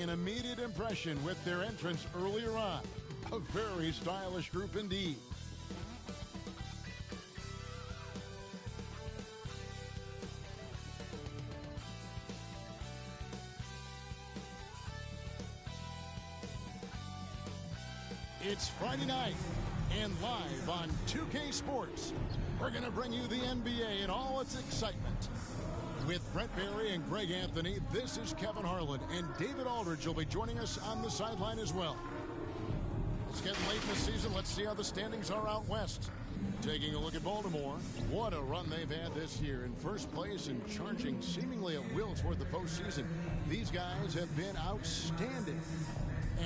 an immediate impression with their entrance earlier on. A very stylish group indeed. It's Friday night, and live on 2K Sports, we're going to bring you the NBA in all its excitement. With Brent Barry and Greg Anthony, this is Kevin Harlan, and David Aldridge will be joining us on the sideline as well. It's getting late in the season. Let's see how the standings are out west. Taking a look at Baltimore. What a run they've had this year. In first place and charging seemingly at will toward the postseason. These guys have been outstanding.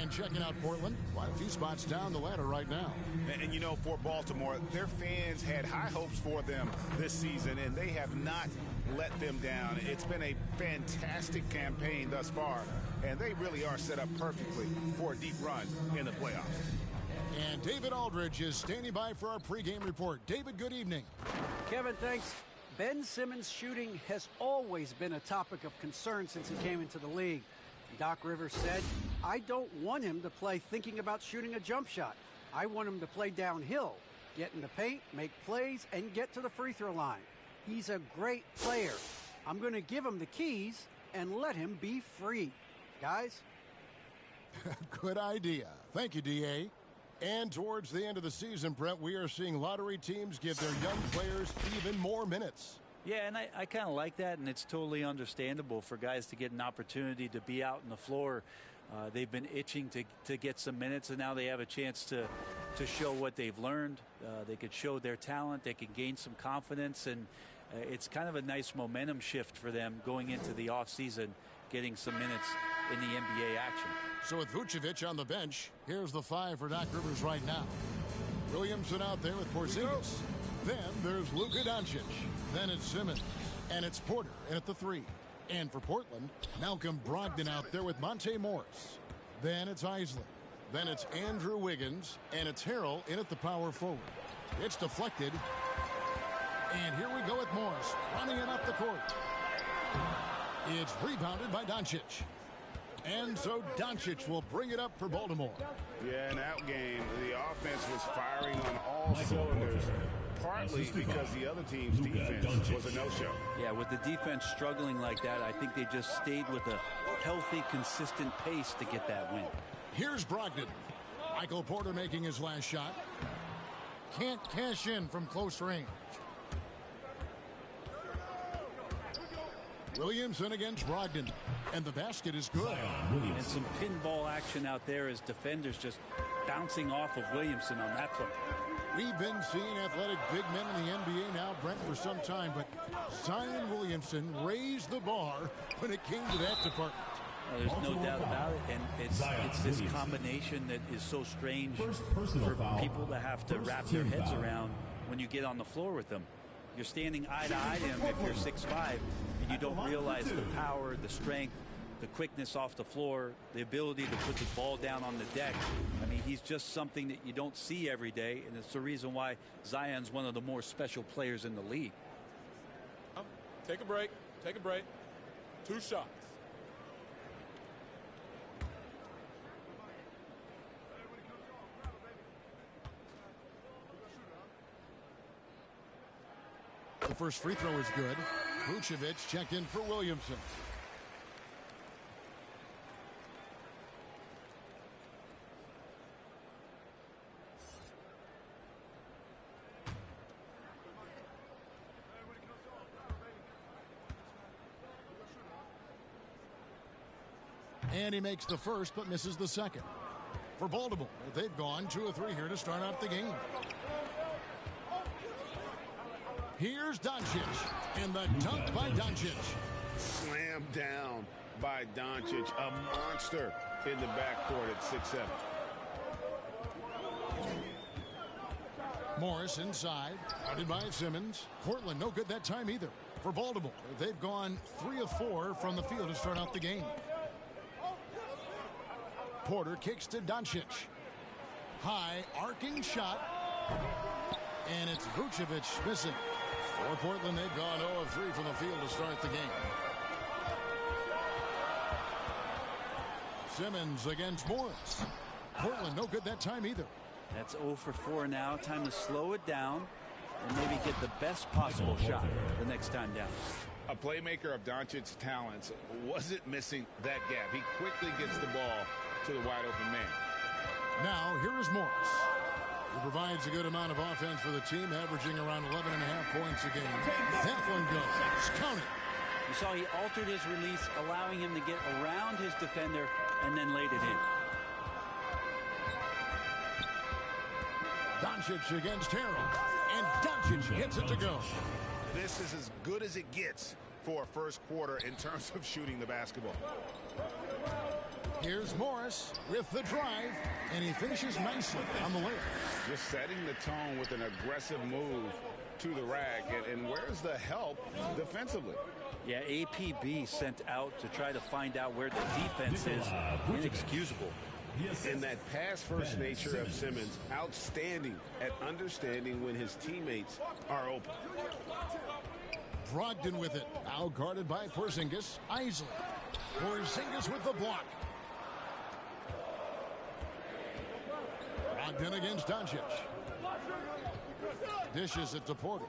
And checking out Portland, quite a few spots down the ladder right now. And you know, for Baltimore, their fans had high hopes for them this season, and they have not let them down. It's been a fantastic campaign thus far, and they really are set up perfectly for a deep run in the playoffs. And David Aldridge is standing by for our pregame report. David, good evening. Kevin, thanks. Ben Simmons' shooting has always been a topic of concern since he came into the league. Doc Rivers said, I don't want him to play thinking about shooting a jump shot. I want him to play downhill, get in the paint, make plays, and get to the free throw line. He's a great player. I'm going to give him the keys and let him be free. Guys? Good idea. Thank you, D.A. And towards the end of the season, Brent, we are seeing lottery teams give their young players even more minutes. Yeah, and I kind of like that, and it's totally understandable for guys to get an opportunity to be out on the floor. They've been itching to get some minutes, and now they have a chance to show what they've learned. They could show their talent. They can gain some confidence, and it's kind of a nice momentum shift for them going into the offseason, getting some minutes in the NBA action. So with Vucevic on the bench, here's the five for Doc Rivers right now. Williamson out there with Porzingis. Then there's Luka Doncic. Then it's Simmons. And it's Porter in at the three. And for Portland, Malcolm Brogdon out there with Monte Morris. Then it's Isley. Then it's Andrew Wiggins. And it's Harrell in at the power forward. It's deflected. And here we go with Morris running it up the court. It's rebounded by Doncic. And so Doncic will bring it up for Baltimore. Yeah, in that game, the offense was firing on all cylinders. Partly because the other team's defense was a no-show. Yeah, with the defense struggling like that, I think they just stayed with a healthy, consistent pace to get that win. Here's Brogdon. Michael Porter making his last shot. Can't cash in from close range. Williamson against Brogdon. And the basket is good. And some pinball action out there as defenders just bouncing off of Williamson on that play. We've been seeing athletic big men in the NBA now, Brent, for some time, but Zion Williamson raised the bar when it came to that department. There's no doubt about it, and it's this combination that is so strange for people to have to wrap their heads around when you get on the floor with them. You're standing eye to eye to him if you're 6'5", and you don't realize the power, the strength, the quickness off the floor, the ability to put the ball down on the deck. I mean, he's just something that you don't see every day, and it's the reason why Zion's one of the more special players in the league. Take a break. Take a break. 2 shots. The first free throw is good. Vucevic checked in for Williamson. And he makes the first but misses the second. For Baltimore, they've gone 2 of 3 here to start out the game. Here's Doncic, and the dunk by Doncic. Slammed down by Doncic, a monster in the backcourt at 6'7". Morris inside, routed by Simmons. Portland, no good that time either. For Baltimore, they've gone 3 of 4 from the field to start out the game. Porter kicks to Doncic. High, arcing shot. And it's Vucevic missing. For Portland, they've gone 0 of 3 from the field to start the game. Simmons against Morris. Portland no good that time either. That's 0 for 4 now. Time to slow it down and maybe get the best possible shot the next time down. A playmaker of Doncic's talents wasn't missing that gap. He quickly gets the ball to the wide open man. Now here is Morris. He provides a good amount of offense for the team, averaging around 11.5 points a game. That one goes. Count it. You saw he altered his release, allowing him to get around his defender and then laid it in. Doncic against Harrell. And Doncic gets it to go. This is as good as it gets for a first quarter in terms of shooting the basketball. Here's Morris with the drive, and he finishes nicely on the layup. Just setting the tone with an aggressive move to the rack. And where's the help defensively? Yeah, APB sent out to try to find out where the defense is. Inexcusable. And that pass-first nature of Simmons, outstanding at understanding when his teammates are open. Brogdon with it. Now guarded by Porzingis. Isley. Porzingis with the block. Brogdon against Doncic. Dishes it to Porter.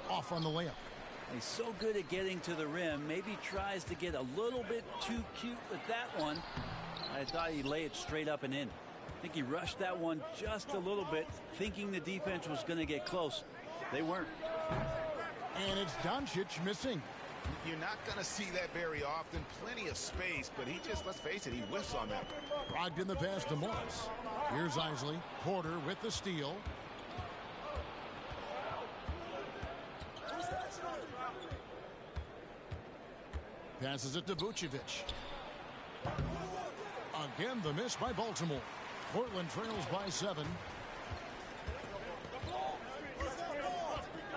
Off on the layup. He's so good at getting to the rim. Maybe tries to get a little bit too cute with that one. I thought he'd lay it straight up and in. I think he rushed that one just a little bit, thinking the defense was going to get close. They weren't. And it's Doncic missing. You're not going to see that very often. Plenty of space, but he just, let's face it, he whiffs on that. Brogdon the pass to Morris. Here's Isley. Porter with the steal. Passes it to Vucevic. Again, the miss by Baltimore. Portland trails by 7.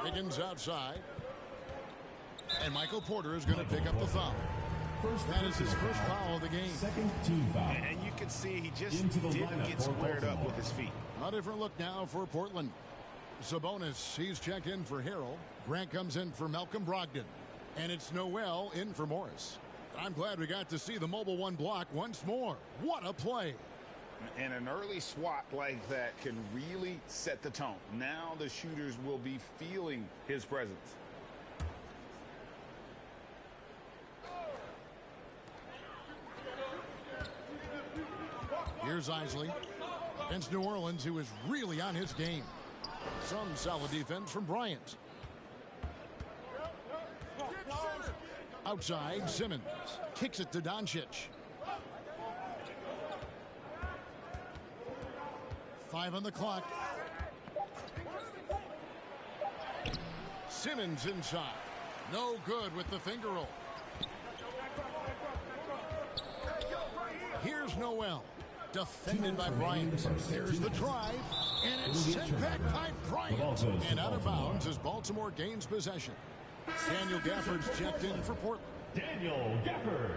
Higgins outside. And Michael Porter is going to pick up the foul. That is his first foul of the game. Second team foul. And you can see he just didn't get squared up with his feet. A different look now for Portland. Sabonis, he's checked in for Harrell. Grant comes in for Malcolm Brogdon. And it's Noel in for Morris. I'm glad we got to see the mobile one block once more. What a play. And an early swat like that can really set the tone. Now the shooters will be feeling his presence. Here's Isley against New Orleans, who is really on his game. Some solid defense from Bryant. Outside, Simmons kicks it to Doncic. 5 on the clock. Simmons inside. No good with the finger roll. Here's Noel. Defended by Bryant. There's the drive. And it's sent back by Bryant. And out of bounds as Baltimore gains possession. Daniel Gafford's checked in for Portland. Daniel Gafford.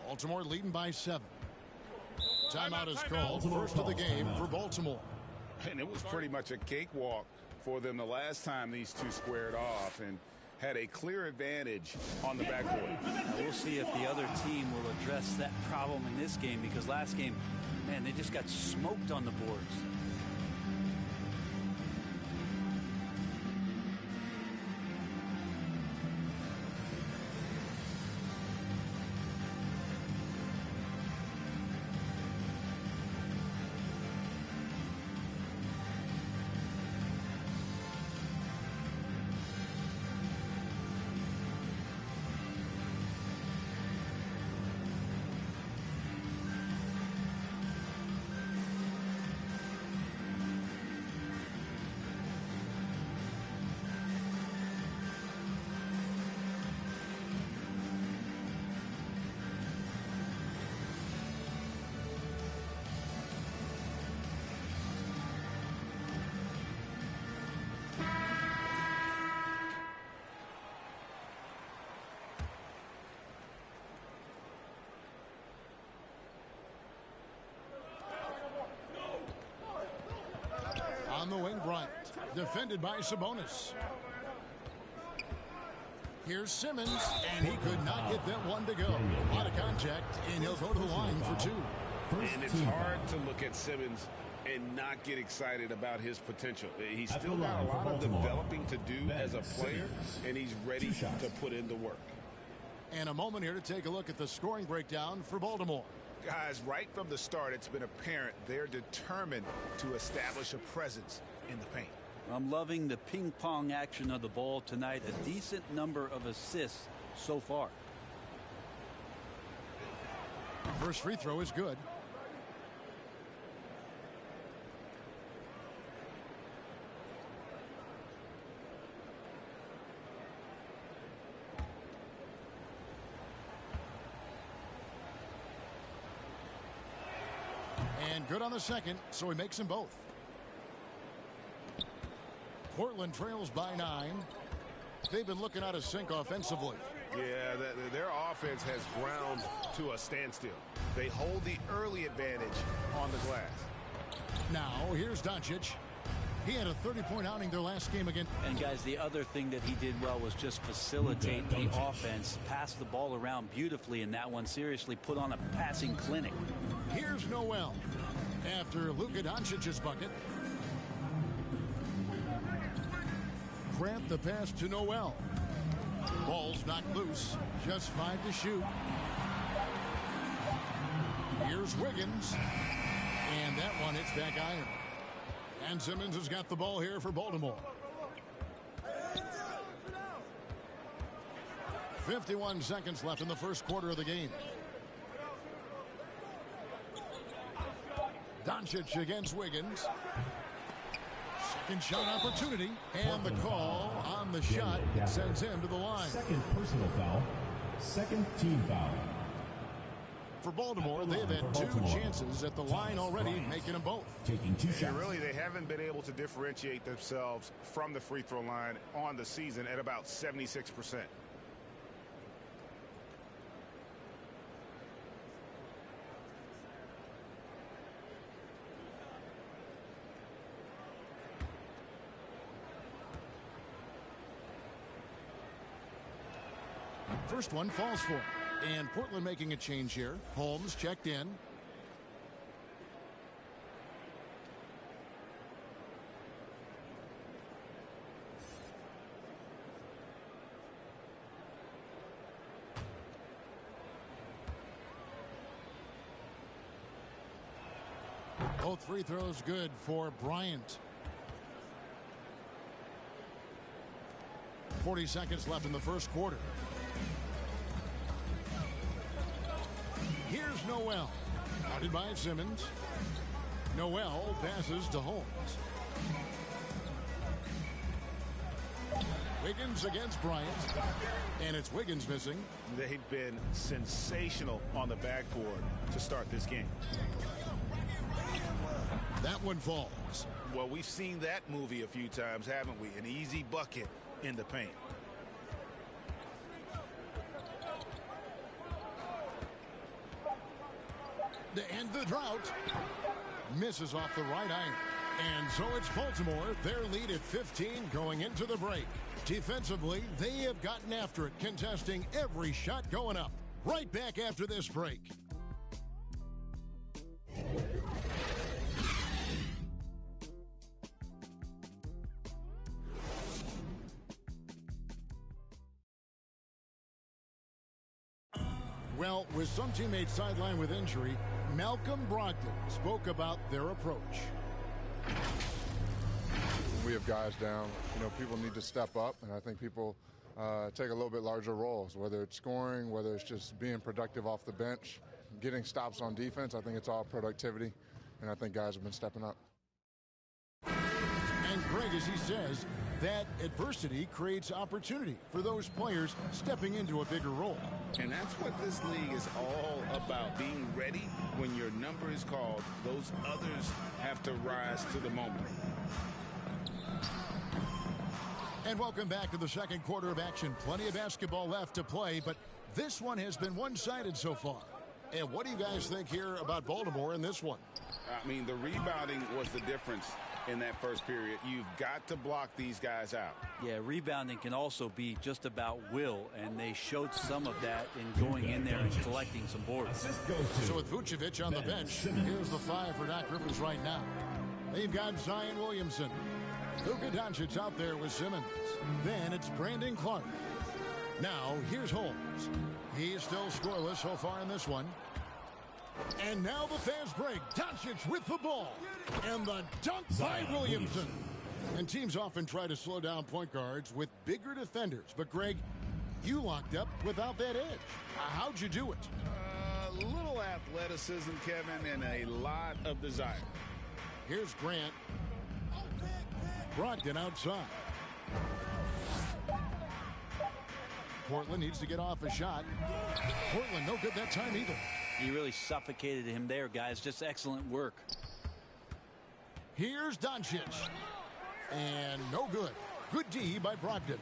Baltimore leading by 7. Timeout is called. First of the game for Baltimore. And it was pretty much a cakewalk for them the last time these two squared off and had a clear advantage on the backboard. We'll see if the other team will address that problem in this game, because last game, man, they just got smoked on the boards. On the wing, Bryant. Defended by Sabonis. Here's Simmons, and he could not get that one to go. A lot of contact, and he'll go to the line for two. And it's hard to look at Simmons and not get excited about his potential. He's still got a lot of developing to do as a player, and he's ready to put in the work. And a moment here to take a look at the scoring breakdown for Baltimore. Guys, right from the start, it's been apparent they're determined to establish a presence in the paint. I'm loving the ping pong action of the ball tonight. A decent number of assists so far. First free throw is good. And good on the second, so he makes them both. Portland trails by 9. They've been looking out of sync offensively. Yeah, their offense has ground to a standstill. They hold the early advantage on the glass. Now, here's Doncic. He had a 30-point outing their last game again. And, guys, the other thing that he did well was just facilitate the offense, pass the ball around beautifully in that one. Seriously, put on a passing clinic. Here's Noel after Luka Doncic's bucket. Grant the pass to Noel. Ball's knocked loose. Just 5 to shoot. Here's Wiggins. And that one hits back iron. And Simmons has got the ball here for Baltimore. 51 seconds left in the first quarter of the game. Doncic against Wiggins. Second shot opportunity, and the call on the shot sends him to the line. Second personal foul. Second team foul. For Baltimore, they've had 2 chances at the line already, making them both. Taking 2 shots. And really, they haven't been able to differentiate themselves from the free throw line on the season at about 76%. First one falls for him. And Portland making a change here. Holmes checked in. Both free throws good for Bryant. 40 seconds left in the first quarter. Here's Noel. Guarded by Simmons. Noel passes to Holmes. Wiggins against Bryant. And it's Wiggins missing. They've been sensational on the backboard to start this game. That one falls. Well, we've seen that movie a few times, haven't we? An easy bucket in the paint. To end the drought. Misses off the right iron. And so it's Baltimore. Their lead at 15 going into the break. Defensively, they have gotten after it, contesting every shot going up. Right back after this break. Well, with some teammates sidelined with injury, Malcolm Brogdon spoke about their approach. We have guys down. You know, people need to step up, and I think people take a little bit larger roles, whether it's scoring, whether it's just being productive off the bench, getting stops on defense. I think it's all productivity, and I think guys have been stepping up. And Greg, as he says, that adversity creates opportunity for those players stepping into a bigger role. And that's what this league is all about, being ready when your number is called. Those others have to rise to the moment. And welcome back to the second quarter of action. Plenty of basketball left to play, but this one has been one-sided so far. And what do you guys think here about Baltimore in this one? I mean, the rebounding was the difference in that first period. You've got to block these guys out. Yeah, rebounding can also be just about will, and they showed some of that in going in there and collecting some boards. So with Vucevic on the bench, here's the 5 for Doc Rivers right now. They've got Zion Williamson. Luka Doncic out there with Simmons. Then it's Brandon Clark. Now here's Holmes. He's still scoreless so far in this one. And now the fast break. Doncic with the ball. And the dunk by Williamson. And teams often try to slow down point guards with bigger defenders. But, Greg, you locked up without that edge. How'd you do it? A little athleticism, Kevin, and a lot of desire. Here's Grant. Brogdon outside. Portland needs to get off a shot. Portland no good that time either. You really suffocated him there, guys. Just excellent work. Here's Doncic. And no good. Good D by Brogdon.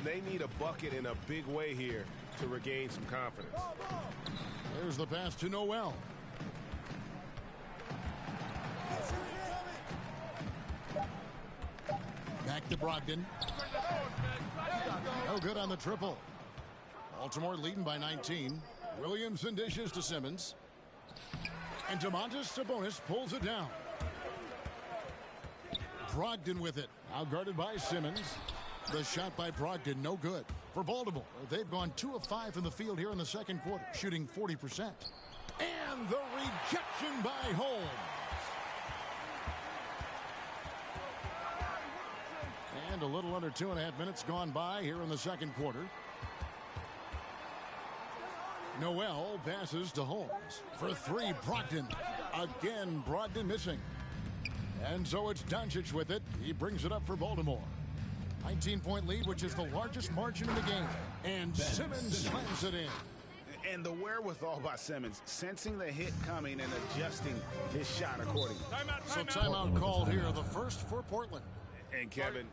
They need a bucket in a big way here to regain some confidence. There's the pass to Noel. Back to Brogdon. No good on the triple. Baltimore leading by 19. Williamson dishes to Simmons. And Domantas Sabonis pulls it down. Brogdon with it. Now guarded by Simmons. The shot by Brogdon, no good. For Baltimore, they've gone 2 of 5 in the field here in the second quarter, shooting 40%. And the rejection by Holmes. And a little under 2.5 minutes gone by here in the second quarter. Noel passes to Holmes. For 3, Brogdon. Again, Brogdon missing. And so it's Doncic with it. He brings it up for Baltimore. 19-point lead, which is the largest margin in the game. And Simmons slams it in. And the wherewithal by Simmons, sensing the hit coming and adjusting his shot accordingly. So timeout called here, the first for Portland. And Kevin,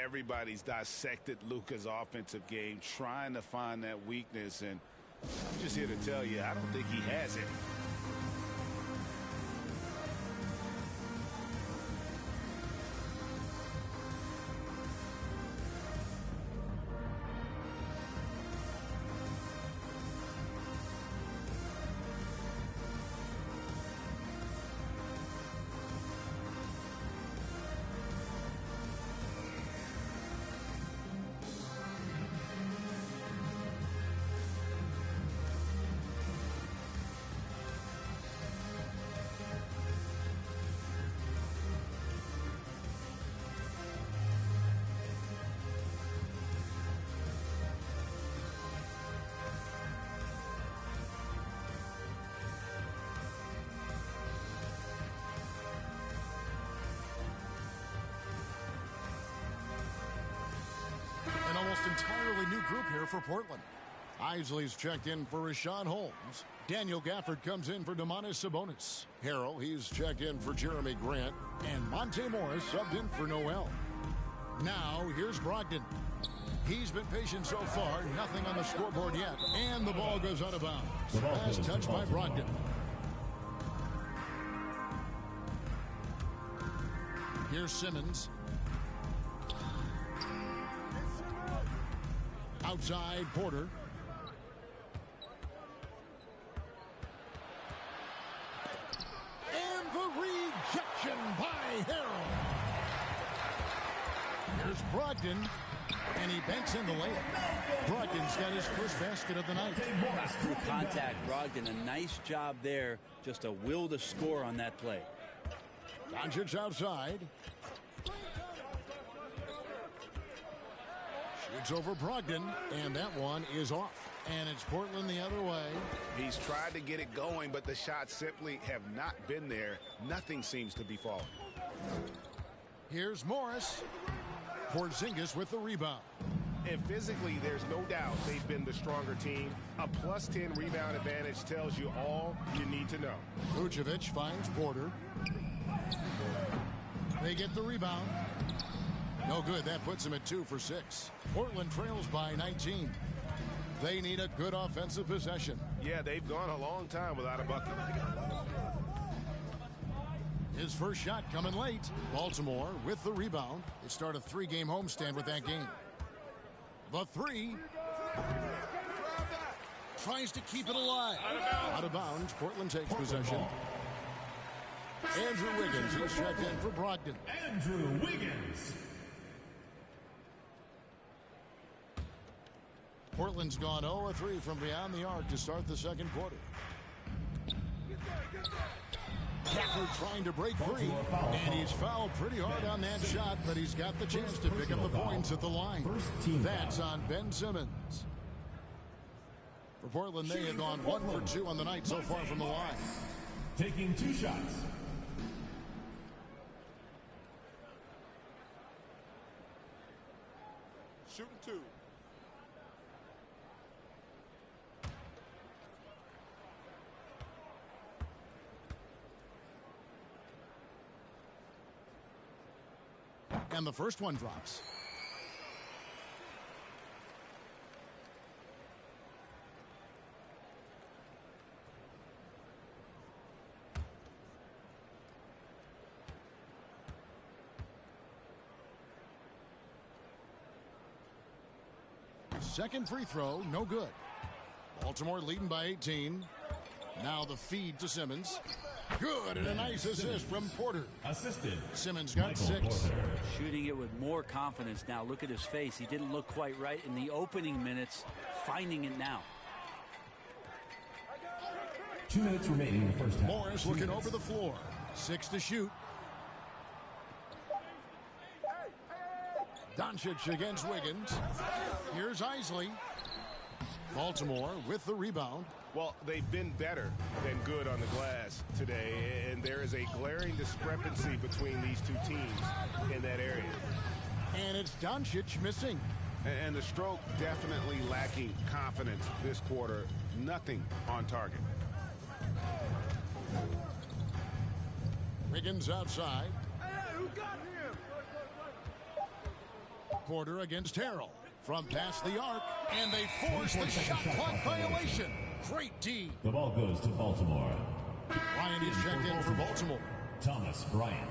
everybody's dissected Luka's offensive game, trying to find that weakness. And I'm just here to tell you, I don't think he has it. Almost entirely new group here for Portland. Isley's checked in for Rashawn Holmes. Daniel Gafford comes in for Domantas Sabonis. Harrell, he's checked in for Jeremy Grant. And Monte Morris subbed in for Noel. Now, here's Brogdon. He's been patient so far. Nothing on the scoreboard yet. And the ball goes out of bounds. Last touch by Brogdon. Here's Simmons. Outside, Porter. And the rejection by Harrell. Here's Brogdon. And he banks in the layup. Brogdon's got his first basket of the night. Through contact, Brogdon, a nice job there. Just a will to score on that play. Doncic outside. Shoots over Brogdon, and that one is off. And it's Portland the other way. He's tried to get it going, but the shots simply have not been there. Nothing seems to be falling. Here's Morris. Porzingis with the rebound. And physically, there's no doubt they've been the stronger team. A +10 rebound advantage tells you all you need to know. Vucevic finds Porter. They get the rebound. No good. That puts them at 2 for 6. Portland trails by 19. They need a good offensive possession. Yeah, they've gone a long time without a bucket. His first shot coming late. Baltimore with the rebound. They start a 3-game homestand with that game. The three. Tries to keep it alive. Out of bounds. Portland takes possession. Andrew Wiggins is checked in for Brogdon. Andrew Wiggins. Portland's gone 0-3 from beyond the arc to start the second quarter. Gafford trying to break free, and he's fouled pretty hard on that shot, but he's got the chance to pick up the points at the line. That's on Ben Simmons. For Portland, they have gone 1 for 2 on the night so far from the line. Taking 2 shots. Shooting 2. And the first one drops. Second free throw, no good. Baltimore leading by 18. Now the feed to Simmons. Good, and a nice assist from Porter. Assisted. Simmons got 6. Porter. Shooting it with more confidence now. Look at his face. He didn't look quite right in the opening minutes. Finding it now. 2 minutes remaining in the first half. Morris looking over the floor. 6 to shoot. Doncic against Wiggins. Here's Isley. Baltimore with the rebound. Well, they've been better than good on the glass today, and there is a glaring discrepancy between these two teams in that area. And it's Doncic missing. And the stroke definitely lacking confidence this quarter. Nothing on target. Wiggins outside. Porter against Harrell. From past the arc, and they force the shot clock violation. Great D. The ball goes to Baltimore. Bryant is checked in for Baltimore. Thomas Bryant.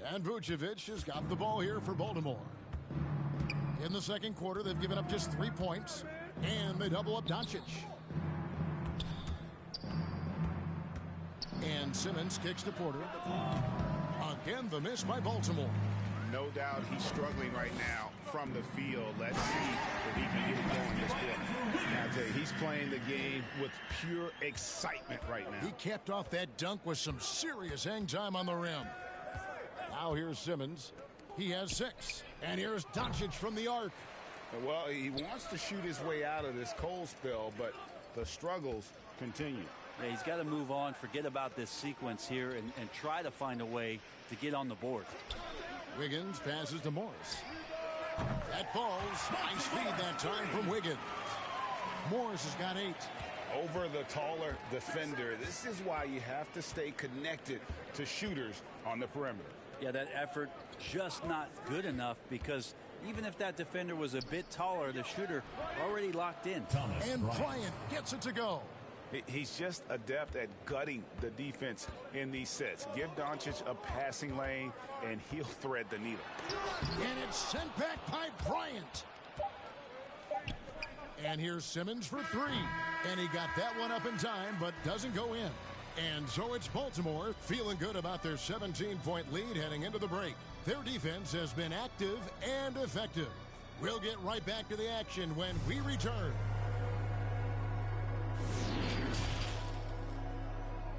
And Vucevic has got the ball here for Baltimore. In the second quarter, they've given up just 3 points, and they double up Doncic. And Simmons kicks to Porter. Again, the miss by Baltimore. No doubt he's struggling right now from the field. Let's see if he can get it going this quarter. I tell you, he's playing the game with pure excitement right now. He capped off that dunk with some serious hang time on the rim. Now here's Simmons. He has 6. And here's Doncic from the arc. Well, he wants to shoot his way out of this cold spell, but the struggles continue. Yeah, he's got to move on, forget about this sequence here, and try to find a way to get on the board. Wiggins passes to Morris. That falls. Nice feed that time from Wiggins. Morris has got 8. Over the taller defender. This is why you have to stay connected to shooters on the perimeter. Yeah, that effort just not good enough, because even if that defender was a bit taller, the shooter already locked in. And Bryant gets it to go. He's just adept at gutting the defense in these sets. Give Doncic a passing lane, and he'll thread the needle. And it's sent back by Bryant. And here's Simmons for 3. And he got that one up in time, but doesn't go in. And so it's Baltimore feeling good about their 17-point lead heading into the break. Their defense has been active and effective. We'll get right back to the action when we return.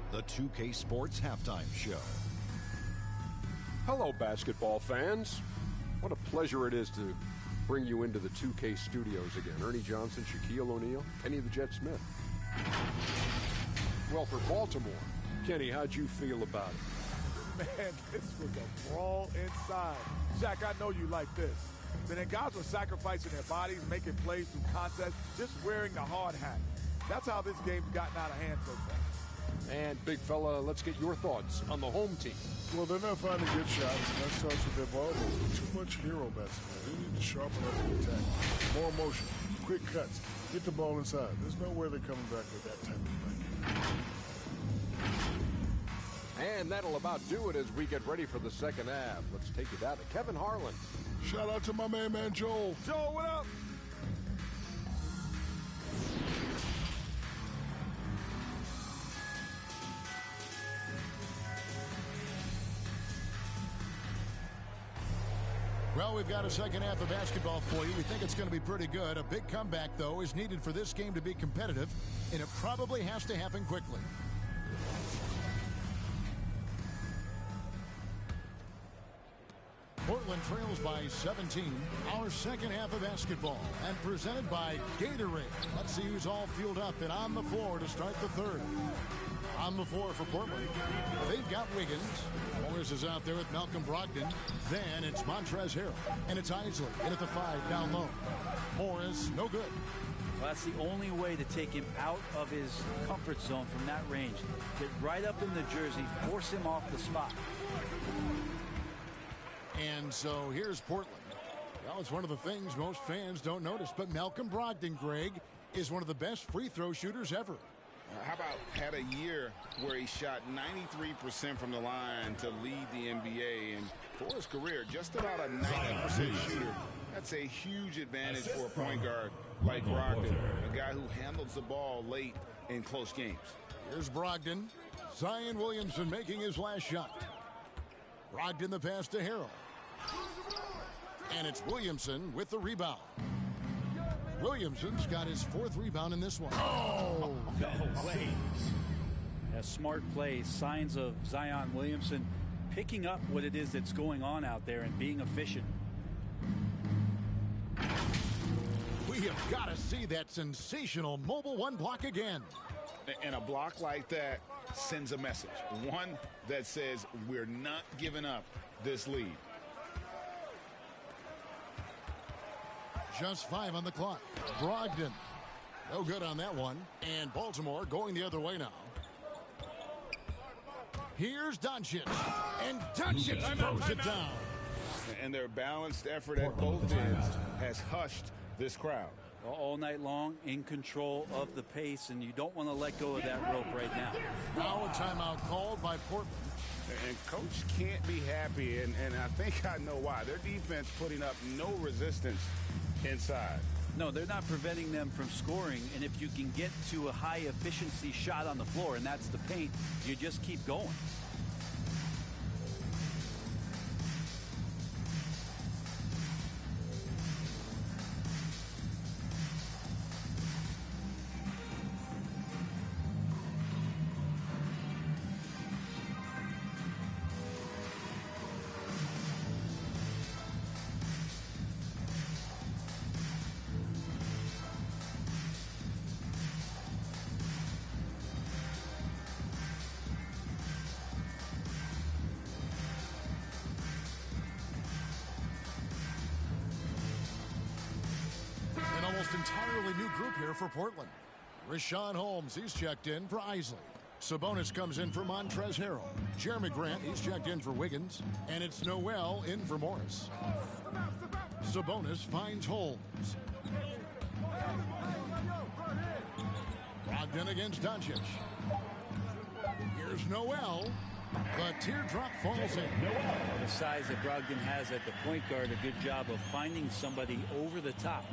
The 2K Sports Halftime Show. Hello, basketball fans. What a pleasure it is to bring you into the 2K studios again. Ernie Johnson, Shaquille O'Neal, Kenny the Jet Smith. Well, for Baltimore, Kenny, how'd you feel about it? Man, this was a brawl inside. Shaq, I know you like this. Then guys were sacrificing their bodies, making plays through contests, just wearing the hard hat. That's how this game's gotten out of hand so far. And, big fella, let's get your thoughts on the home team. Well, they're not finding good shots, and that starts with their ball movement. Too much hero basketball. They need to sharpen up the attack. More motion, quick cuts, get the ball inside. There's no way they're coming back with that type of play. And that'll about do it as we get ready for the second half. Let's take it out to Kevin Harlan. Shout out to my man Joel. Joel, what up? Well, we've got a second half of basketball for you. We think it's going to be pretty good. A big comeback, though, is needed for this game to be competitive, and it probably has to happen quickly. Portland trails by 17. Our second half of basketball, and presented by Gatorade. Let's see who's all fueled up and on the floor to start the third. On the floor for Portland, they've got Wiggins. Morris is out there with Malcolm Brogdon. Then it's Montrezl Harrell, and it's Isley in at the 5 down low. Morris, no good. Well, that's the only way to take him out of his comfort zone from that range. Get right up in the jersey, force him off the spot. And so here's Portland. Well, it's one of the things most fans don't notice, but Malcolm Brogdon, Greg, is one of the best free throw shooters ever. How about had a year where he shot 93% from the line to lead the NBA, and for his career, just about a 90% shooter. That's a huge advantage for a point guard like Brogdon, a guy who handles the ball late in close games. Here's Brogdon. Zion Williamson making his last shot. Brogdon the pass to Harrell. And it's Williamson with the rebound. Williamson's got his 4th rebound in this one. Oh! A smart play. Signs of Zion Williamson picking up what it is that's going on out there and being efficient. We have got to see that sensational mobile one block again. And a block like that sends a message. One that says we're not giving up this lead. Just 5 on the clock. Brogdon. No good on that one. And Baltimore going the other way now. Here's Doncic. And Doncic throws it down. And their balanced effort at both ends has hushed this crowd. All night long, in control of the pace, and you don't want to let go of that rope right now. Now a timeout called by Portland. And Coach can't be happy, and I think I know why. Their defense putting up no resistance inside. No, they're not preventing them from scoring, and if you can get to a high-efficiency shot on the floor, and that's the paint, you just keep going. Entirely new group here for Portland. Rashawn Holmes, he's checked in for Isley. Sabonis comes in for Montrezl Harrell. Jeremy Grant, he's checked in for Wiggins. And it's Noel in for Morris. Sabonis finds Holmes. Brogdon against Doncic. Here's Noel. The teardrop falls in. The size that Brogdon has at the point guard, a good job of finding somebody over the top.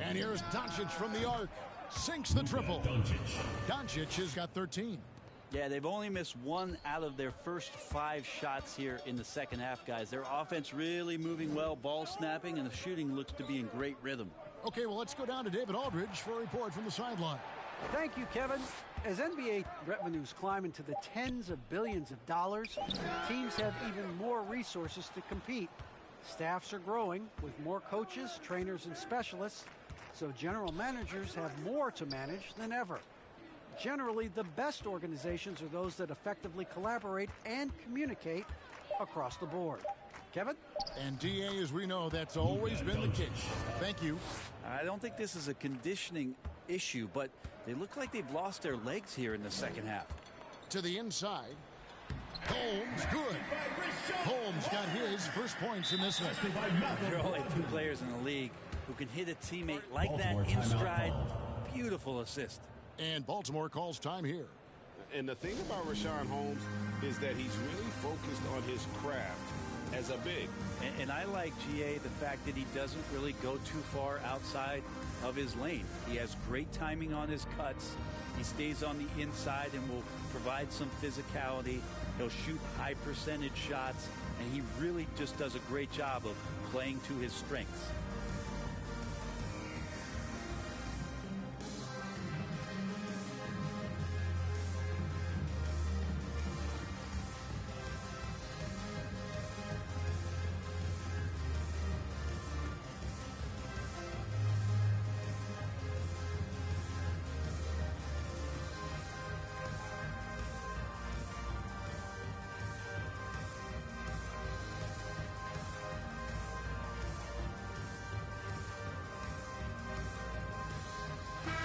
And here's Doncic from the arc. Sinks the triple. Doncic has got 13. Yeah, they've only missed 1 out of their first 5 shots here in the second half, guys. Their offense really moving well, ball snapping, and the shooting looks to be in great rhythm. Okay, well, let's go down to David Aldridge for a report from the sideline. Thank you, Kevin. As NBA revenues climb into the tens of billions of dollars, teams have even more resources to compete. Staffs are growing with more coaches, trainers, and specialists, so general managers have more to manage than ever. Generally, the best organizations are those that effectively collaborate and communicate across the board. Kevin? And DA, as we know, that's always been the case. Thank you. I don't think this is a conditioning issue, but they look like they've lost their legs here in the second half. To the inside. Holmes, good. Holmes got his first points in this one. There are only 2 players in the league who can hit a teammate like that in stride, Beautiful assist. And Baltimore calls time here. And the thing about Rashawn Holmes is that he's really focused on his craft as a big. And I like, GA, the fact that he doesn't really go too far outside of his lane. He has great timing on his cuts. He stays on the inside and will provide some physicality. He'll shoot high percentage shots, and he really just does a great job of playing to his strengths.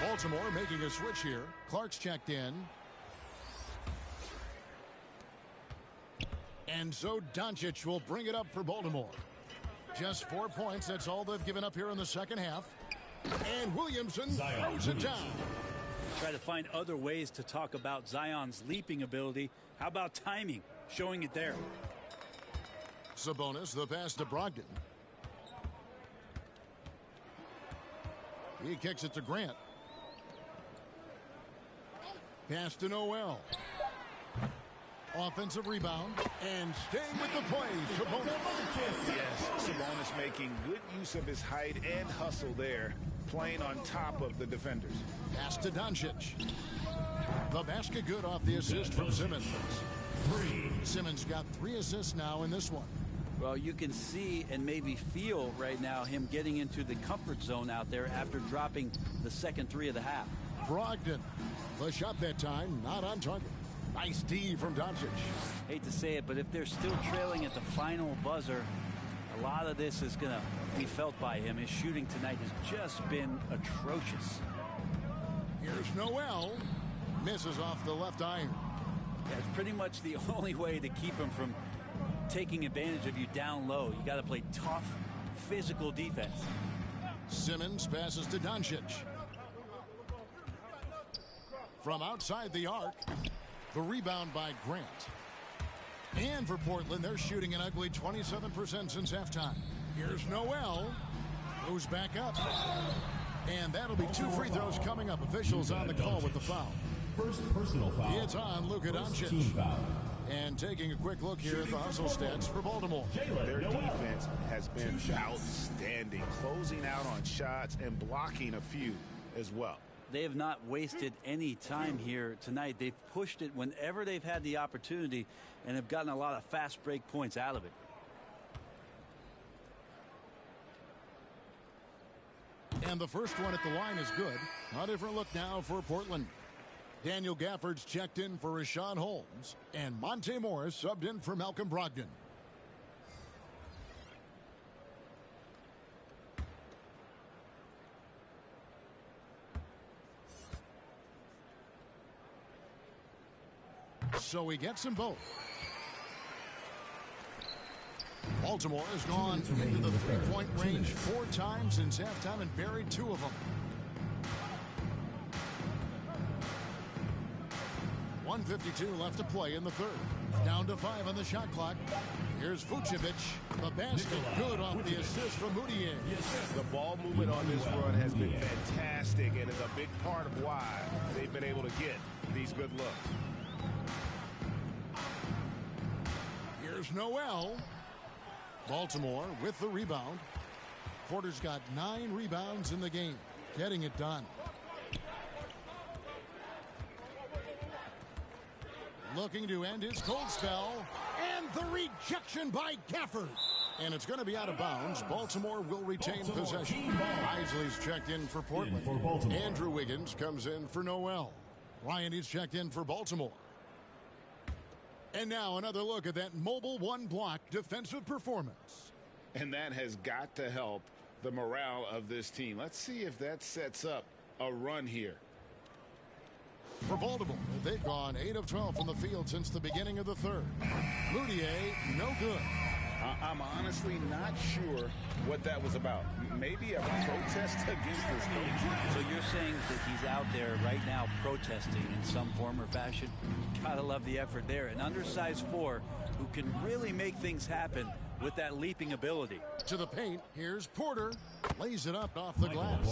Baltimore making a switch here. Clark's checked in. And so Doncic will bring it up for Baltimore. Just 4 points. That's all they've given up here in the second half. And Williamson throws it down. Try to find other ways to talk about Zion's leaping ability. How about timing? Showing it there. Sabonis, the pass to Brogdon. He kicks it to Grant. Pass to Noel. Offensive rebound. And staying with the play, Sabonis. Yes, Sabonis making good use of his height and hustle there, playing on top of the defenders. Pass to Doncic. The basket good off the assist from Simmons. Simmons got 3 assists now in this one. Well, you can see and maybe feel right now him getting into the comfort zone out there after dropping the second 3 of the half. Brogdon. The shot that time, not on target. Nice D from Doncic. Hate to say it, but if they're still trailing at the final buzzer, a lot of this is going to be felt by him. His shooting tonight has just been atrocious. Here's Noel. Misses off the left iron. Yeah, it's pretty much the only way to keep him from taking advantage of you down low. You got to play tough, physical defense. Simmons passes to Doncic. From outside the arc, the rebound by Grant. And for Portland, they're shooting an ugly 27% since halftime. Here's Noel. Goes back up. And that'll be 2 free throws coming up. Officials on the call with the foul. First personal foul. It's on Luka Doncic. And taking a quick look here at the hustle stats for Baltimore. Their defense has been outstanding, closing out on shots and blocking a few as well. They have not wasted any time here tonight. They've pushed it whenever they've had the opportunity and have gotten a lot of fast break points out of it. And the first one at the line is good. A different look now for Portland. Daniel Gafford's checked in for Rashawn Holmes. And Monte Morris subbed in for Malcolm Brogdon. So he gets them both. Baltimore has gone into the three-point range 4 times since halftime and buried 2 of them. 1:52 left to play in the third. Down to 5 on the shot clock. Here's Vucevic. The basket good off the assist from Moutier. The ball movement on this run has been fantastic and is a big part of why they've been able to get these good looks. Here's Noel. Baltimore with the rebound. Porter's got 9 rebounds in the game. Getting it done. Looking to end his cold spell. And the rejection by Gafford. And it's going to be out of bounds. Baltimore will retain possession. Isley's checked in for Portland. Andrew Wiggins comes in for Noel. Ryan is checked in for Baltimore. And now another look at that mobile one-block defensive performance. And that has got to help the morale of this team. Let's see if that sets up a run here. For Baltimore, they've gone 8 of 12 from the field since the beginning of the third. Moutier, no good. I'm honestly not sure what that was about. Maybe a protest against his coach. So you're saying that he's out there right now protesting in some form or fashion? Gotta love the effort there. An undersized 4 who can really make things happen with that leaping ability. To the paint, here's Porter. Lays it up off the glass.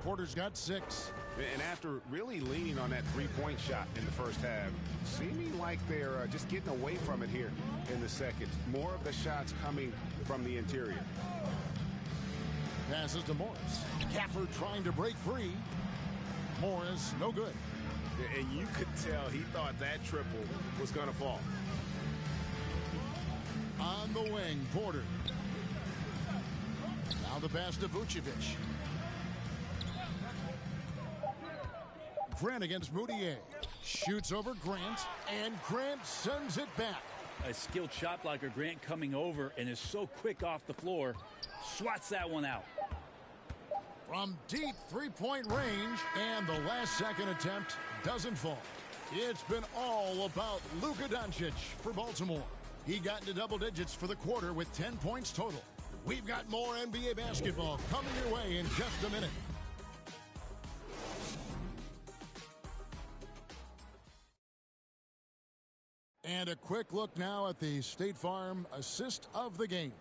Porter's got 6. And after really leaning on that three-point shot in the first half, seeming like they're just getting away from it here in the second. More of the shots coming from the interior. Passes to Morris. Gafford trying to break free. Morris, no good. And you could tell he thought that triple was going to fall. On the wing, Porter. Now the pass to Vucevic. Grant against Moutier. Shoots over Grant, and Grant sends it back. A skilled shot blocker, Grant, coming over and is so quick off the floor. Swats that one out. From deep three-point range, and the last-second attempt doesn't fall. It's been all about Luka Doncic for Baltimore. He got into double digits for the quarter with 10 points total. We've got more NBA basketball coming your way in just a minute. And a quick look now at the State Farm assist of the game.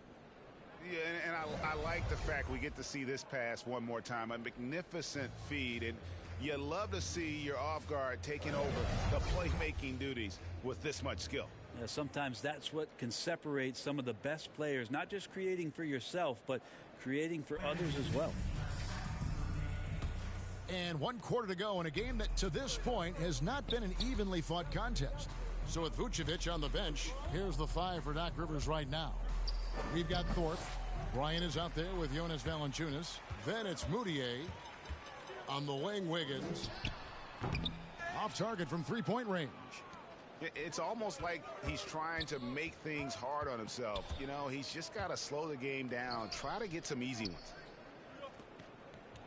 Yeah, and I like the fact we get to see this pass one more time. A magnificent feed, and you love to see your off guard taking over the playmaking duties with this much skill. Yeah, sometimes that's what can separate some of the best players, not just creating for yourself, but creating for others as well. And 1 quarter to go in a game that to this point has not been an evenly fought contest. So with Vucevic on the bench, here's the 5 for Doc Rivers right now. We've got Thorpe. Bryant is out there with Jonas Valanciunas. Then it's Moutier. On the wing, Wiggins. Off target from three-point range. It's almost like he's trying to make things hard on himself. You know, he's just got to slow the game down. Try to get some easy ones.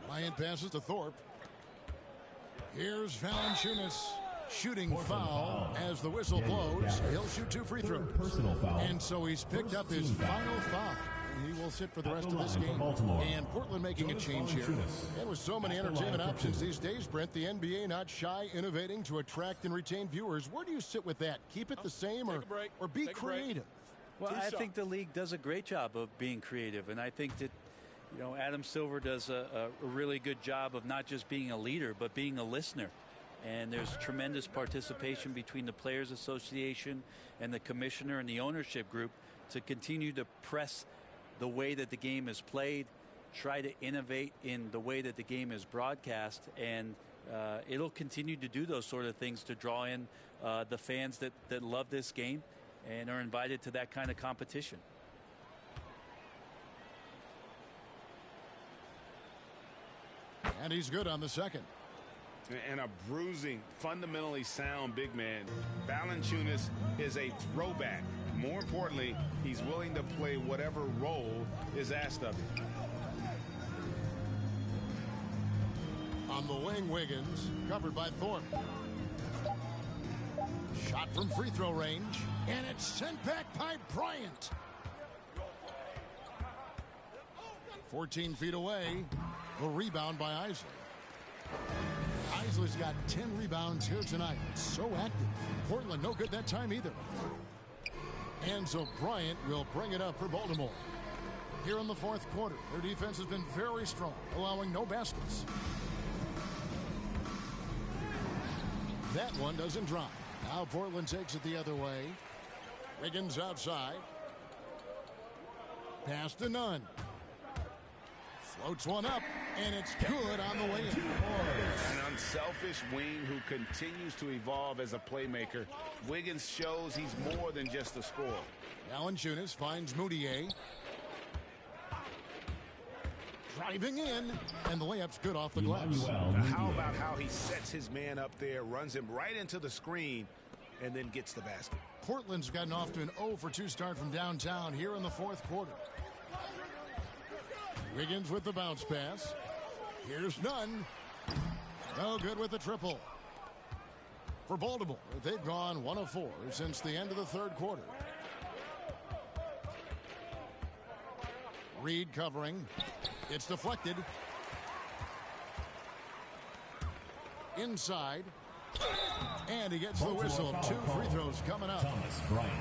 Bryant passes to Thorpe. Here's Valanciunas. Shooting foul as the whistle blows. He'll shoot 2 free throws. And so he's picked up his final foul. And he will sit for the rest of this game. And Portland making a change here. And with so many entertainment options these days, Brent, the NBA not shy innovating to attract and retain viewers. Where do you sit with that? Keep it the same or be creative? Well, I think the league does a great job of being creative. And I think that, you know, Adam Silver does a really good job of not just being a leader, but being a listener. And there's tremendous participation between the Players Association and the commissioner and the ownership group to continue to press the way that the game is played, try to innovate in the way that the game is broadcast, and it'll continue to do those sort of things to draw in the fans that love this game and are invited to that kind of competition. And he's good on the second. And a bruising, fundamentally sound big man. Valanciunas is a throwback. More importantly, he's willing to play whatever role is asked of him. On the wing, Wiggins, covered by Thorpe. Shot from free throw range, and it's sent back by Bryant. 14 feet away, the rebound by Isley. Isley's got 10 rebounds here tonight. So active. Portland no good that time either. And so Bryant will bring it up for Baltimore. Here in the 4th quarter, their defense has been very strong, allowing no baskets. That one doesn't drop. Now Portland takes it the other way. Wiggins outside. Pass to Nunn. Floats one up, and it's good on the way in. An unselfish wing who continues to evolve as a playmaker. Wiggins shows he's more than just a scorer. Valanciunas finds Moutier. Driving in, and the layup's good off the glass. How about how he sets his man up there, runs him right into the screen, and then gets the basket. Portland's gotten off to an 0 for 2 start from downtown here in the 4th quarter. Wiggins with the bounce pass. Here's Nunn. No good with the triple. For Baltimore, they've gone 1 of 4 since the end of the 3rd quarter. Reed covering. It's deflected. Inside. And he gets the whistle. 2 free throws coming up. Thomas Bryant.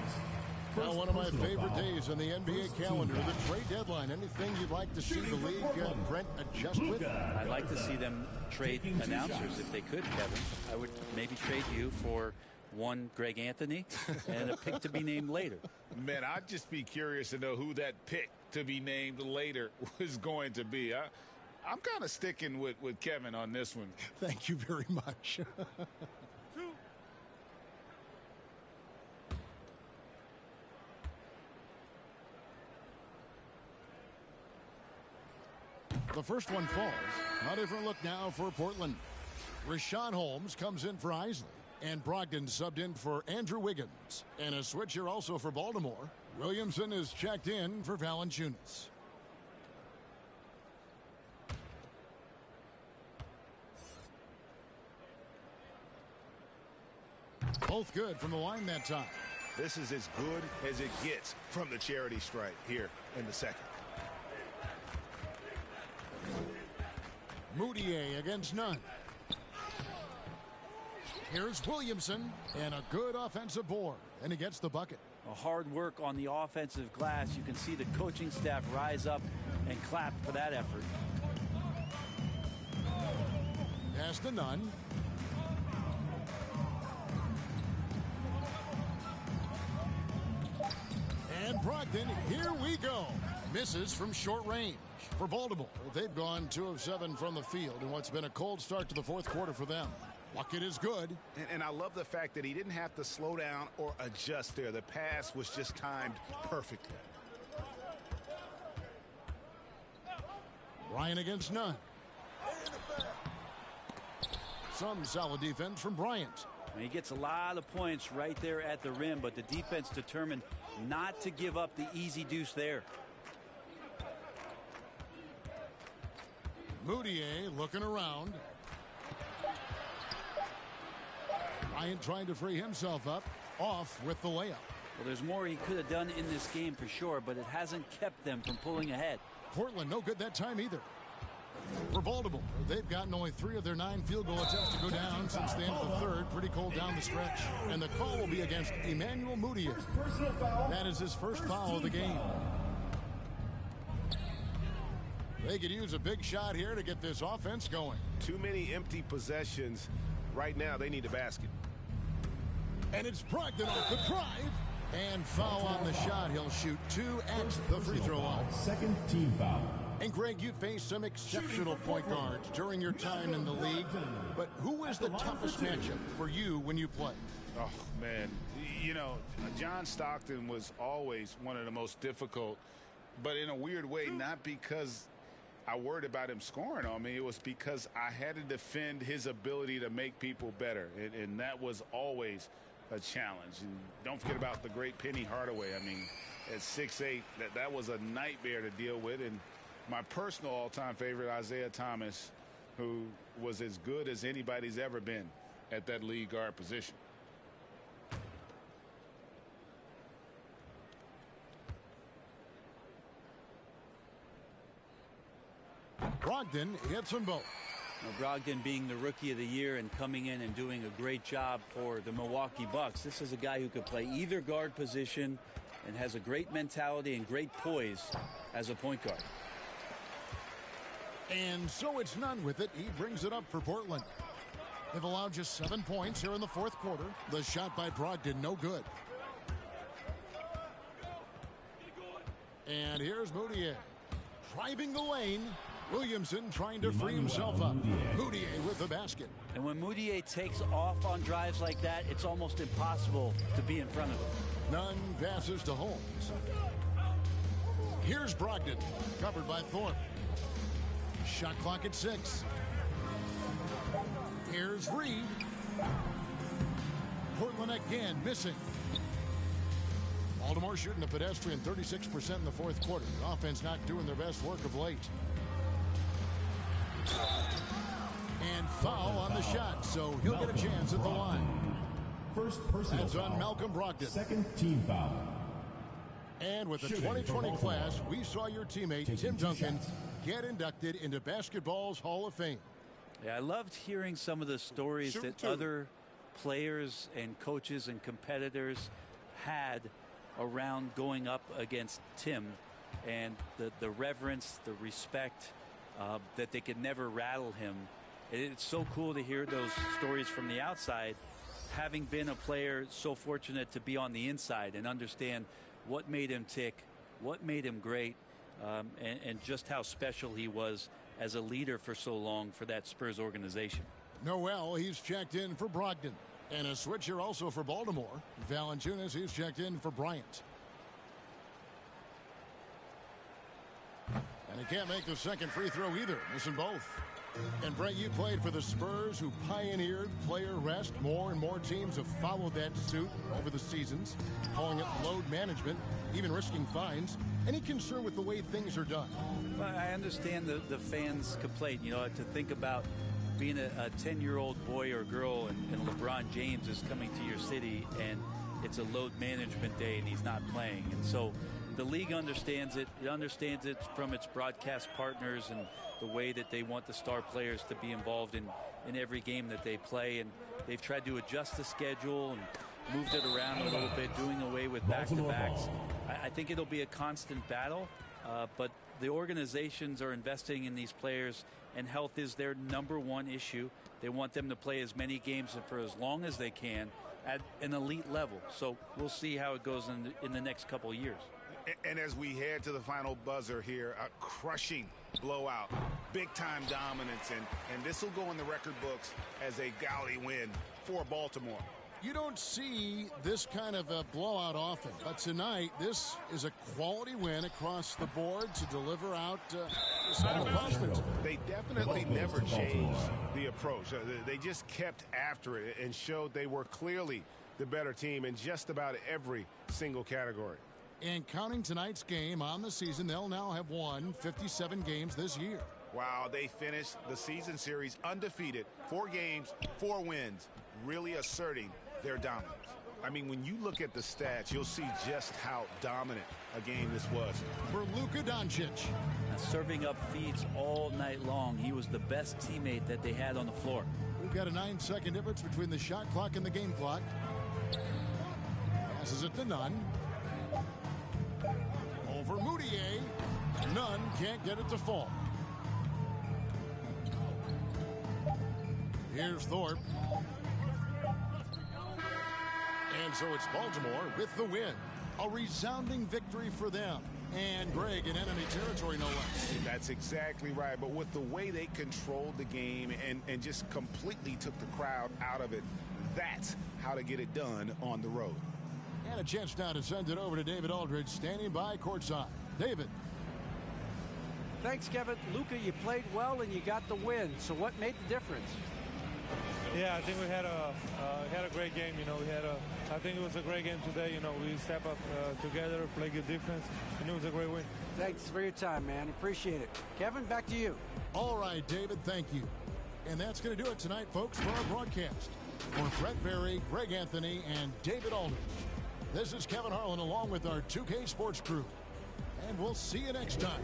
Now, one of my favorite days in the NBA calendar, the trade deadline. Anything you'd like to see the league, Brent, adjust with? I'd like to see them trade announcers if they could, Kevin. I would maybe trade you for one Greg Anthony and a pick to be named later. Man, I'd just be curious to know who that pick to be named later was going to be. I'm kind of sticking with Kevin on this one. Thank you very much. The first one falls. A different look now for Portland. Rashawn Holmes comes in for Isley. And Brogdon subbed in for Andrew Wiggins. And a switch here also for Baltimore. Williamson is checked in for Valanciunas. Both good from the line that time. This is as good as it gets from the charity stripe here in the second. Moutier against Nunn. Here's Williamson, and a good offensive board, and he gets the bucket. A hard work on the offensive glass. You can see the coaching staff rise up and clap for that effort. Pass to Nunn. And Brogdon, here we go. Misses from short range. For Baltimore, they've gone 2 of 7 from the field in what's been a cold start to the fourth quarter for them. Bucket is good. And I love the fact that he didn't have to slow down or adjust there. The pass was just timed perfectly. Bryant against Nunn. Some solid defense from Bryant. And he gets a lot of points right there at the rim, but the defense determined not to give up the easy deuce there. Moutier looking around. Bryant trying to free himself up. Off with the layup. Well, there's more he could have done in this game for sure, but it hasn't kept them from pulling ahead. Portland no good that time either. For Baltimore, they've gotten only 3 of their 9 field goal attempts to go down since the end of the third. Pretty cold down the stretch. And the call will be against Emmanuel Moutier. That is his first foul of the game. They could use a big shot here to get this offense going. Too many empty possessions. Right now, they need a basket. And it's Brogdon off the drive. And foul on the shot. He'll shoot 2 at the free throw line. Second team foul. And Greg, you faced some exceptional point guards during your time in the league. But who was the toughest matchup for you when you played? Oh, man. You know, John Stockton was always one of the most difficult. But in a weird way, not because I worried about him scoring on me. It was because I had to defend his ability to make people better. And that was always a challenge. And don't forget about the great Penny Hardaway. I mean, at 6'8", that was a nightmare to deal with. And my personal all-time favorite, Isaiah Thomas, who was as good as anybody's ever been at that lead guard position. Brogdon hits them both. Now, Brogdon being the rookie of the year and coming in and doing a great job for the Milwaukee Bucks. This is a guy who could play either guard position and has a great mentality and great poise as a point guard. And so it's Nunn with it. He brings it up for Portland. They've allowed just 7 points here in the fourth quarter. The shot by Brogdon, no good. And here's Moutier. Driving the lane. Williamson trying to free himself up. Moutier with the basket. And when Moutier takes off on drives like that, it's almost impossible to be in front of him. Nunn passes to Holmes. Here's Brogdon, covered by Thorpe. Shot clock at 6. Here's Reed. Portland again missing. Baltimore shooting a pedestrian 36% in the fourth quarter. The offense not doing their best work of late. And foul on the shot, so he'll get a chance at the line. First personal That's foul. on Malcolm Brogdon. Second team foul. And with the 2020 class, we saw your teammate, Tim Duncan, get inducted into basketball's Hall of Fame. Yeah, I loved hearing some of the stories that other players and coaches and competitors had around going up against Tim, and the reverence, the respect, that they could never rattle him. It's so cool to hear those stories from the outside, having been a player so fortunate to be on the inside and understand what made him tick, what made him great, and just how special he was as a leader for so long for that Spurs organization. Noel, he's checked in for Brogdon. And a switch here also for Baltimore. Valanciunas, he's checked in for Bryant. And he can't make the second free throw either, missing both. And Brett, you played for the Spurs, who pioneered player rest. More and more teams have followed that suit over the seasons, calling it load management, even risking fines. Any concern with the way things are done? Well, I understand the fans' complaint, to think about being a 10-year-old boy or girl and LeBron James is coming to your city and it's a load management day and he's not playing. And so the league understands it. It understands it from its broadcast partners and the way that they want the star players to be involved in every game that they play. And they've tried to adjust the schedule and moved it around a little bit, doing away with back-to-backs. I think it'll be a constant battle, but the organizations are investing in these players, and health is their #1 issue. They want them to play as many games for as long as they can at an elite level. So we'll see how it goes in the next couple of years. And as we head to the final buzzer here, a crushing blowout, big-time dominance, and this will go in the record books as a gaudy win for Baltimore. You don't see this kind of a blowout often, but tonight this is a quality win across the board to deliver out this kind of punishment. They definitely never changed the approach. They just kept after it and showed they were clearly the better team in just about every single category. And counting tonight's game on the season, they'll now have won 57 games this year. Wow, they finished the season series undefeated, 4 games, 4 wins, really asserting their dominance. I mean, when you look at the stats, you'll see just how dominant a game this was. For Luka Doncic. Serving up feeds all night long. He was the best teammate that they had on the floor. We've got a 9-second difference between the shot clock and the game clock. Passes it to Nunn. Over Moutier. Nunn can't get it to fall. Here's Thorpe. And so it's Baltimore with the win. A resounding victory for them. And Greg in enemy territory, no less. That's exactly right. But with the way they controlled the game and just completely took the crowd out of it, that's how to get it done on the road. And a chance now to send it over to David Aldridge, standing by courtside. David. Thanks, Kevin. Luka, you played well and you got the win. So what made the difference? Yeah, I think we had a great game. I think it was a great game today. We step up together, play good defense, and it was a great win. Thanks for your time, man. Appreciate it. Kevin, back to you. All right, David, thank you. And that's going to do it tonight, folks, for our broadcast. For Brett Berry, Greg Anthony, and David Aldridge, this is Kevin Harlan along with our 2K Sports crew. And we'll see you next time.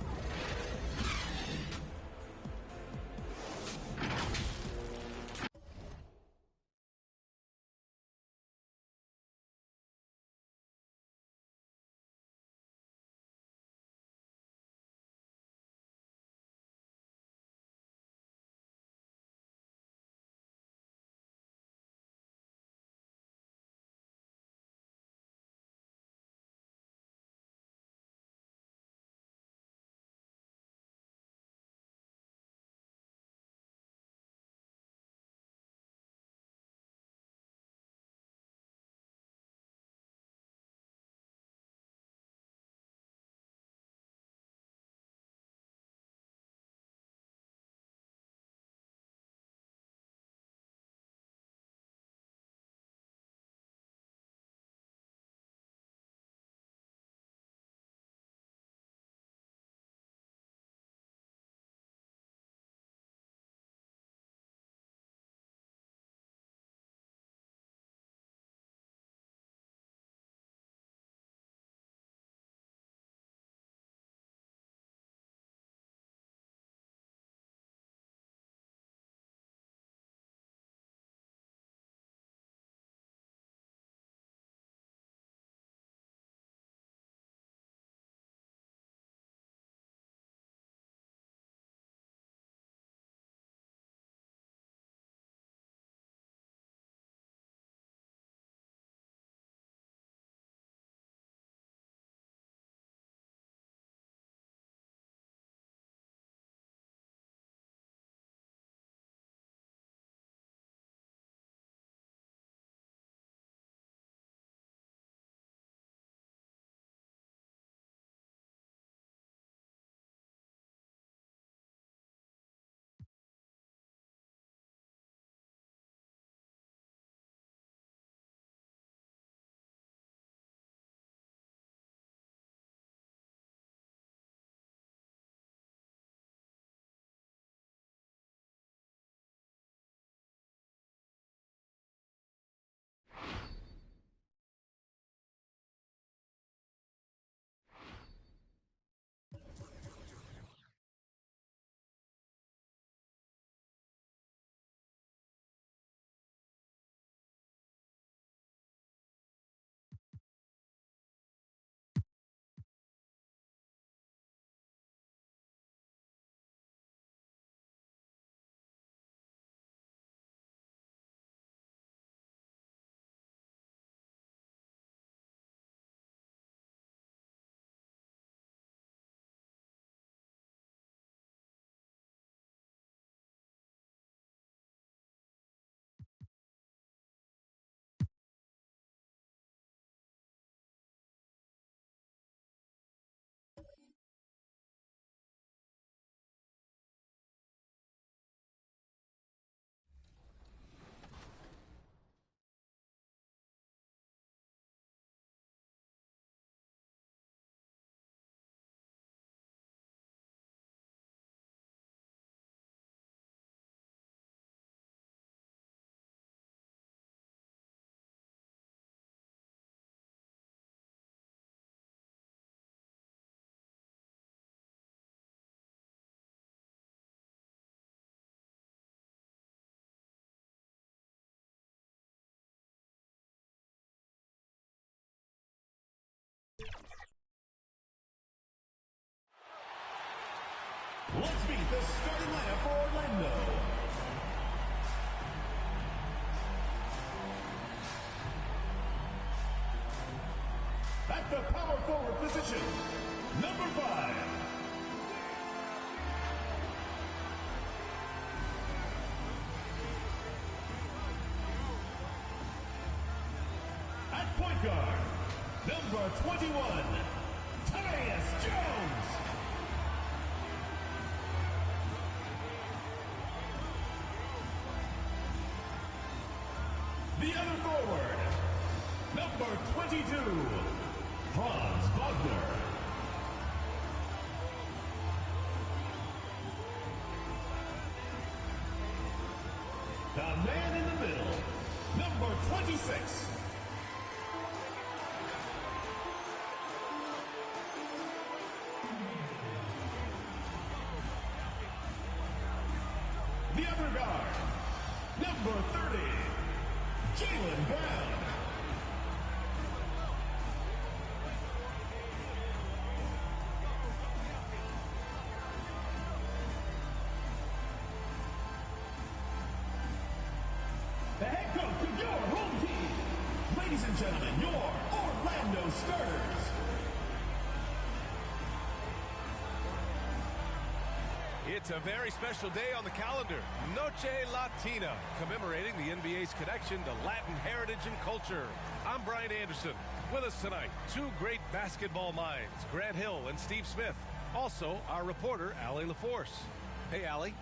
Let's meet the starting lineup for Orlando. At the power forward position, number 5. At point guard, number 21, Tyus Jones. The other forward, number 22, Franz Wagner. The man in the middle, number 26. The other guard, number 30, Jaylen Brown. The head coach of your home team. Ladies and gentlemen, your Orlando starters. It's a very special day on the calendar. Noche Latina, commemorating the NBA's connection to Latin heritage and culture. I'm Brian Anderson. With us tonight, two great basketball minds, Grant Hill and Steve Smith. Also, our reporter, Allie LaForce. Hey, Allie.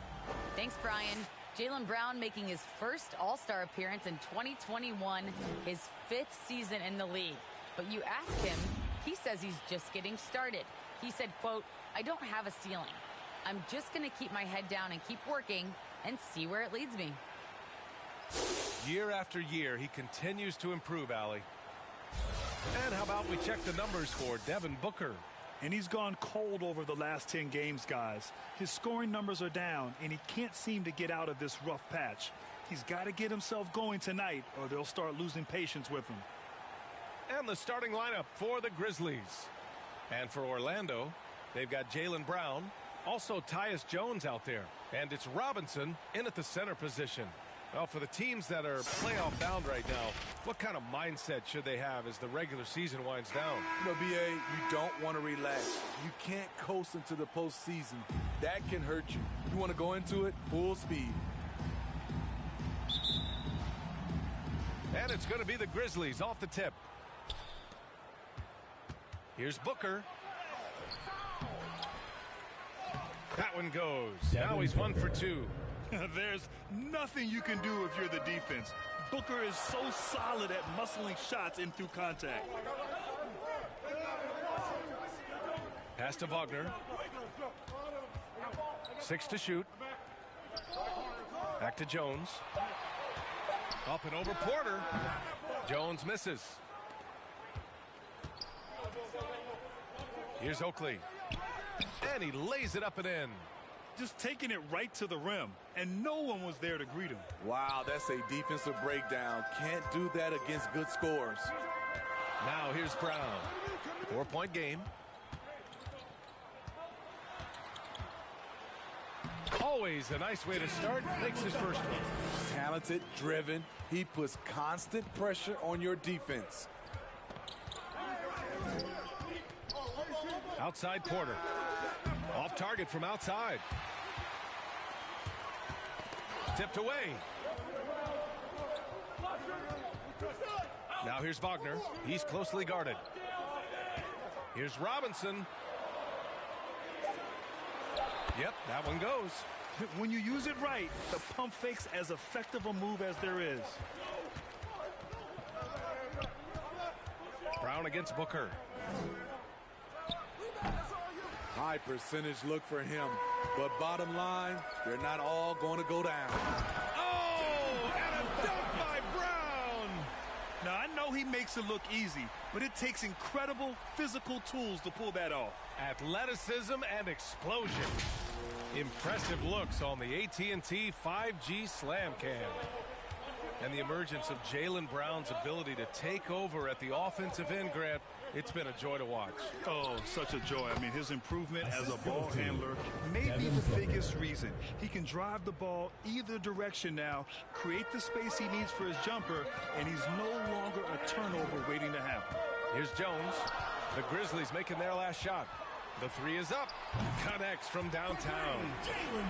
Thanks, Brian. Jaylen Brown making his first All-Star appearance in 2021, his 5th season in the league. But you ask him, he says he's just getting started. He said, quote, "I don't have a ceiling. I'm just going to keep my head down and keep working and see where it leads me." Year after year, he continues to improve, Allie. And how about we check the numbers for Devin Booker? And he's gone cold over the last 10 games, guys. His scoring numbers are down, and he can't seem to get out of this rough patch. He's got to get himself going tonight, or they'll start losing patience with him. And the starting lineup for the Grizzlies. And for Orlando, they've got Jaylen Brown, also Tyus Jones out there. And it's Robinson in at the center position. Well, for the teams that are playoff bound right now, what kind of mindset should they have as the regular season winds down? You know, BA, you don't want to relax. You can't coast into the postseason. That can hurt you. You want to go into it full speed. And it's going to be the Grizzlies off the tip. Here's Booker. That one goes. Now he's 1 for 2. There's nothing you can do if you're the defense. Booker is so solid at muscling shots in through contact. Pass to Wagner. 6 to shoot. Back to Jones. Up and over Porter. Jones misses. Here's Oakley. And he lays it up and in. Just taking it right to the rim, and no one was there to greet him. Wow, that's a defensive breakdown. Can't do that against good scores. Now here's Brown. 4-point game. Always a nice way to start. Makes his first one. Talented, driven. He puts constant pressure on your defense. Outside Porter. Off target from outside. Tipped away. Now here's Wagner. He's closely guarded. Here's Robinson. Yep, that one goes. When you use it right, the pump fake's as effective a move as there is. Brown against Booker. High percentage look for him. But bottom line, they're not all going to go down. Oh, and a dunk by Brown. Now, I know he makes it look easy, but it takes incredible physical tools to pull that off. Athleticism and explosion. Impressive looks on the AT&T 5G Slam Cam. And the emergence of Jaylen Brown's ability to take over at the offensive end, Grant, it's been a joy to watch. Oh, such a joy. I mean, his improvement as a ball handler may be the biggest reason. He can drive the ball either direction now, create the space he needs for his jumper, and he's no longer a turnover waiting to happen. Here's Jones. The Grizzlies making their last shot. The three is up. Connects from downtown.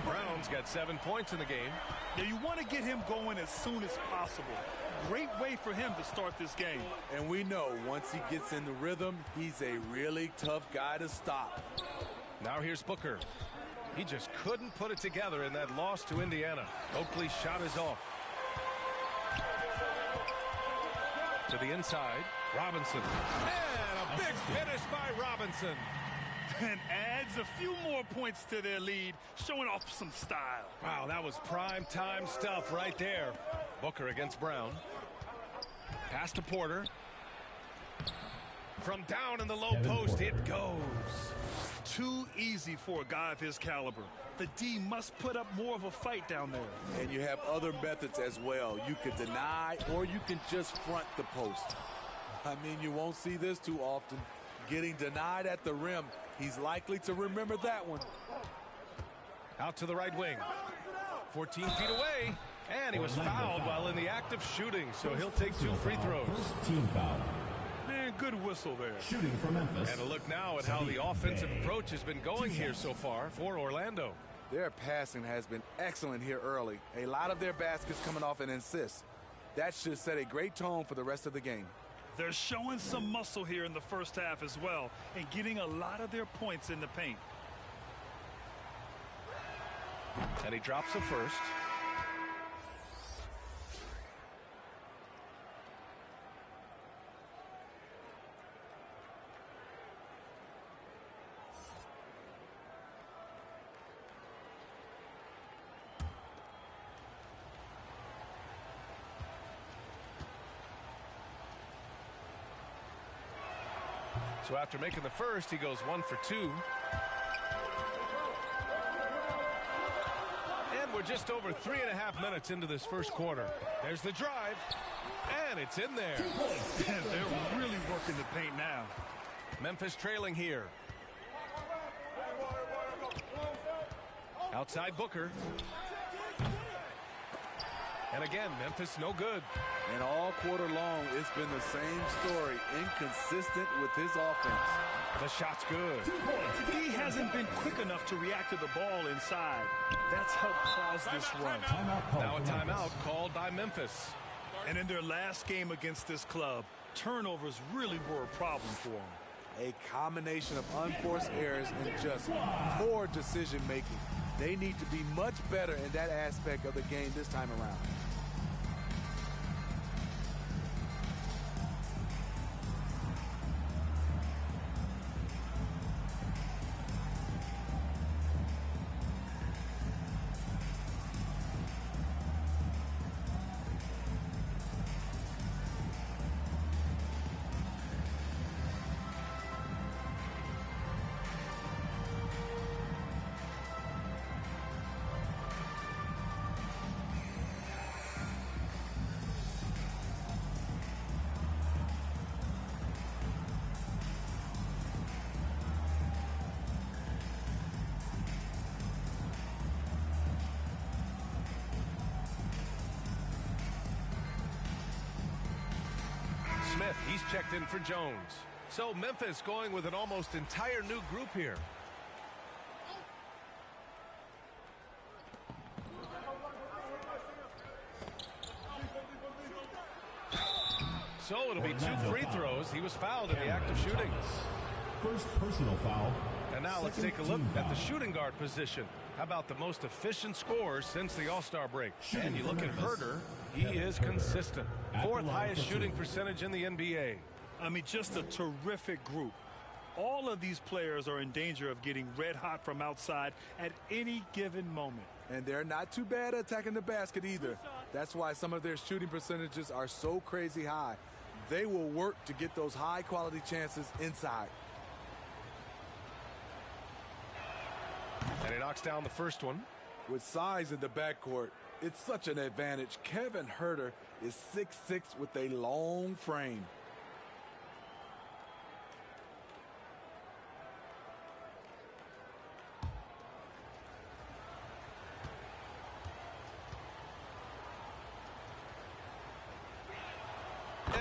Brown's got 7 points in the game. Yeah, you want to get him going as soon as possible. Great way for him to start this game. And we know once he gets in the rhythm, he's a really tough guy to stop. Now here's Booker. He just couldn't put it together in that loss to Indiana. Oakley's shot is off. To the inside, Robinson. And a big finish by Robinson. And adds a few more points to their lead, showing off some style. Wow, that was prime time stuff right there. Booker against Brown. Pass to Porter. From down in the low post, it goes. Too easy for a guy of his caliber. The D must put up more of a fight down there. And you have other methods as well. You can deny or you can just front the post. I mean, you won't see this too often. Getting denied at the rim, he's likely to remember that one. Out to the right wing. 14 feet away. And he was fouled while in the act of shooting, so he'll take 2 free throws. Team foul. Man, good whistle there. Shooting for Memphis. And a look now at how the offensive approach has been going here so far for Orlando. Their passing has been excellent here early. A lot of their baskets coming off an assist. That should set a great tone for the rest of the game. They're showing some muscle here in the first half as well and getting a lot of their points in the paint. And he drops the first. So after making the first, he goes 1 for 2. And we're just over 3.5 minutes into this first quarter. There's the drive, and it's in there. They're really working the paint now. Memphis trailing here. Outside Booker. And again, Memphis no good. And all quarter long, it's been the same story. Inconsistent with his offense. The shot's good. He hasn't been quick enough to react to the ball inside. That's helped cause this run. Now a timeout called by Memphis. And in their last game against this club, turnovers really were a problem for them. A combination of unforced errors and just poor decision making. They need to be much better in that aspect of the game this time around. Smith, he's checked in for Jones. So Memphis going with an almost entire new group here. So it'll be 2 free throws. He was fouled in the act of shooting. First personal foul. And now let's take a look at the shooting guard position. How about the most efficient scorer since the All-Star break? And you look at Herder, he is consistent. 4th highest shooting percentage in the NBA. I mean, just a terrific group. All of these players are in danger of getting red hot from outside at any given moment. And they're not too bad at attacking the basket either. That's why some of their shooting percentages are so crazy high. They will work to get those high-quality chances inside. And he knocks down the first one. With size in the backcourt, It's such an advantage. Kevin Huerter is 6'6" with a long frame.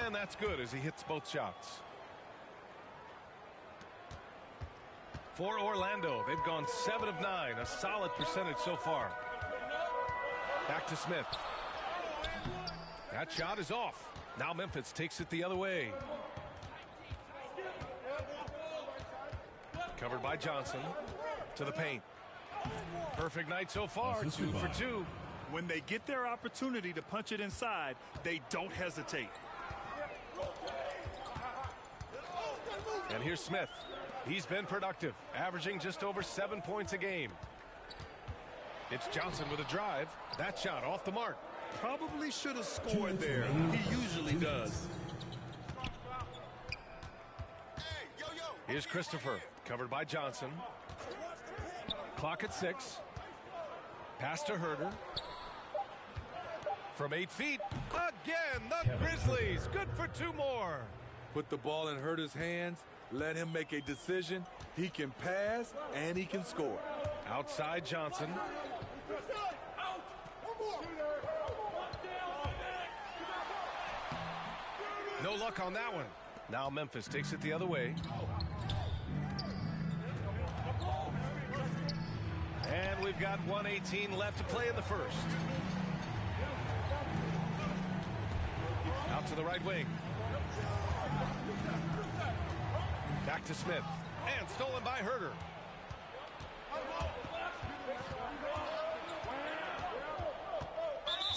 And that's good as he hits both shots. For Orlando, they've gone 7 of 9, a solid percentage so far. Back to Smith. That shot is off. Now Memphis takes it the other way. Covered by Johnson. To the paint. Perfect night so far, 2 for 2. When they get their opportunity to punch it inside, they don't hesitate. And here's Smith. He's been productive, averaging just over 7 points a game. It's Johnson with a drive. That shot off the mark. Probably should have scored there. He usually does. Here's Christopher, covered by Johnson. Clock at 6. Pass to Huerter. From 8 feet. Again, the Grizzlies. Good for 2 more. Put the ball in Huerter's hands. Let him make a decision. He can pass and he can score. Outside Johnson. No luck on that one. Now Memphis takes it the other way. And we've got 1:18 left to play in the first. Out to the right wing. Back to Smith. And stolen by Huerter.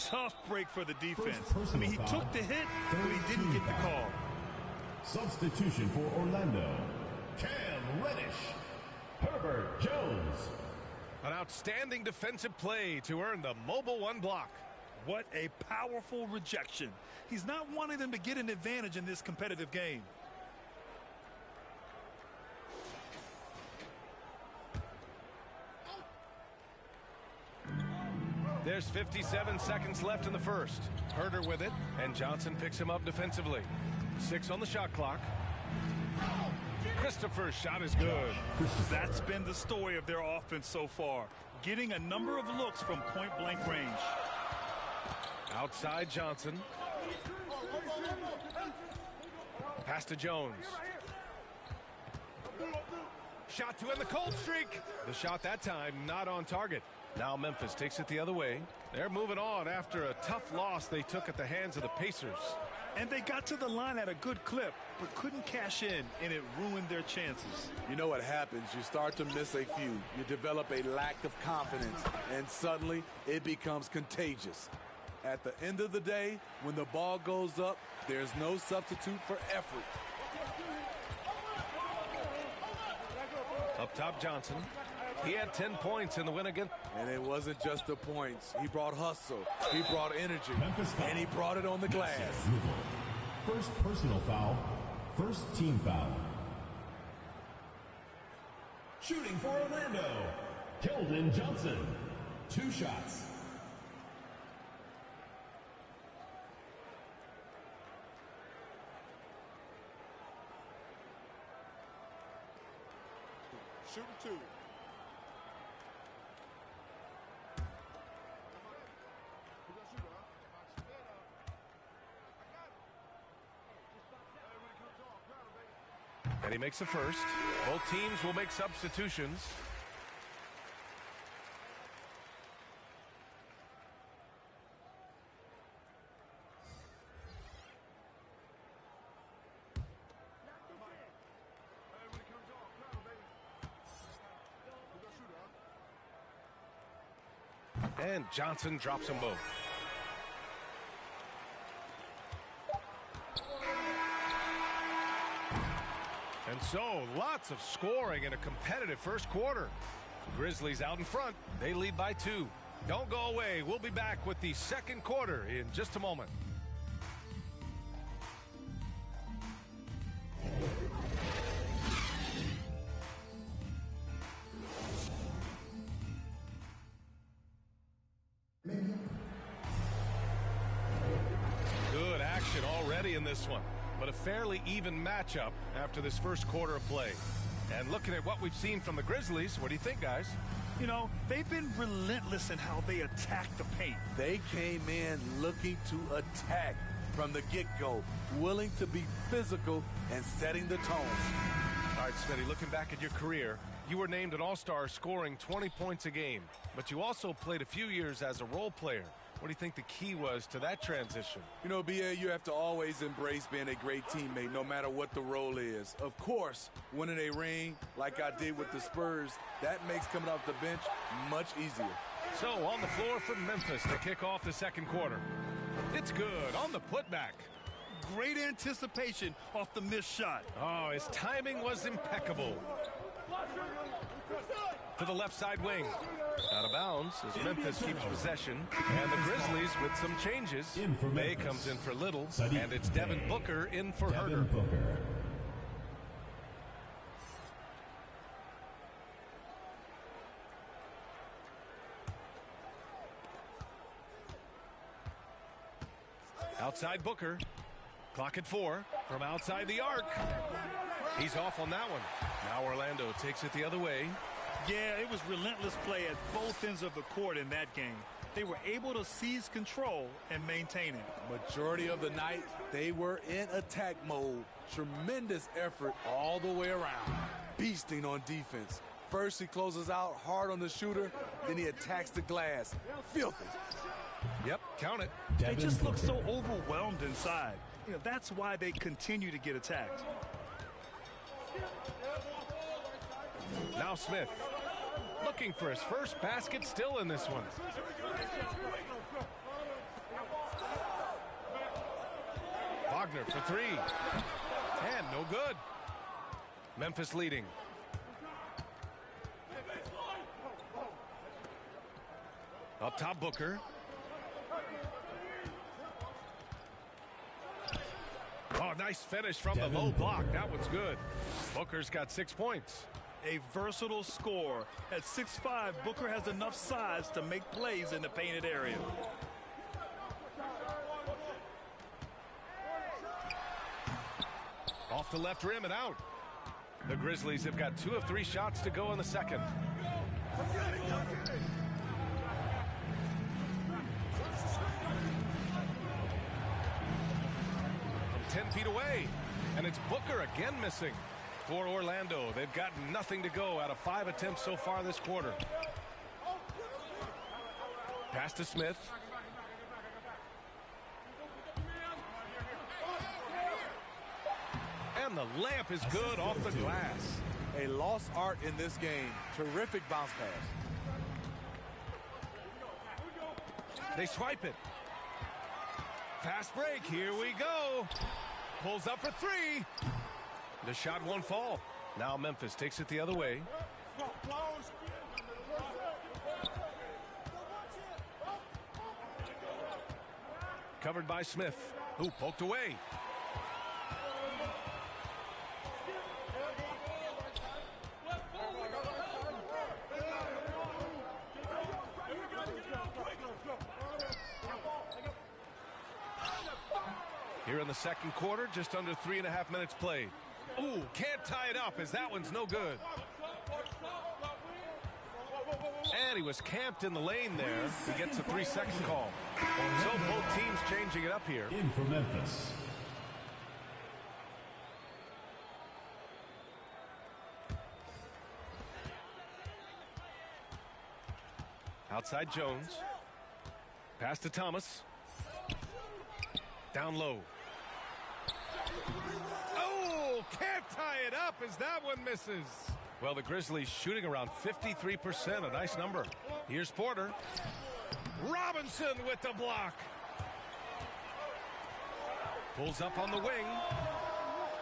Tough break for the defense. I mean, he took the hit, but he didn't get the call. Substitution for Orlando. Cam Reddish. Herbert Jones. An outstanding defensive play to earn the mobile 1 block. What a powerful rejection. He's not wanting them to get an advantage in this competitive game. There's 57 seconds left in the first. Huerter with it, and Johnson picks him up defensively. 6 on the shot clock. Christopher's shot is good. That's been the story of their offense so far, getting a number of looks from point-blank range. Outside Johnson. Pass to Jones. Shot to end the cold streak. The shot that time not on target. Now Memphis takes it the other way. They're moving on after a tough loss they took at the hands of the Pacers. And they got to the line at a good clip, but couldn't cash in, and it ruined their chances. You know what happens. You start to miss a few. You develop a lack of confidence, and suddenly it becomes contagious. At the end of the day, when the ball goes up, there's no substitute for effort. Up top, Johnson. He had 10 points in the win again. And it wasn't just the points. He brought hustle. He brought energy. And he brought it on the glass. First personal foul. First team foul. Shooting for Orlando. Keldon Johnson. 2 shots. Shooting 2. And he makes the first. Both teams will make substitutions. And Johnson drops them both. And so, lots of scoring in a competitive first quarter. Grizzlies out in front. They lead by 2. Don't go away. We'll be back with the second quarter in just a moment. this one, but a fairly even matchup after this first quarter of play. And looking at what we've seen from the Grizzlies, what do you think, guys? You know, they've been relentless in how they attack the paint. They came in looking to attack from the get-go, willing to be physical and setting the tone. All right, Smitty, looking back at your career, you were named an All-Star scoring 20 points a game, but you also played a few years as a role player. What do you think the key was to that transition? You know, BA, you have to always embrace being a great teammate no matter what the role is. Of course, winning a ring like I did with the Spurs, that makes coming off the bench much easier. So on the floor for Memphis to kick off the second quarter. It's good on the putback. Great anticipation off the missed shot. Oh, his timing was impeccable. To the left side wing. Out of bounds as Memphis keeps possession. And the Grizzlies with some changes. May comes in for Little. And it's Devin Booker in for Herder. Outside Booker. Clock at 4 from outside the arc. He's off on that one. Now Orlando takes it the other way. Yeah, it was relentless play at both ends of the court in that game. They were able to seize control and maintain it. Majority of the night, they were in attack mode. Tremendous effort all the way around. Beasting on defense. First, he closes out hard on the shooter, then he attacks the glass. Filthy. Yep, count it. They just look so overwhelmed inside. You know, that's why they continue to get attacked. Now Smith. Looking for his first basket, still in this one. Wagner for 3. And no good. Memphis leading. Up top, Booker. Oh, nice finish from the low block. That one's good. Booker's got 6 points. A versatile scorer. At 6'5", Booker has enough size to make plays in the painted area. Off the left rim and out. The Grizzlies have got 2 of 3 shots to go in the second. From 10 feet away. And it's Booker again missing. For Orlando, they've got nothing to go out of 5 attempts so far this quarter. Pass to Smith. And the layup is good off the glass. A lost art in this game. Terrific bounce pass. They swipe it. Fast break. Here we go. Pulls up for 3. The shot won't fall. Now Memphis takes it the other way. Covered by Smith, who poked away. Here in the second quarter, just under 3.5 minutes played. Ooh, can't tie it up as that one's no good. And he was camped in the lane there. He gets a 3-second call. So both teams changing it up here. In for Memphis. Outside Jones. Pass to Thomas. Down low. Oh, can't tie it up as that one misses. Well, the Grizzlies shooting around 53%, a nice number. Here's Porter. Robinson with the block. Pulls up on the wing.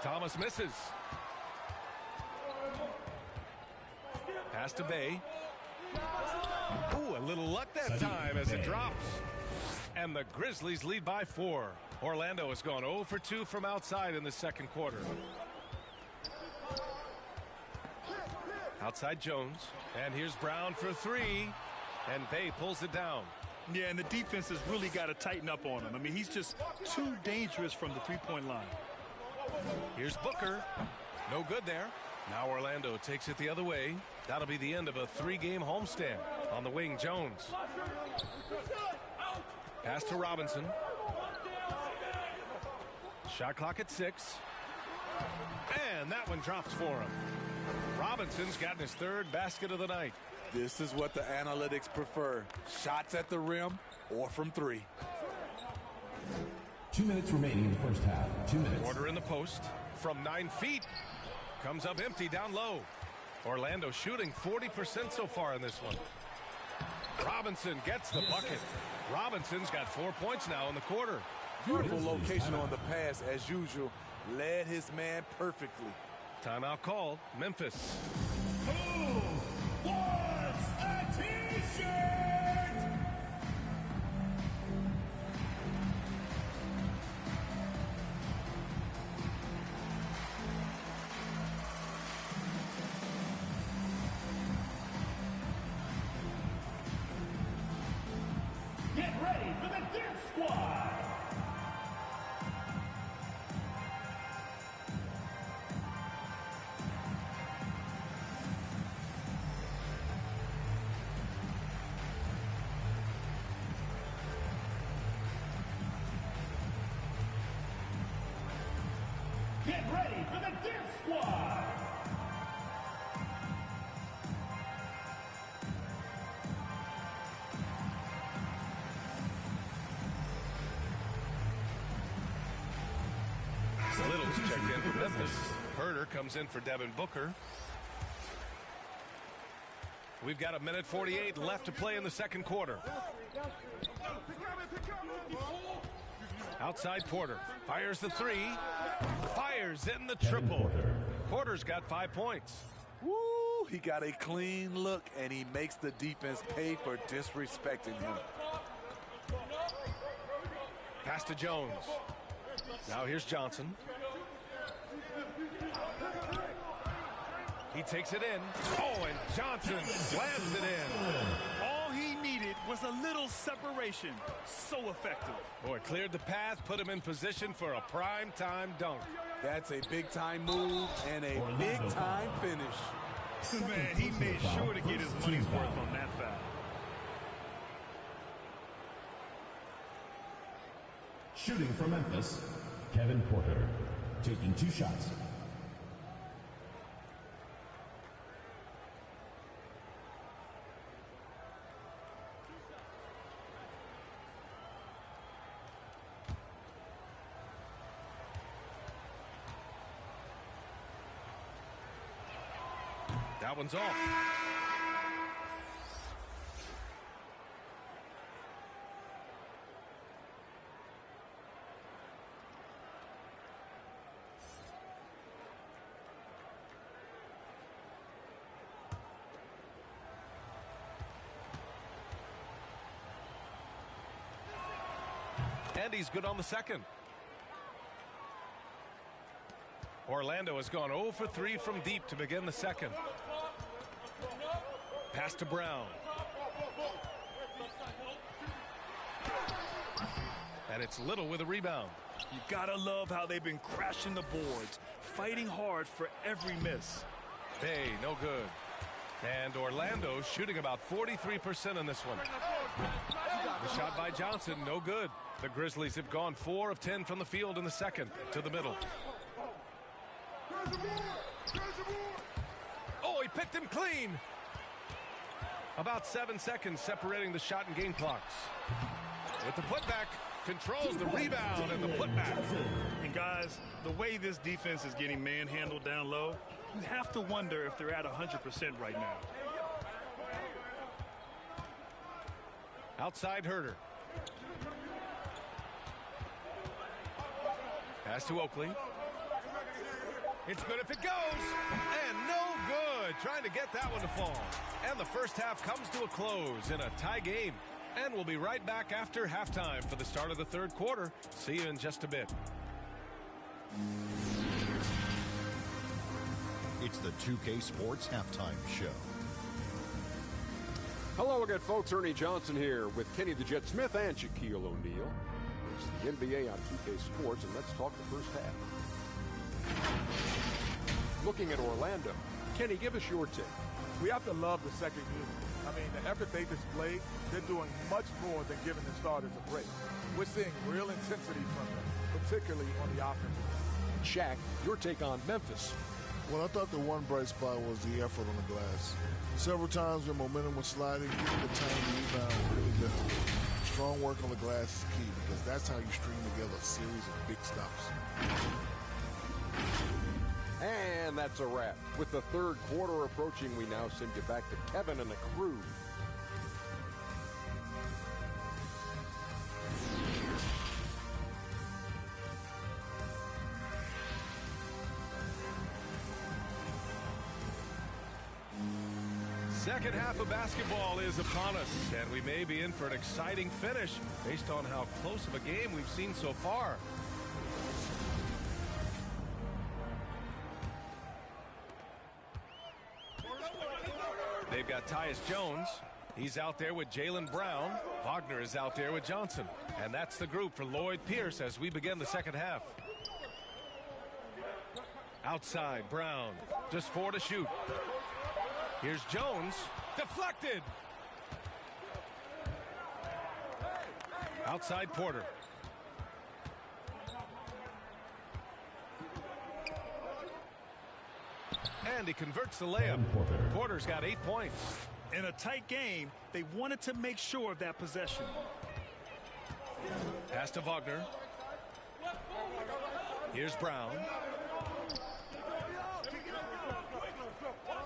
Thomas misses. Pass to Bay. Ooh, a little luck that time as it drops. And the Grizzlies lead by 4. Orlando has gone 0 for 2 from outside in the second quarter. Outside Jones. And here's Brown for 3. And Bay pulls it down. Yeah, and the defense has really got to tighten up on him. I mean, he's just too dangerous from the three-point line. Here's Booker. No good there. Now Orlando takes it the other way. That'll be the end of a 3-game homestand. On the wing, Jones. Pass to Robinson. Shot clock at 6. And that one drops for him. Robinson's gotten his 3rd basket of the night. This is what the analytics prefer. Shots at the rim or from 3. 2 minutes remaining in the first half. 2 minutes. Order in the post from 9 feet. Comes up empty down low. Orlando shooting 40% so far in this one. Robinson gets the bucket. Robinson's got 4 points now in the quarter. Beautiful location on the pass as usual. Led his man perfectly. Timeout called. Memphis. Who wants a t-shirt? Get ready for the Dance Squad. Get ready for the Dance Squad! Little's checked in for Memphis. Herder comes in for Devin Booker. We've got 1:48 left to play in the second quarter. Outside Porter. Fires the 3. Fires in the triple. Porter's got 5 points. Woo! He got a clean look, and he makes the defense pay for disrespecting him. Pass to Jones. Now here's Johnson. He takes it in. Oh, and Johnson slams it in. All he needed was a little separation. So effective. Boy, cleared the path, put him in position for a prime-time dunk. That's a big-time move and a big-time finish. Man, he made sure to get his money's worth on that foul. Shooting for Memphis, Kevin Porter, taking 2 shots. That one's off. And he's good on the second. Orlando has gone 0 for 3 from deep to begin the second. Pass to Brown. And it's Little with a rebound. You gotta love how they've been crashing the boards, fighting hard for every miss. Bay, no good. And Orlando shooting about 43% in this one. The shot by Johnson, no good. The Grizzlies have gone 4 of 10 from the field in the second. To the middle. Oh, he picked him clean. About 7 seconds separating the shot and game clocks. With the putback, controls the rebound and the putback. And guys, the way this defense is getting manhandled down low, you have to wonder if they're at 100% right now. Outside Herder. Pass to Oakley. It's good if it goes. And no good. Trying to get that one to fall. And the first half comes to a close in a tie game. And we'll be right back after halftime for the start of the third quarter. See you in just a bit. It's the 2K Sports Halftime Show. Hello again, folks. Ernie Johnson here with Kenny the Jet Smith and Shaquille O'Neal. It's the NBA on 2K Sports, and let's talk the first half. Looking at Orlando. Kenny, give us your take. We have to love the second unit. I mean, the effort they displayed, they're doing much more than giving the starters a break. We're seeing real intensity from them, particularly on the offensive end. Shaq, your take on Memphis. Well, I thought the one bright spot was the effort on the glass. Several times when momentum was sliding, getting the time to rebound really difficult. Strong work on the glass is key because that's how you string together a series of big stops. And that's a wrap. With the third quarter approaching, we now send you back to Kevin and the crew. Second half of basketball is upon us, and we may be in for an exciting finish based on how close of a game we've seen so far. They've got Tyus Jones. He's out there with Jaylen Brown. Wagner is out there with Johnson. And that's the group for Lloyd Pierce as we begin the second half. Outside, Brown. Just 4 to shoot. Here's Jones. Deflected. Outside, Porter. And he converts the layup. Porter's got 8 points. In a tight game, they wanted to make sure of that possession. Pass to Wagner. Here's Brown.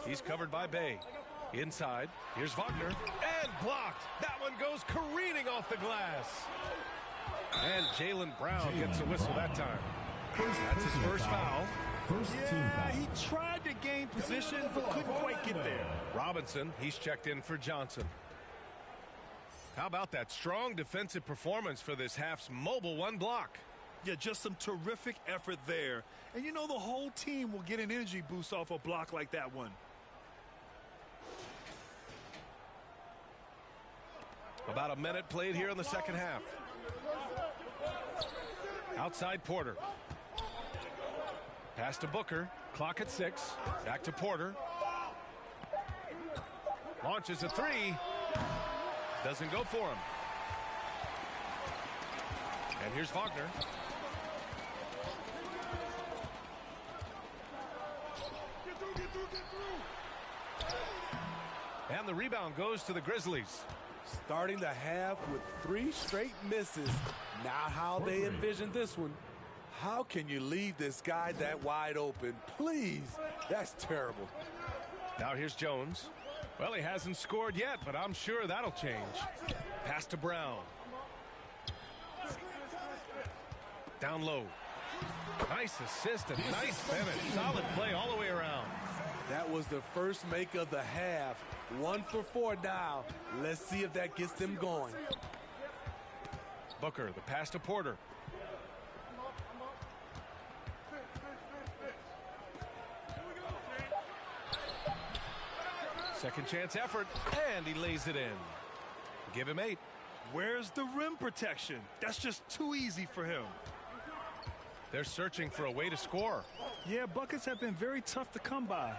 He's covered by Bay. Inside. Here's Wagner. And blocked. That one goes careening off the glass. And Jaylen Brown gets a whistle that time. That's his first foul. Yeah, he tried to gain position, but couldn't quite get there. Robinson, he's checked in for Johnson. How about that strong defensive performance for this half's mobile one block? Yeah, just some terrific effort there. And you know the whole team will get an energy boost off a block like that one. About a minute played here in the second half. Outside Porter. Pass to Booker. Clock at 6. Back to Porter. Launches a 3. Doesn't go for him. And here's Wagner. And the rebound goes to the Grizzlies. Starting the half with 3 straight misses. Not how they envisioned this one. How can you leave this guy that wide open? Please. That's terrible. Now here's Jones. Well, he hasn't scored yet, but I'm sure that'll change. Pass to Brown. Down low. Nice assist and nice finish. Solid play all the way around. That was the first make of the half. 1 for 4 now. Let's see if that gets them going. Booker, the pass to Porter. Second chance effort, and he lays it in. Give him 8. Where's the rim protection? That's just too easy for him. They're searching for a way to score. Yeah, buckets have been very tough to come by.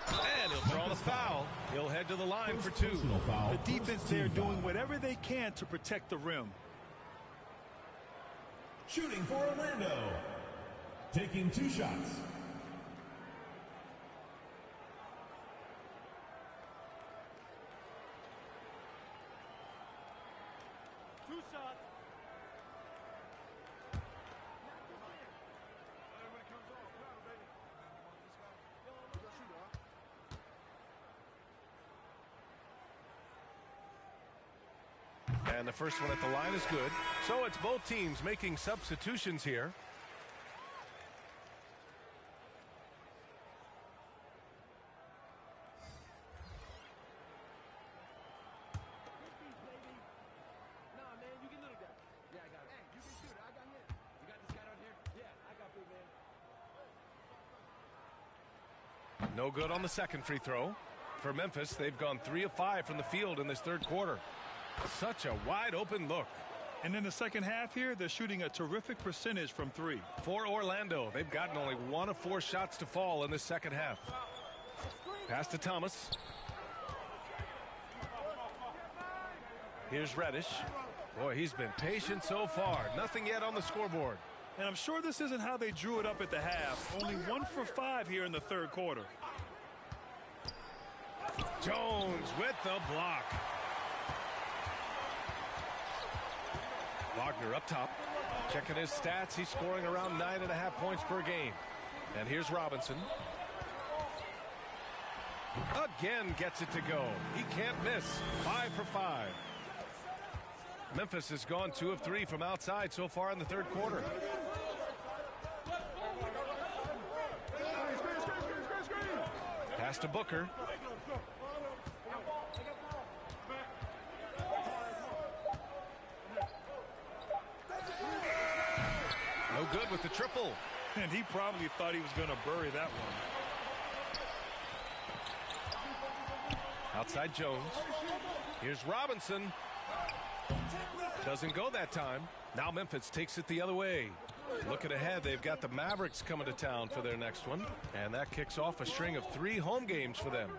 And he'll draw the foul. He'll head to the line for 2. The defense there doing whatever they can to protect the rim. Shooting for Orlando. Taking 2 shots. And the first one at the line is good. So it's both teams making substitutions here. No good on the second free throw. For Memphis, they've gone 3 of 5 from the field in this third quarter. Such a wide open look. And in the second half here, they're shooting a terrific percentage from 3. For Orlando, they've gotten only 1 of 4 shots to fall in the second half. Pass to Thomas. Here's Reddish. Boy, he's been patient so far. Nothing yet on the scoreboard. And I'm sure this isn't how they drew it up at the half. Only 1 for 5 here in the third quarter. Jones with the block. Wagner up top. Checking his stats. He's scoring around 9.5 points per game. And here's Robinson. Again gets it to go. He can't miss. 5 for 5. Memphis has gone 2 of 3 from outside so far in the third quarter. Pass to Booker. No good with the triple. And he probably thought he was going to bury that one. Outside Jones. Here's Robinson. Doesn't go that time. Now Memphis takes it the other way. Looking ahead, they've got the Mavericks coming to town for their next one. And that kicks off a string of 3 home games for them.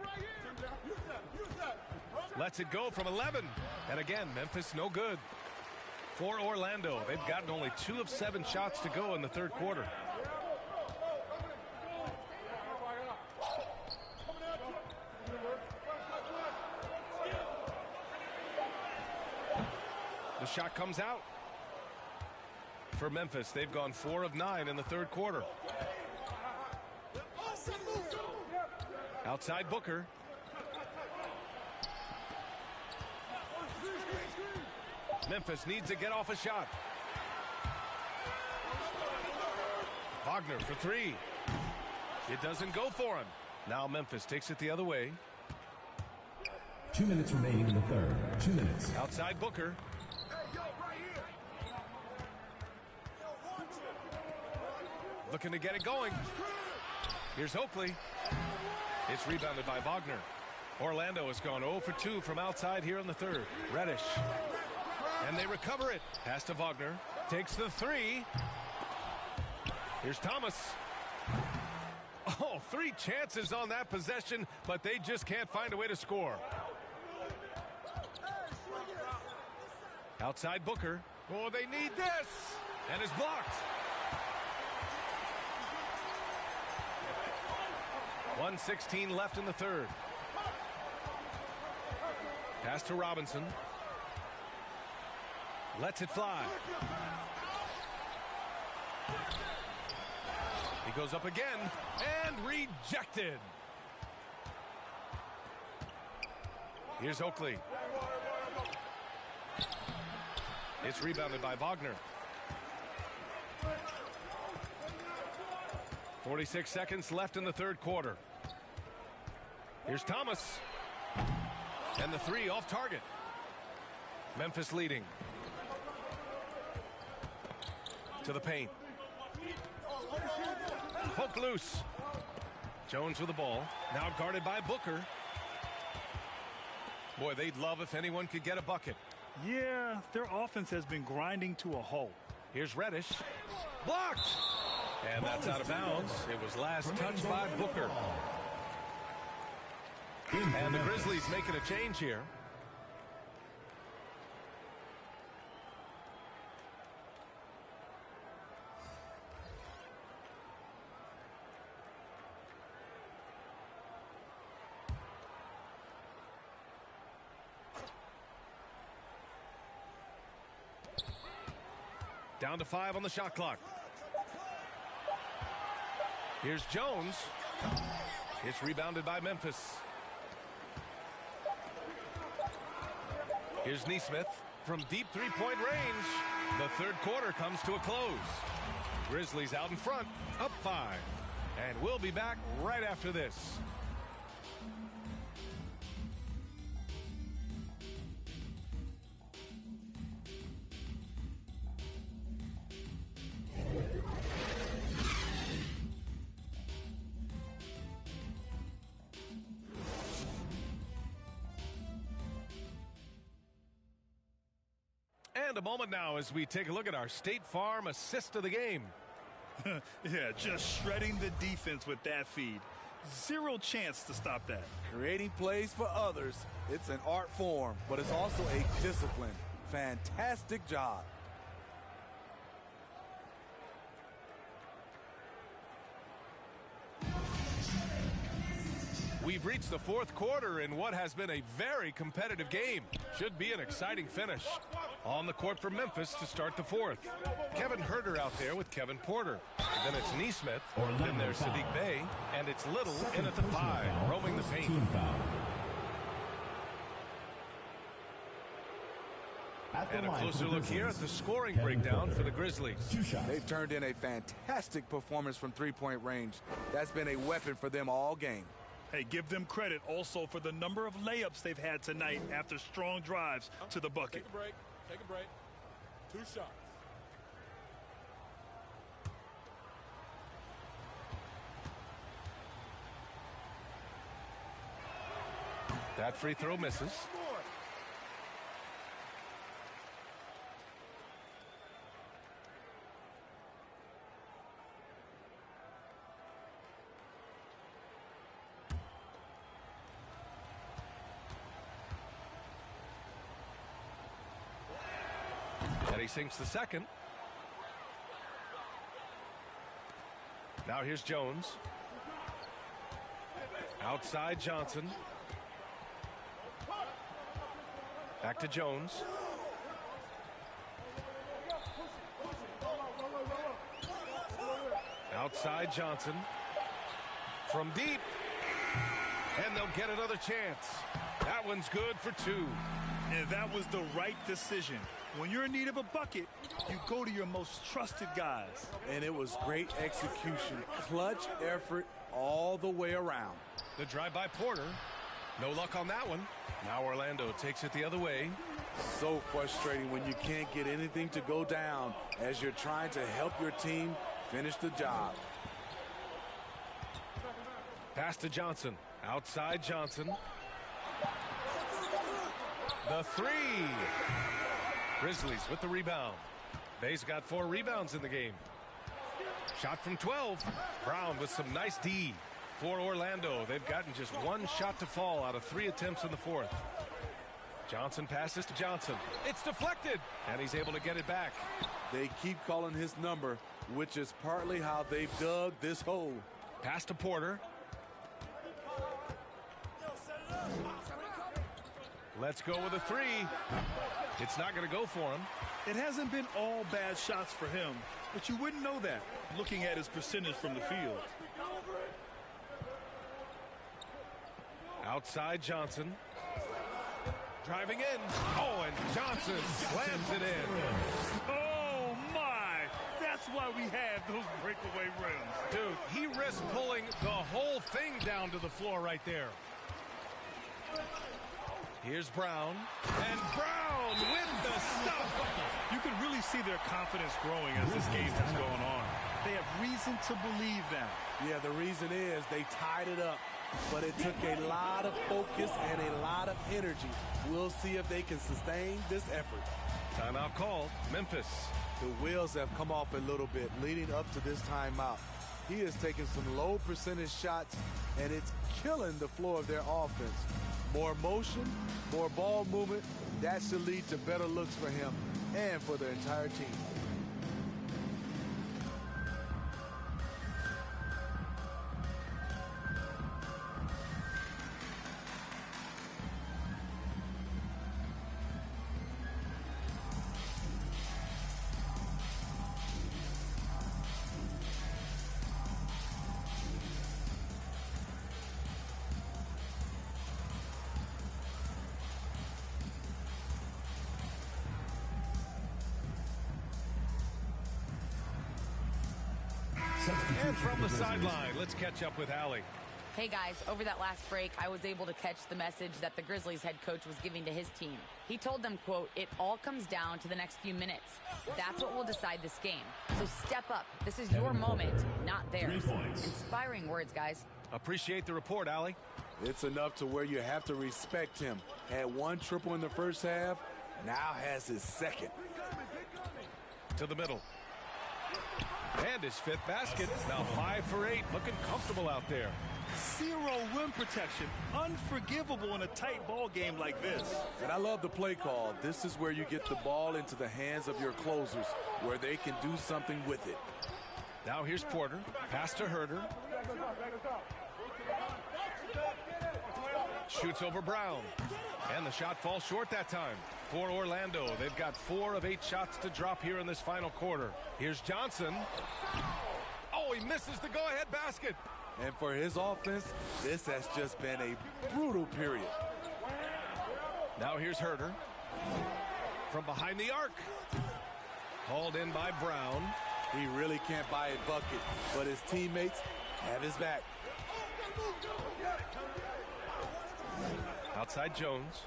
Lets it go from 11. And again, Memphis no good. For Orlando, they've gotten only 2 of 7 shots to go in the third quarter. The shot comes out. For Memphis, they've gone 4 of 9 in the third quarter. Outside Booker. Memphis needs to get off a shot. Wagner for 3. It doesn't go for him. Now Memphis takes it the other way. 2 minutes remaining in the third. 2 minutes. Outside Booker. Looking to get it going. Here's Oakley. It's rebounded by Wagner. Orlando has gone 0 for 2 from outside here in the third. Reddish. And they recover it. Pass to Wagner. Takes the 3. Here's Thomas. Oh, 3 chances on that possession, but they just can't find a way to score. Outside Booker. Oh, they need this. And it's blocked. 1:16 left in the third. Pass to Robinson. Lets it fly. He goes up again and rejected. Here's Oakley. It's rebounded by Wagner. 46 seconds left in the third quarter. Here's Thomas. And the 3 off target. Memphis leading. To the paint. Poke loose. Jones with the ball. Now guarded by Booker. Boy, they'd love if anyone could get a bucket. Yeah, their offense has been grinding to a halt. Here's Reddish. Blocked! And that's out of bounds. It was last touched by Booker. And the Grizzlies making a change here. Down to 5 on the shot clock. Here's Jones. It's rebounded by Memphis. Here's Nesmith from deep three-point range. The third quarter comes to a close. Grizzlies out in front, up 5. And we'll be back right after this. And a moment now as we take a look at our State Farm assist of the game. Yeah, just shredding the defense with that feed. Zero chance to stop that. Creating plays for others. It's an art form, but it's also a discipline. Fantastic job. We've reached the fourth quarter in what has been a very competitive game. Should be an exciting finish. On the court for Memphis to start the fourth. Kevin Herter out there with Kevin Porter. Then it's Neesmith. Then there's Sadiq Bey. And it's Little in at the 5, roaming the paint. And a closer look here at the scoring breakdown for the Grizzlies. They've turned in a fantastic performance from three-point range. That's been a weapon for them all game. Hey, give them credit also for the number of layups they've had tonight after strong drives to the bucket. Take a break. Take a break. 2 shots. That free throw misses. And he sinks the second. Now here's Jones. Outside Johnson. Back to Jones. Outside Johnson. From deep. And they'll get another chance. That one's good for 2. And that was the right decision. When you're in need of a bucket, you go to your most trusted guys. And it was great execution. Clutch effort all the way around. The drive by Porter. No luck on that one. Now Orlando takes it the other way. So frustrating when you can't get anything to go down as you're trying to help your team finish the job. Pass to Johnson. Outside Johnson. The 3. Grizzlies with the rebound. Bay's got 4 rebounds in the game. Shot from 12. Brown with some nice D. For Orlando, they've gotten just 1 shot to fall out of 3 attempts in the fourth. Johnson passes to Johnson. It's deflected, and he's able to get it back. They keep calling his number, which is partly how they've dug this hole. Pass to Porter. Let's go with a 3. It's not going to go for him. It hasn't been all bad shots for him, but you wouldn't know that looking at his percentage from the field. Outside Johnson. Driving in. Oh, and Johnson slams it in. Oh, my. That's why we have those breakaway rims. Dude, he risked pulling the whole thing down to the floor right there. Here's Brown. And Brown with the stuff. You can really see their confidence growing as this game has gone on. They have reason to believe that. Yeah, the reason is they tied it up. But it took a lot of focus and a lot of energy. We'll see if they can sustain this effort. Timeout called. Memphis. The wheels have come off a little bit leading up to this timeout. He is taking some low percentage shots, and it's killing the flow of their offense. More motion, more ball movement, that should lead to better looks for him and for the entire team. And from the sideline, let's catch up with Allie. Hey guys, over that last break, I was able to catch the message that the Grizzlies head coach was giving to his team. He told them, quote, "It all comes down to the next few minutes. That's what will decide this game. So step up. This is your moment, not theirs." Inspiring words, guys. Appreciate the report, Allie. It's enough to where you have to respect him. Had 1 triple in the first half, now has his second. to the middle. And his 5th basket. Now 5 for 8. Looking comfortable out there. 0 rim protection. Unforgivable in a tight ball game like this. And I love the play call. This is where you get the ball into the hands of your closers, where they can do something with it. Now here's Porter. Pass to Herter. Shoots over Brown. And the shot falls short that time. For Orlando, they've got 4 of 8 shots to drop here in this final quarter. Here's Johnson. Oh, he misses the go-ahead basket. And for his offense, this has just been a brutal period. Now here's Herter. From behind the arc. Hauled in by Brown. He really can't buy a bucket, but his teammates have his back. Outside Jones.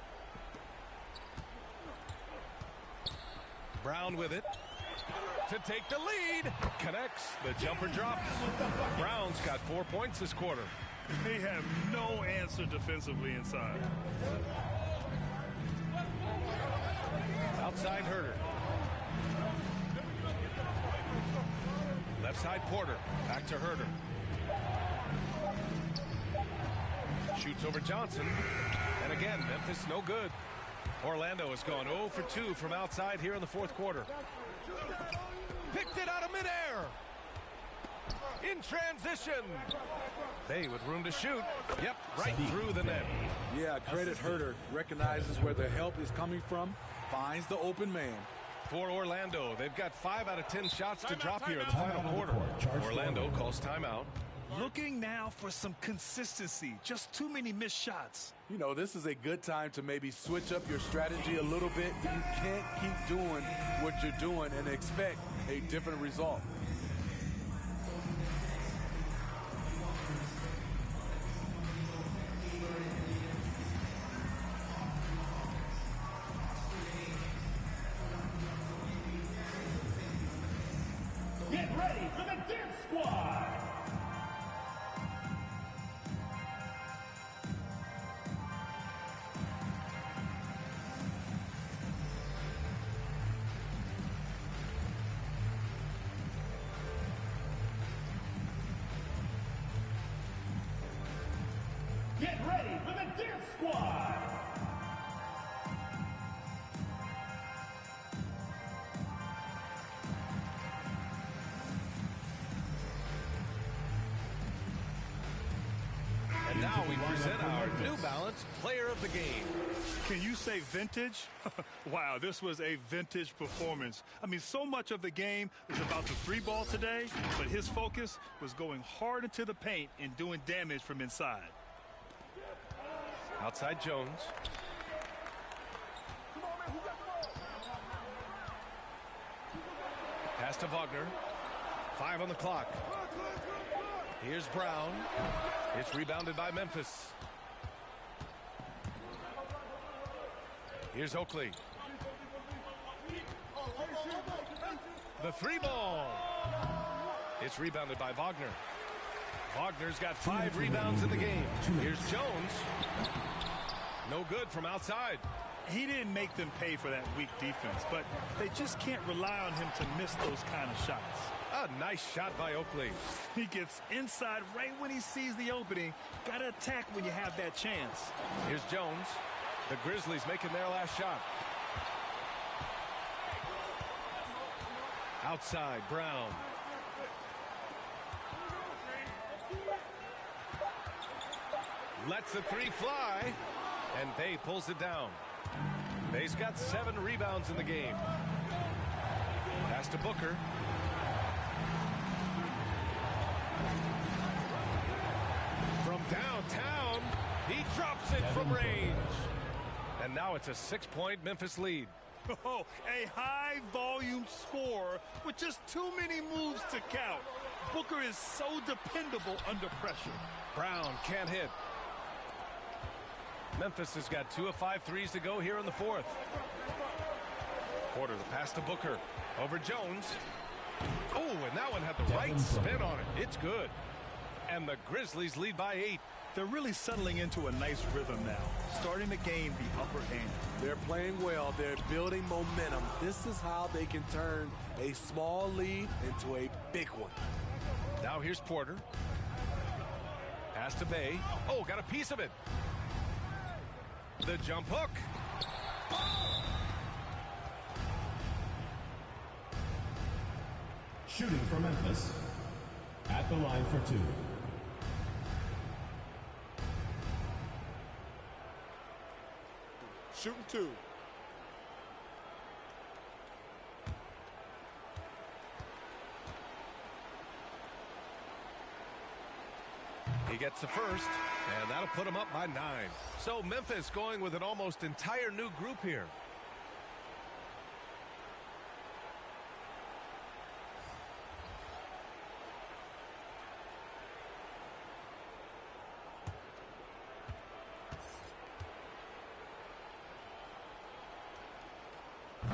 Brown with it. To take the lead. Connects. The jumper drops. Brown's got 4 points this quarter. They have no answer defensively inside. Outside Herter. Left side Porter. Back to Herter. Shoots over Johnson. And again, Memphis no good. Orlando has gone 0 for 2 from outside here in the 4th quarter. Picked it out of midair. In transition. Bay with room to shoot. Yep, right through the net. Yeah, credit Herter. Recognizes where the help is coming from. Finds the open man. For Orlando, they've got 5 out of 10 shots to drop here in the final quarter. Orlando calls timeout. Looking now for some consistency. Just too many missed shots. You know, this is a good time to maybe switch up your strategy a little bit. You can't keep doing what you're doing and expect a different result. Get ready for the dance squad. Get ready for the dance squad. And now we present our New Balance Player of the Game. Can you say vintage? Wow, this was a vintage performance. I mean, so much of the game is about the 3-ball today, but his focus was going hard into the paint and doing damage from inside. Outside Jones. Pass to Wagner. 5 on the clock. Here's Brown. It's rebounded by Memphis. Here's Oakley. The 3-ball. It's rebounded by Wagner. Wagner's got 5 rebounds in the game. Here's Jones. No good from outside. He didn't make them pay for that weak defense, but they just can't rely on him to miss those kind of shots. A nice shot by Oakley. He gets inside right when he sees the opening. Got to attack when you have that chance. Here's Jones. The Grizzlies making their last shot. Outside, Brown. Lets the 3 fly, and Bay pulls it down. Bay's got 7 rebounds in the game. Pass to Booker. From downtown, he drops it from range. And now it's a 6-point Memphis lead. Oh, a high-volume score with just too many moves to count. Booker is so dependable under pressure. Brown can't hit. Memphis has got 2 of 5 threes to go here in the 4th. Porter, the pass to Booker. Over Jones. Oh, and that one had the right spin on it. It's good. And the Grizzlies lead by 8. They're really settling into a nice rhythm now, starting to gain the upper hand. They're playing well. They're building momentum. This is how they can turn a small lead into a big one. Now here's Porter. Pass to Bay. Oh, got a piece of it. The jump hook. Shooting for Memphis. At the line for 2. Shooting 2. He gets the first, and that'll put him up by 9. So Memphis going with an almost entire new group here.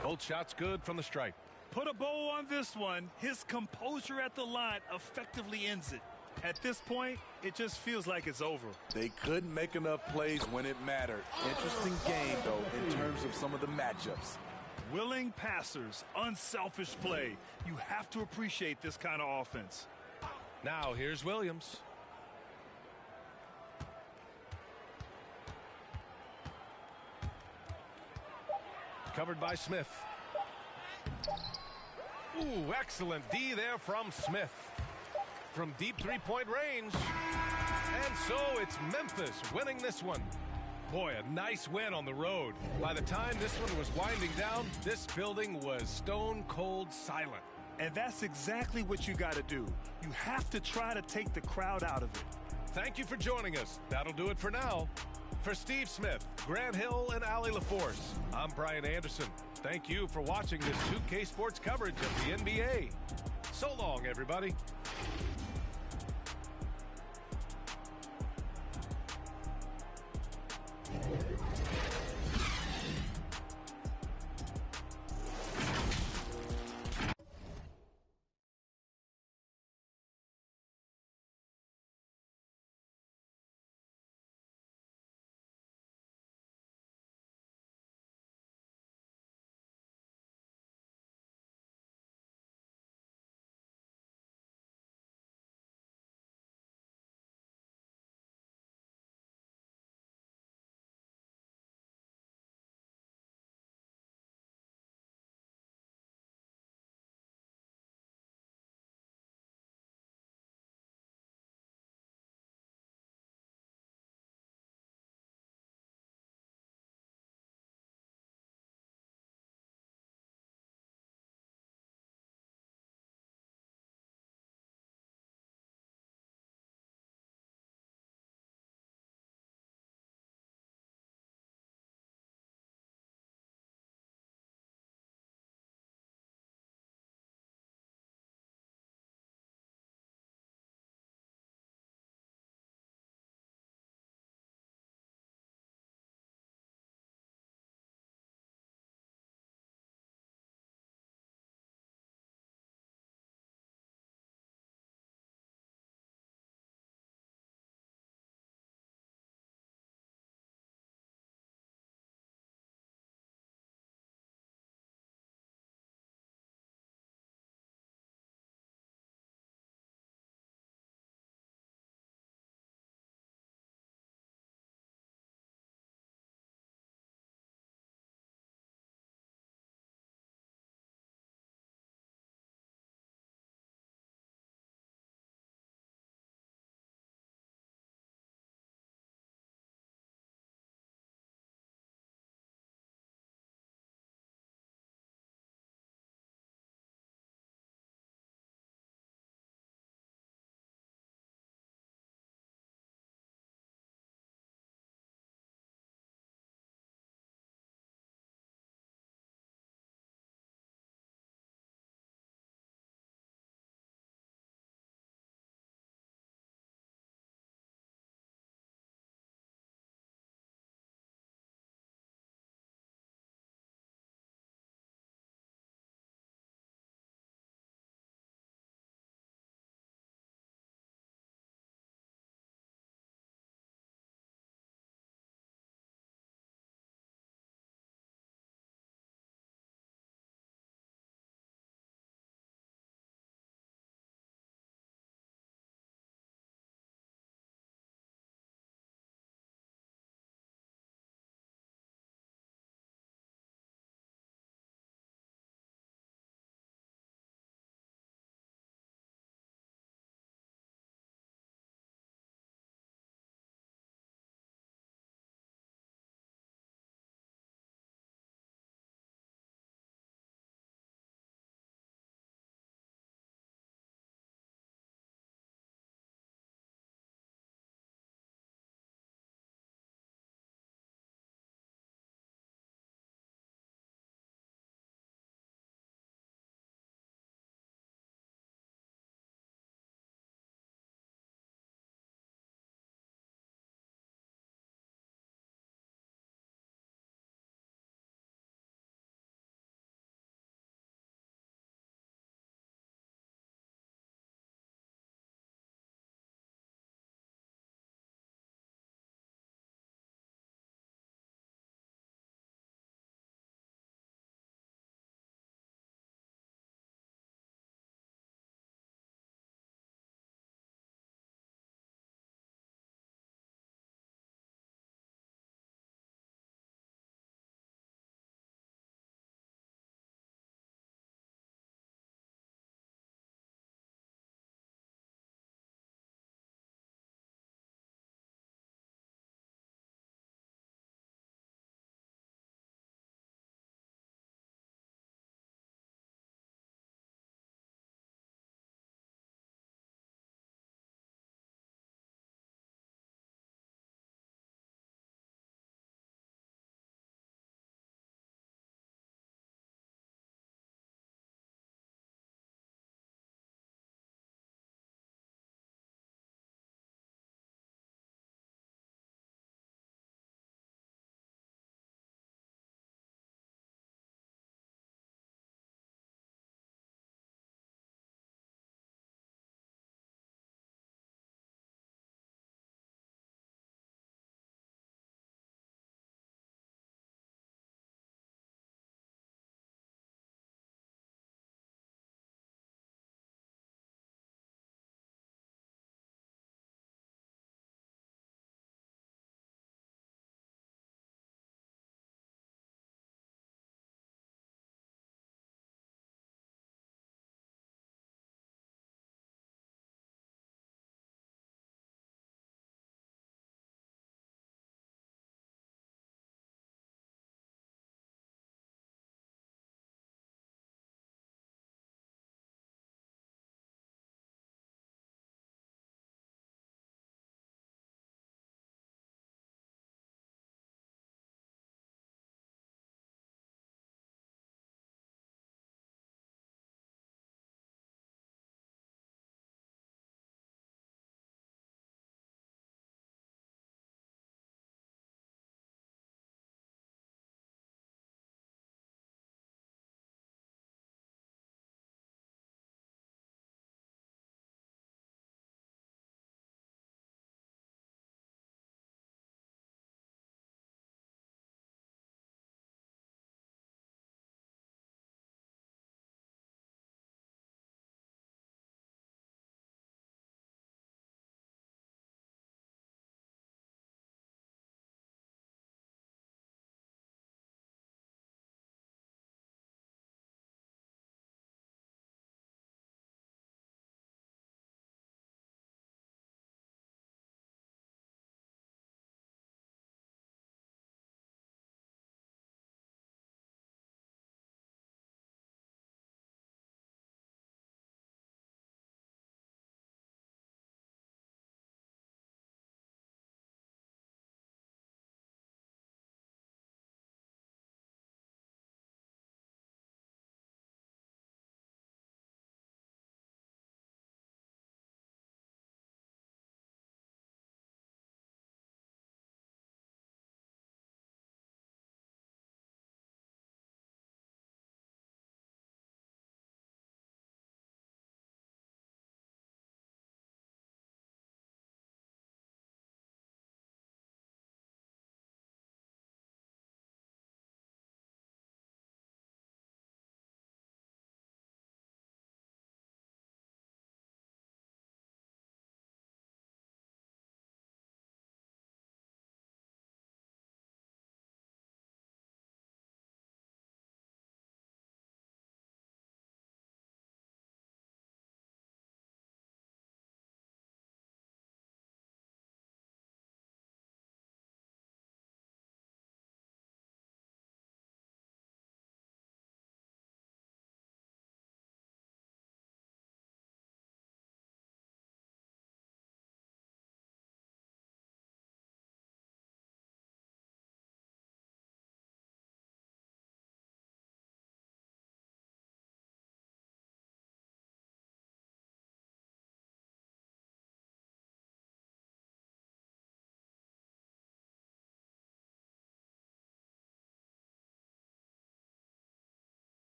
Cold shot's good from the stripe. Put a bow on this one. His composure at the line effectively ends it. At this point, it just feels like it's over. They couldn't make enough plays when it mattered. Interesting game, though, in terms of some of the matchups. Willing passers, unselfish play. You have to appreciate this kind of offense. Now here's Williams. Covered by Smith. Ooh, excellent D there from Smith. From deep three-point range. And so it's Memphis winning this one. Boy, a nice win on the road. By the time this one was winding down, this building was stone cold silent. And that's exactly what you got to do. You have to try to take the crowd out of it. Thank you for joining us. That'll do it for now. For Steve Smith, Grant Hill, and Allie LaForce, I'm Brian Anderson. Thank you for watching this 2K Sports coverage of the NBA. So long, everybody.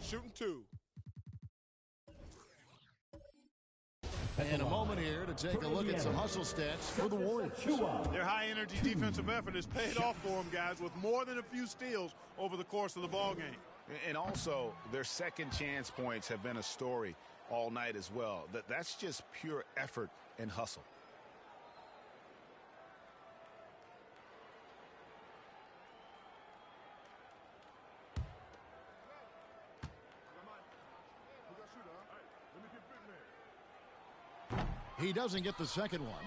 Shooting 2. And a moment here to take a look at some hustle stats for the Warriors. Their high-energy defensive effort has paid off for them, guys, with more than a few steals over the course of the ball game. And also, their second chance points have been a story all night as well. That's just pure effort and hustle. He doesn't get the second one.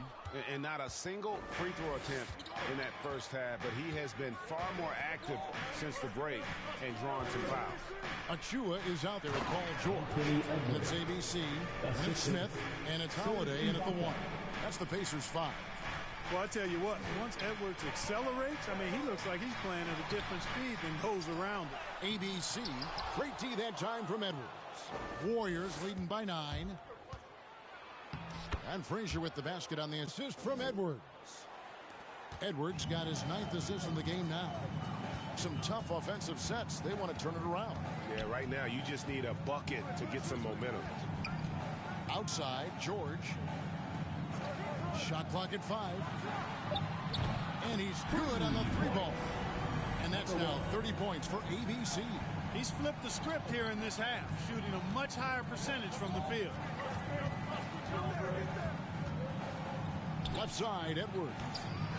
And not a single free throw attempt in that first half, but he has been far more active since the break and drawn some fouls. Achua is out there with Paul George. And it's ABC, and it's Smith, and it's Holiday in at the 1. That's the Pacers' 5. Well, I tell you what, once Edwards accelerates, I mean, he looks like he's playing at a different speed than those around him. ABC, great D that time from Edwards. Warriors leading by 9. And Frazier with the basket on the assist from Edwards. Edwards got his 9th assist in the game now. Some tough offensive sets. They want to turn it around. Yeah, right now you just need a bucket to get some momentum. Outside, George. Shot clock at 5. And he's good on the 3-ball. And that's now 30 points for ABC. He's flipped the script here in this half, shooting a much higher percentage from the field. Left side, Edwards.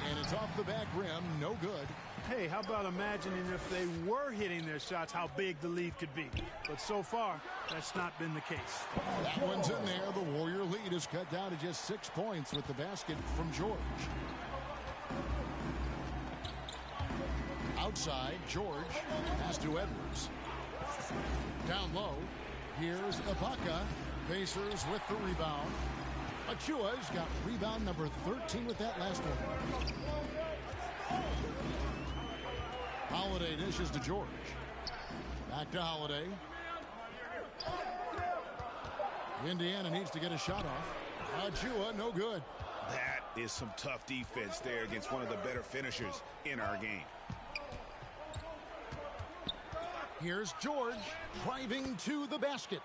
And it's off the back rim, no good. Hey, how about imagining if they were hitting their shots, how big the lead could be. But so far, that's not been the case. That one's in there. The Warrior lead is cut down to just 6 points with the basket from George. Outside, George. Pass to Edwards. Down low. Here's Ibaka. Pacers with the rebound. Achua's got rebound number 13 with that last one. Holiday dishes to George. Back to Holiday. Indiana needs to get a shot off. Achua, no good. That is some tough defense there against one of the better finishers in our game. Here's George driving to the basket.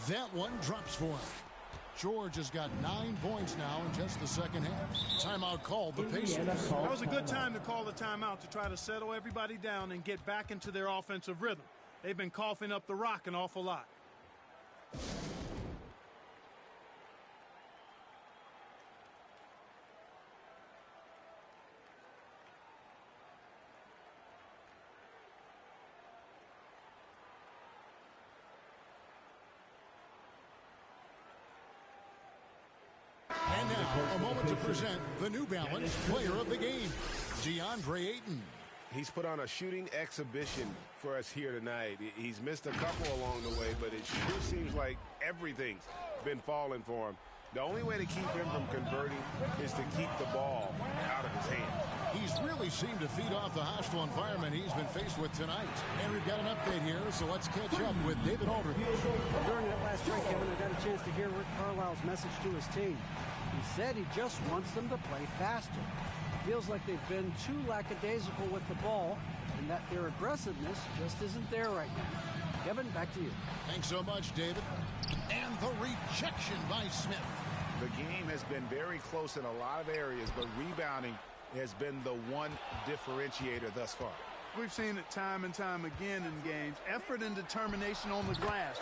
That one drops for him. George has got 9 points now in just the second half. Timeout called the Pacers. That was a good time to call the timeout to try to settle everybody down and get back into their offensive rhythm. They've been coughing up the rock an awful lot. And now, a moment to present the New Balance Player of the Game, DeAndre Ayton. He's put on a shooting exhibition for us here tonight. He's missed a couple along the way, but it sure seems like everything's been falling for him. The only way to keep him from converting is to keep the ball out of his hands. He's really seemed to feed off the hostile environment he's been faced with tonight. And we've got an update here, so let's catch up with David Aldridge. During that last break, Kevin, I got a chance to hear Rick Carlisle's message to his team. He said he just wants them to play faster. Feels like they've been too lackadaisical with the ball and that their aggressiveness just isn't there right now. Kevin, back to you. Thanks so much, David. And the rejection by Smith. The game has been very close in a lot of areas, but rebounding has been the one differentiator thus far. We've seen it time and time again in games. Effort and determination on the glass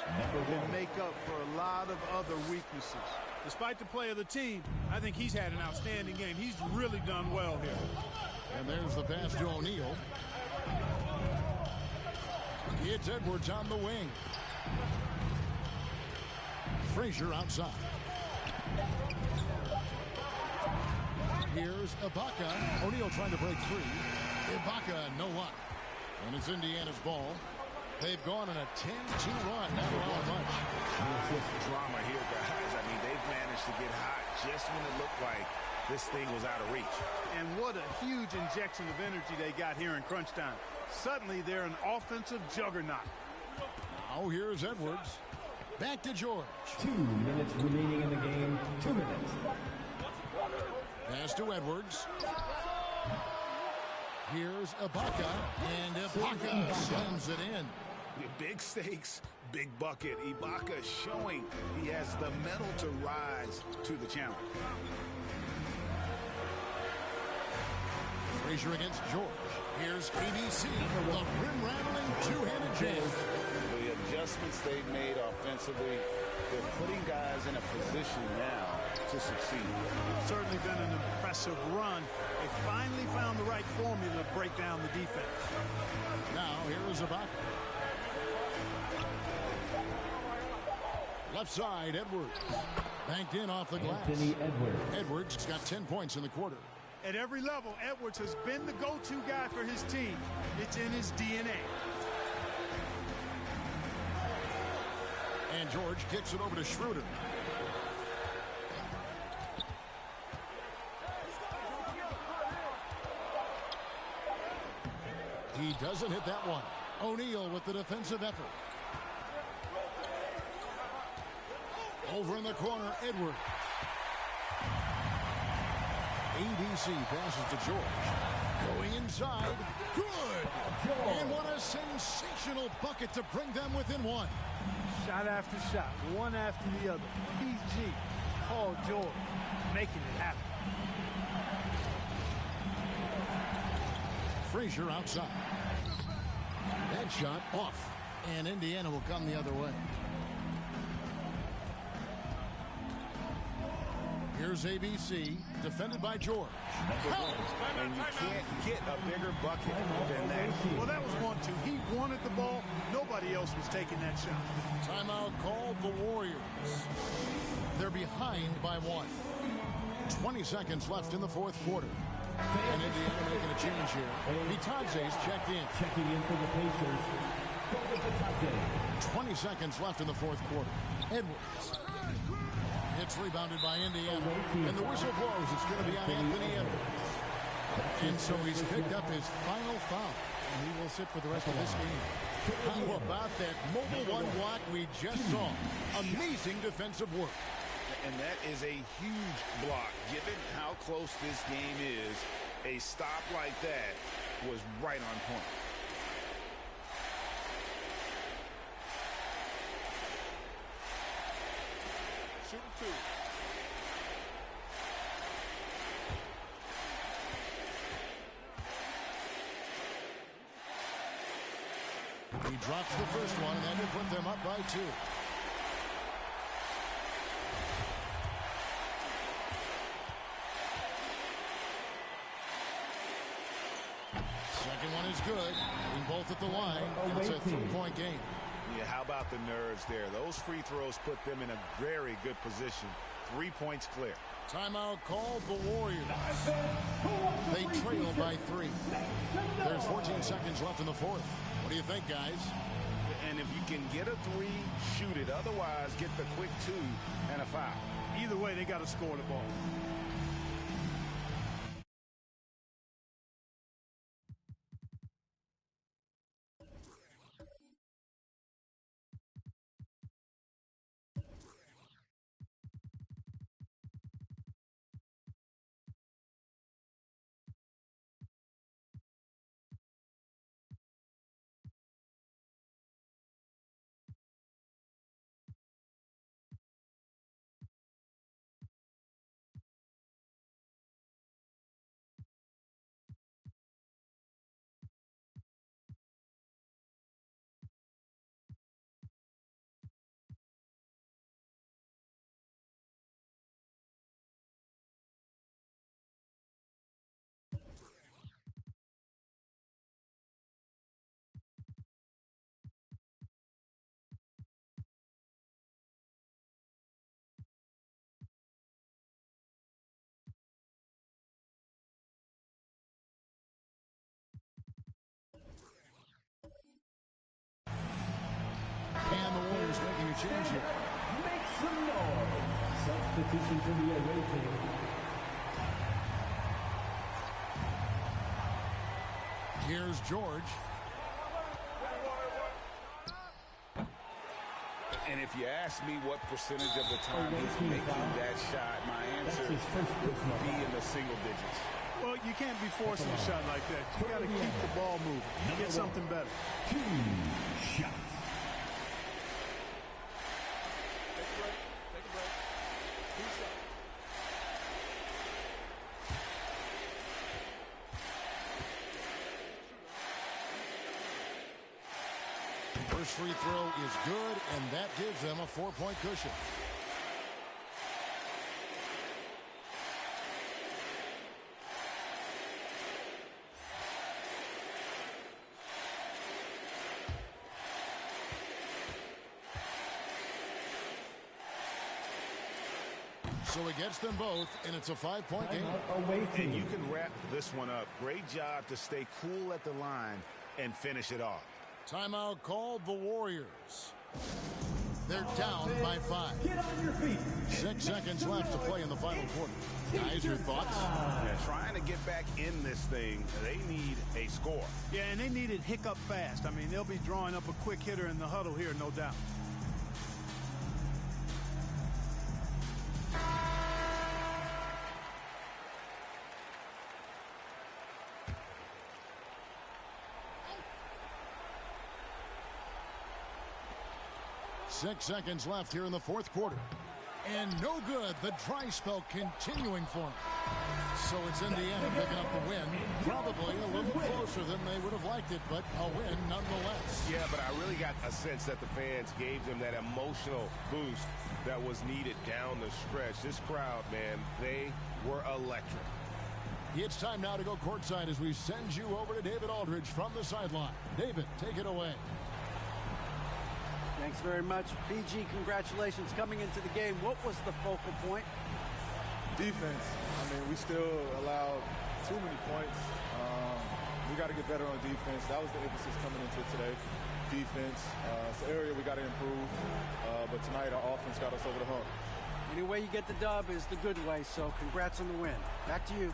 can make up for a lot of other weaknesses. Despite the play of the team, I think he's had an outstanding game. He's really done well here. And there's the pass to O'Neal. It's Edwards on the wing. Frazier outside. Here's Ibaka. O'Neal trying to break free. Ibaka, no luck. And it's Indiana's ball. They've gone on a 10-2 run. Not allowing much. Drama here, guys. I mean, they've managed to get hot just when it looked like this thing was out of reach. And what a huge injection of energy they got here in crunch time. Suddenly, they're an offensive juggernaut. Now here's Edwards. Back to George. 2 minutes remaining in the game. 2 minutes. Pass to Edwards. Here's Ibaka. And Ibaka slams it in. Big stakes, big bucket. Ibaka showing he has the mettle to rise to the challenge. Frazier against George. Here's KBC, the rim-rattling two-handed jam. The adjustments they've made offensively, they're putting guys in a position now to succeed. Certainly been an impressive run. They finally found the right formula to break down the defense. Now here is Ibaka. Left side, Edwards. Banked in off the glass. Edwards got 10 points in the quarter. At every level, Edwards has been the go-to guy for his team. It's in his DNA. And George kicks it over to Schroeder. He doesn't hit that one. O'Neal with the defensive effort. Over in the corner, Edwards. ABC passes to George. Going inside. Good. And what a sensational bucket to bring them within one. Shot after shot, one after the other. PG, Paul George, making it happen. Frazier outside. That shot off. And Indiana will come the other way. Here's ABC, defended by George. And you can't get a bigger bucket than that. Well, that was 1-2. He wanted the ball. Nobody else was taking that shot. Timeout called the Warriors. They're behind by 1. 20 seconds left in the fourth quarter. And Indiana making a change here. Bitadze's checked in. Checking in for the Pacers. 20 seconds left in the fourth quarter. Edwards. It's rebounded by Indiana. And the whistle blows. It's going to be on Anthony Edwards. And so he's picked up his final foul. And he will sit for the rest of this game. How about that mobile one block we just saw? Amazing defensive work. And that is a huge block. Given how close this game is, a stop like that was right on point. Shooting two. He drops the first one, and that will put them up by 2. Second one is good. Having both at the line, and it's a 3-point game. Yeah, how about the nerves there? Those free throws put them in a very good position. 3 points clear. Timeout called the Warriors. They trail by 3. There's 14 seconds left in the fourth. What do you think, guys? And if you can get a 3, shoot it. Otherwise, get the quick 2 and a foul. Either way, they got to score the ball. And the Warriors making a change here. Make some noise. Substitution for the away team. Here's George. And if you ask me what percentage of the time he's making that shot, my answer would be in the single digits. Well, you can't be forcing a shot like that. You got to keep the ball moving. Get something better. 2 shots. First free throw is good, and that gives them a 4-point cushion. So he gets them both, and it's a 5-point game. And you can wrap this one up. Great job to stay cool at the line and finish it off. Timeout called the Warriors. They're down by 5. Get on your feet. 6 seconds left to play in the final quarter. Guys, your thoughts? Yeah, trying to get back in this thing, they need a score. Yeah, and they need it hiccup fast. I mean, they'll be drawing up a quick hitter in the huddle here, no doubt. Six seconds left here in the fourth quarter. And no good. The dry spell continuing for him. So it's Indiana picking up the win. Probably a little closer than they would have liked it, but a win nonetheless. Yeah, but I really got a sense that the fans gave them that emotional boost that was needed down the stretch. This crowd, man, they were electric. It's time now to go courtside as we send you over to David Aldridge from the sideline. David, take it away. Thanks very much. PG, congratulations coming into the game. What was the focal point? Defense. I mean, we still allowed too many points. We got to get better on defense. That was the emphasis coming into today. Defense. It's an area we got to improve. But tonight, our offense got us over the hump. Any way you get the dub is the good way, so congrats on the win. Back to you.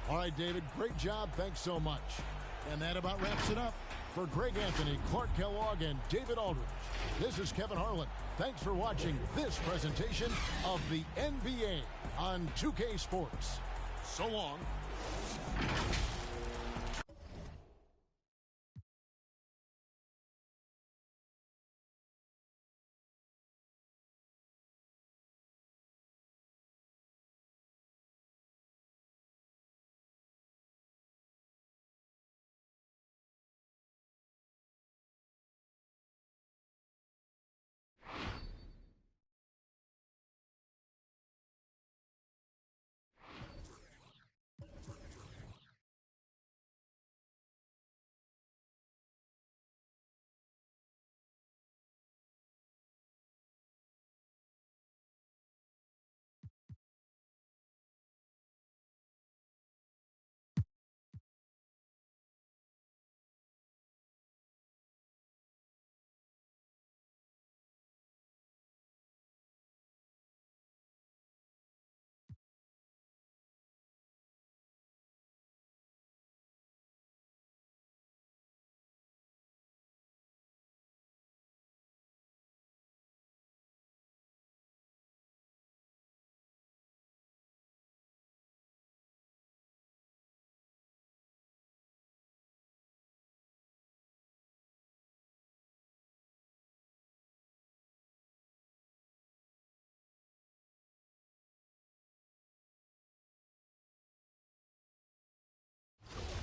All right, David, great job. Thanks so much. And that about wraps it up. For Greg Anthony, Clark Kellogg, and David Aldridge, this is Kevin Harlan. Thanks for watching this presentation of the NBA on 2K Sports. So long.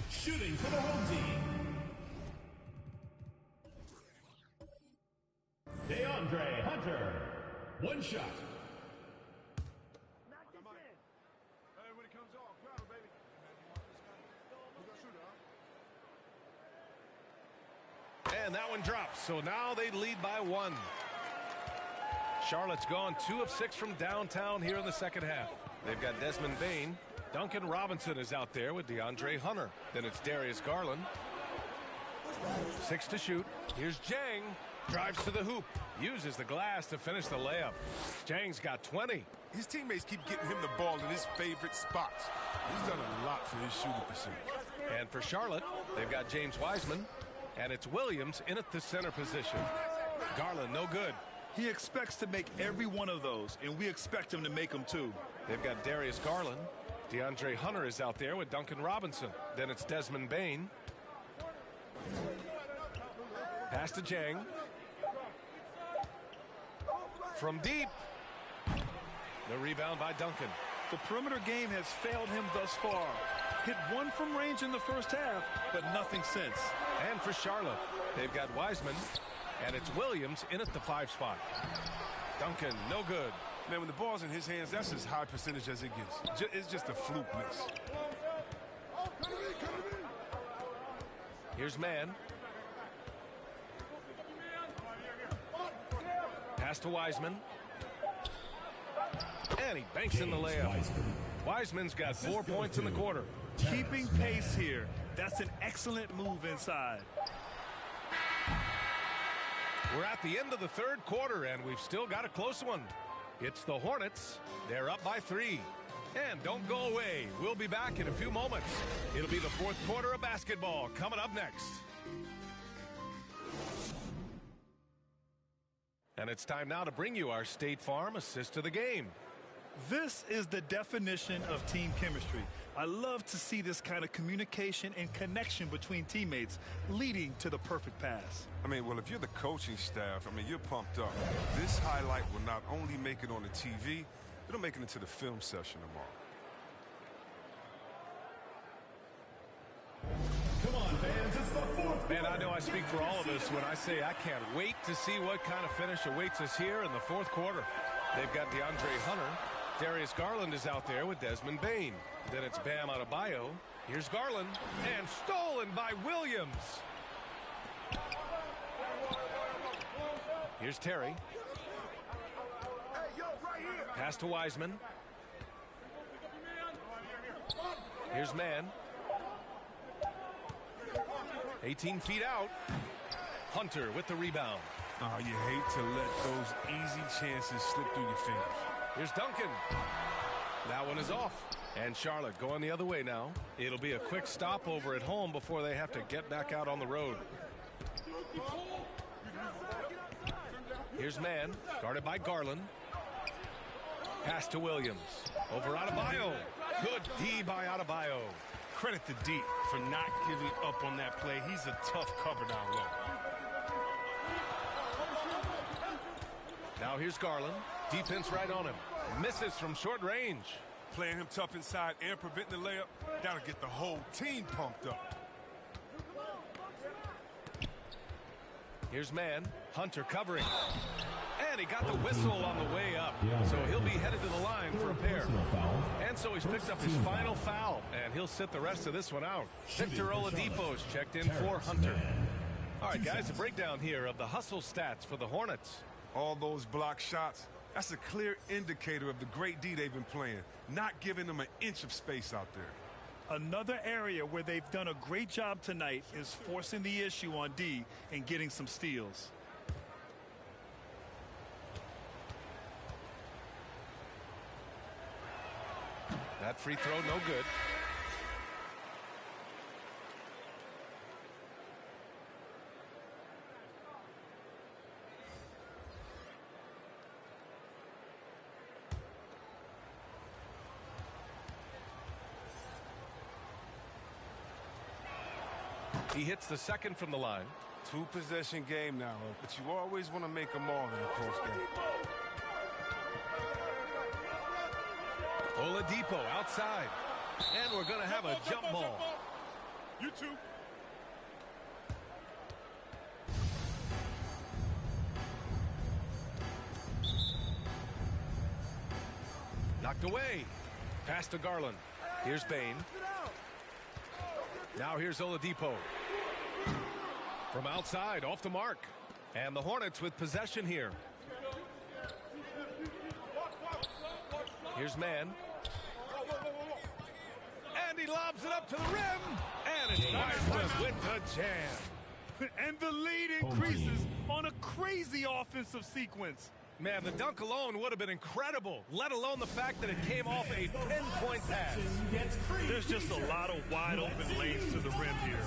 Shooting for the home team. DeAndre Hunter. One shot. And that one drops, so now they lead by 1. Charlotte's gone 2 of 6 from downtown here in the second half. They've got Desmond Bane. Duncan Robinson is out there with DeAndre Hunter. Then it's Darius Garland. 6 to shoot. Here's Jang. Drives to the hoop. Uses the glass to finish the layup. Jang's got 20. His teammates keep getting him the ball in his favorite spots. He's done a lot for his shooting percentage. And for Charlotte, they've got James Wiseman. And it's Williams in at the center position. Garland, no good. He expects to make every one of those, and we expect him to make them too. They've got Darius Garland. DeAndre Hunter is out there with Duncan Robinson. Then it's Desmond Bane. Pass to Jang. From deep. The rebound by Duncan. The perimeter game has failed him thus far. Hit 1 from range in the first half, but nothing since. And for Charlotte, they've got Wiseman. And it's Williams in at the 5 spot. Duncan, no good. Man, when the ball's in his hands, that's as high percentage as it gets. It's just a fluke miss. Here's Mann. Pass to Wiseman. And he banks in the layup. Wiseman's got 4 points in the quarter. Keeping pace here. That's an excellent move inside. We're at the end of the 3rd quarter, and we've still got a close one. It's the Hornets. They're up by 3. And don't go away. We'll be back in a few moments. It'll be the 4th quarter of basketball coming up next. And it's time now to bring you our State Farm assist to the game. This is the definition of team chemistry. I love to see this kind of communication and connection between teammates leading to the perfect pass. I mean, well, if you're the coaching staff, I mean, you're pumped up. This highlight will not only make it on the TV, it'll make it into the film session tomorrow. Come on, fans, it's the 4th. Man, I know I speak for all of us when I say I can't wait to see what kind of finish awaits us here in the 4th quarter. They've got DeAndre Hunter. Darius Garland is out there with Desmond Bane. Then it's Bam Adebayo. Here's Garland. And stolen by Williams. Here's Terry. Pass to Wiseman. Here's Mann. 18 feet out. Hunter with the rebound. Oh, you hate to let those easy chances slip through your fingers. Here's Duncan. That one is off. And Charlotte going the other way now. It'll be a quick stopover at home before they have to get back out on the road. Here's Mann, guarded by Garland. Pass to Williams. Over Adebayo. Good D by Adebayo. Credit to D for not giving up on that play. He's a tough cover down low. Now here's Garland. Defense right on him. Misses from short range. Playing him tough inside and preventing the layup, that'll get the whole team pumped up. Here's Mann. Hunter covering. And he got the whistle on the way up. So he'll be headed to the line for a pair. And so he's picked up his final foul. And he'll sit the rest of this one out. Victor Oladipo's checked in for Hunter. All right, guys, a breakdown here of the hustle stats for the Hornets. All those block shots, that's a clear indicator of the great D they've been playing, not giving them an inch of space out there. Another area where they've done a great job tonight is forcing the issue on D and getting some steals. That free throw, no good. He hits the second from the line. 2-possession game now, but you always want to make them all in a close game. Oladipo outside. And we're going to have a jump ball. You too. Knocked away. Pass to Garland. Here's Bane. Now here's Oladipo. From outside, off the mark. And the Hornets with possession here. Here's Mann. And he lobs it up to the rim. And it's Wiseman with the jam. And the lead increases on a crazy offensive sequence. Man, the dunk alone would have been incredible, let alone the fact that it came off a pinpoint pass. There's just a lot of wide open lanes to the rim here.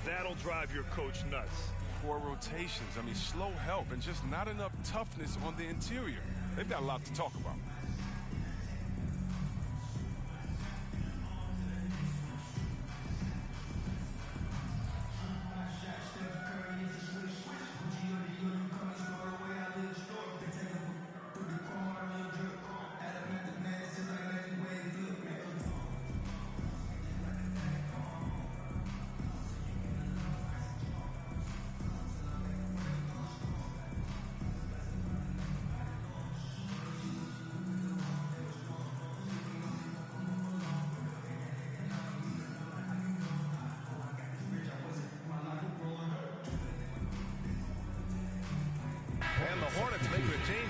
That'll drive your coach nuts. Poor rotations, I mean, slow help, and just not enough toughness on the interior. They've got a lot to talk about.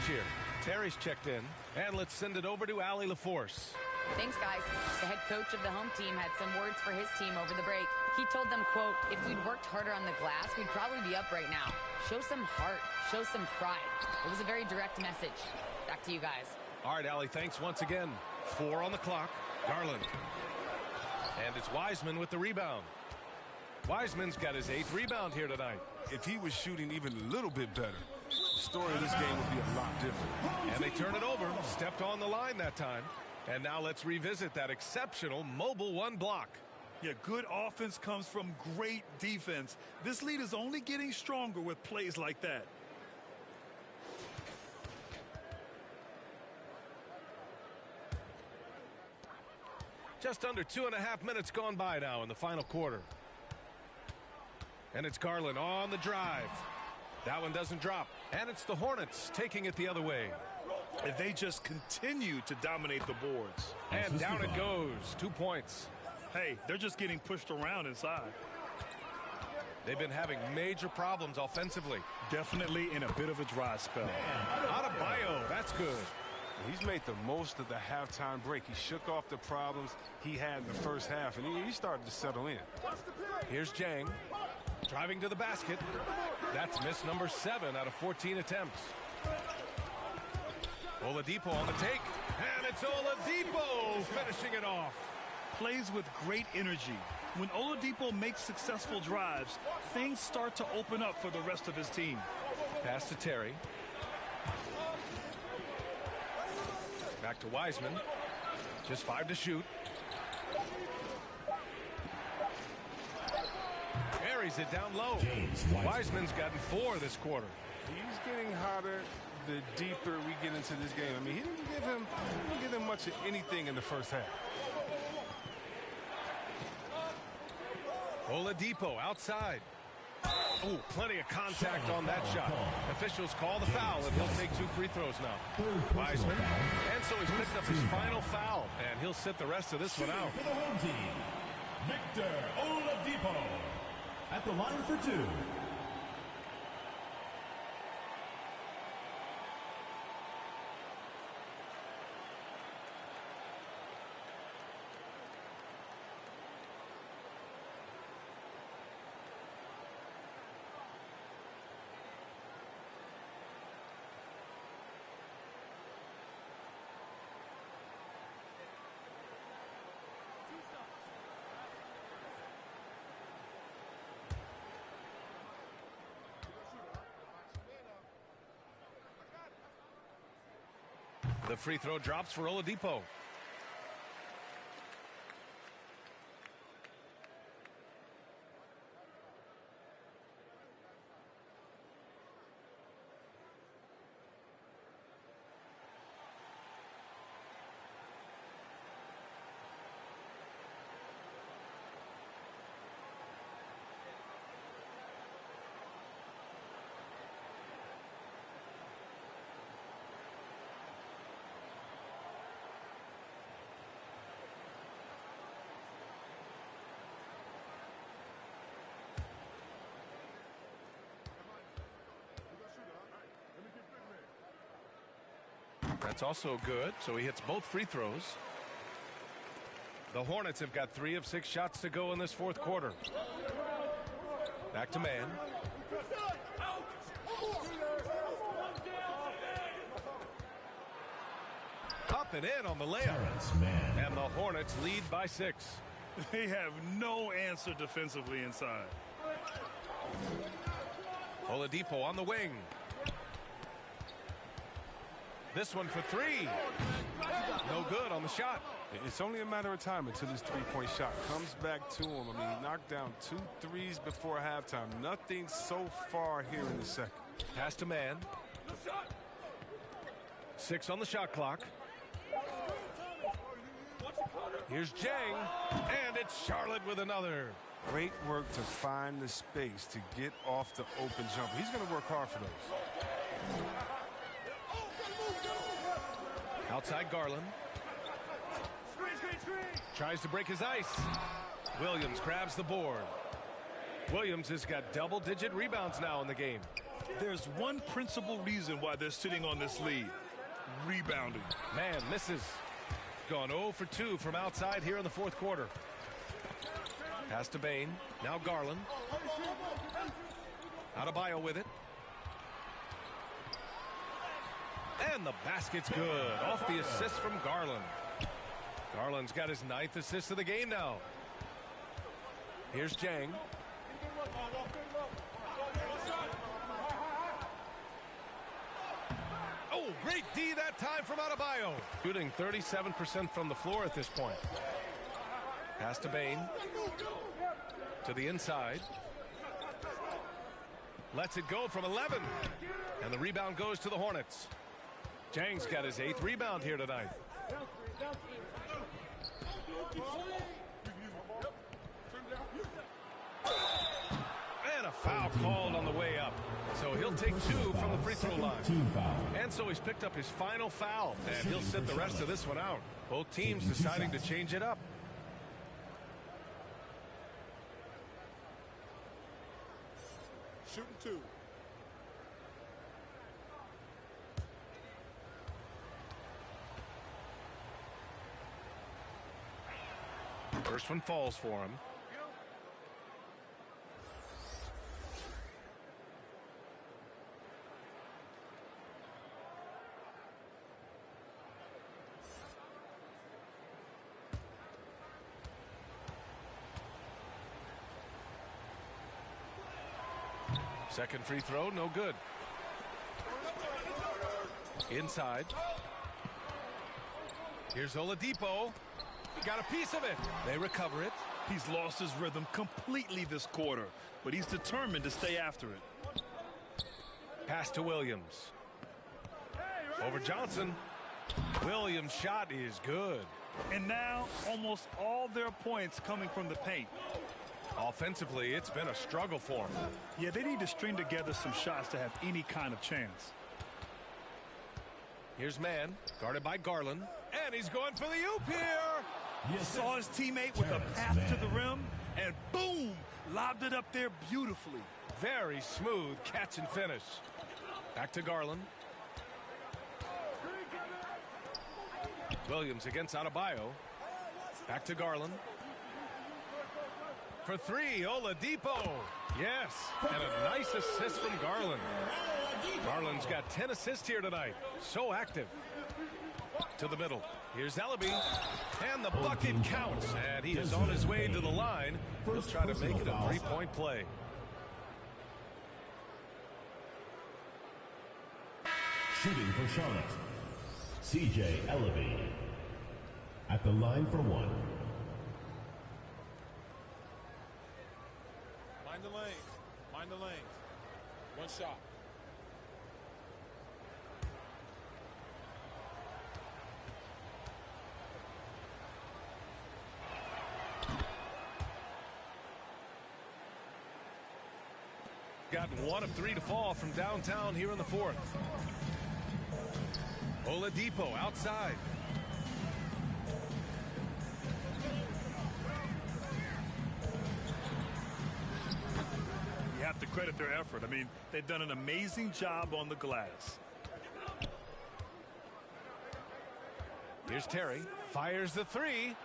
change here. Terry's checked in, and let's send it over to Allie LaForce. Thanks, guys. The head coach of the home team had some words for his team over the break. He told them, quote, if we'd worked harder on the glass, we'd probably be up right now. Show some heart. Show some pride. It was a very direct message. Back to you guys. All right, Allie, thanks once again. 4 on the clock. Garland. And it's Wiseman with the rebound. Wiseman's got his 8th rebound here tonight. If he was shooting even a little bit better, the story of this game would be a lot different. And they turn it over. Stepped on the line that time. And now let's revisit that exceptional mobile 1 block. Yeah, good offense comes from great defense. This lead is only getting stronger with plays like that. Just under 2.5 minutes gone by now in the final quarter. And it's Garland on the drive. That one doesn't drop. And it's the Hornets taking it the other way. And they just continue to dominate the boards. And down it goes. 2 points. Hey, they're just getting pushed around inside. They've been having major problems offensively. Definitely in a bit of a dry spell. Adebayo, that's good. He's made the most of the halftime break. He shook off the problems he had in the first half, and he started to settle in. Here's Jang. Driving to the basket. That's miss number 7 out of 14 attempts. Oladipo on the take. And it's Oladipo finishing it off. Plays with great energy. When Oladipo makes successful drives, things start to open up for the rest of his team. Pass to Terry. Back to Wiseman. Just 5 to shoot. Carries it down low. Wiseman's gotten 4 this quarter. He's getting hotter the deeper we get into this game. I mean, he didn't give him much of anything in the first half. Oladipo outside. Oh, plenty of contact on that shot. Officials call the foul, and he'll take 2 free throws now. Wiseman. And so he's picked up his final foul, and he'll sit the rest of this one out. For the home team, Victor Oladipo at the line for 2. The free throw drops for Oladipo. That's also good, so he hits both free throws. The Hornets have got 3 of 6 shots to go in this 4th quarter. Back to man. Up and in on the layup. And the Hornets lead by 6. They have no answer defensively inside. Oladipo on the wing. This one for 3. No good on the shot. It's only a matter of time until his 3-point shot comes back to him. I mean, he knocked down 2 threes before halftime. Nothing so far here in the second. Pass to man. 6 on the shot clock. Here's Jang. And it's Charlotte with another. Great work to find the space to get off the open jumper. He's going to work hard for those. Outside Garland. Tries to break his ice. Williams grabs the board. Williams has got double-digit rebounds now in the game. There's one principal reason why they're sitting on this lead. Rebounding. Man misses. Gone 0 for 2 from outside here in the fourth quarter. Pass to Bain. Now Garland. Adebayo with it. And the basket's good. Off the assist from Garland. Garland's got his 9th assist of the game now. Here's Jang. Oh, great D that time from Adebayo. Shooting 37% from the floor at this point. Pass to Bain. To the inside. Lets it go from 11. And the rebound goes to the Hornets. Jang's got his 8th rebound here tonight. And a foul called on the way up. So he'll take 2 from the free throw line. And so he's picked up his final foul. And he'll sit the rest of this one out. Both teams deciding to change it up. Shooting 2. First one falls for him. Second free throw, no good. Inside. Here's Oladipo. He got a piece of it. They recover it. He's lost his rhythm completely this quarter, but he's determined to stay after it. Pass to Williams. Over Johnson. Williams' shot is good. And now almost all their points coming from the paint. Offensively, it's been a struggle for them. Yeah, they need to string together some shots to have any kind of chance. Here's Mann, guarded by Garland. And he's going for the oop here. He saw his teammate with a path to the rim, and boom, lobbed it up there beautifully. Very smooth catch and finish. Back to Garland. Williams against Adebayo. Back to Garland. For 3, Oladipo. Yes, and a nice assist from Garland. Garland's got 10 assists here tonight. So active. To the middle. Here's Ellaby. And the bucket counts. And he is on his way to the line. He'll try to make it a 3-point play. Shooting for Charlotte, C.J. Ellaby. At the line for 1. Mind the lanes. Mind the lanes. One shot. Got 1 of 3 to fall from downtown here in the fourth. Oladipo outside. You have to credit their effort. I mean, they've done an amazing job on the glass. Here's Terry. Fires the 3.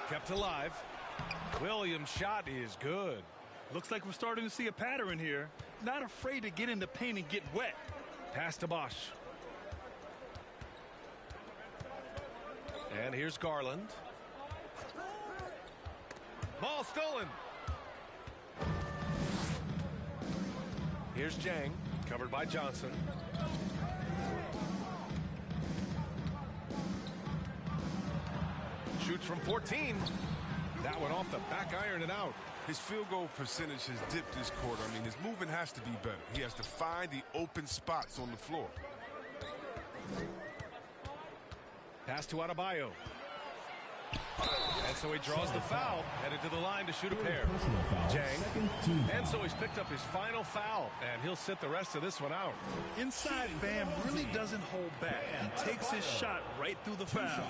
Kept alive. Williams' shot is good. Looks like we're starting to see a pattern here. Not afraid to get in the paint and get wet. Pass to Bosch. And here's Garland. Ball stolen. Here's Jang, covered by Johnson. Shoots from 14. That one off the back iron and out. His field goal percentage has dipped this quarter. I mean, his movement has to be better. He has to find the open spots on the floor. Pass to Adebayo. And so he draws the foul, headed to the line to shoot a pair. Jang. And so he's picked up his final foul, and he'll sit the rest of this one out. Inside Bam really doesn't hold back and takes his shot right through the foul.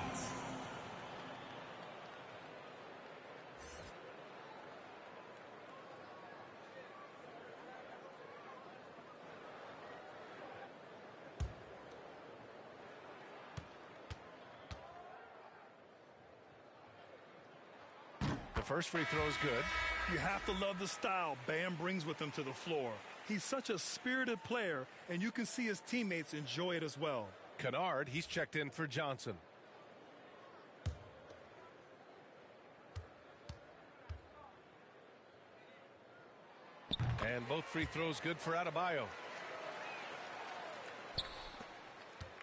First free throw is good. You have to love the style Bam brings with him to the floor. He's such a spirited player, and you can see his teammates enjoy it as well. Kennard, he's checked in for Johnson. And both free throws good for Adebayo.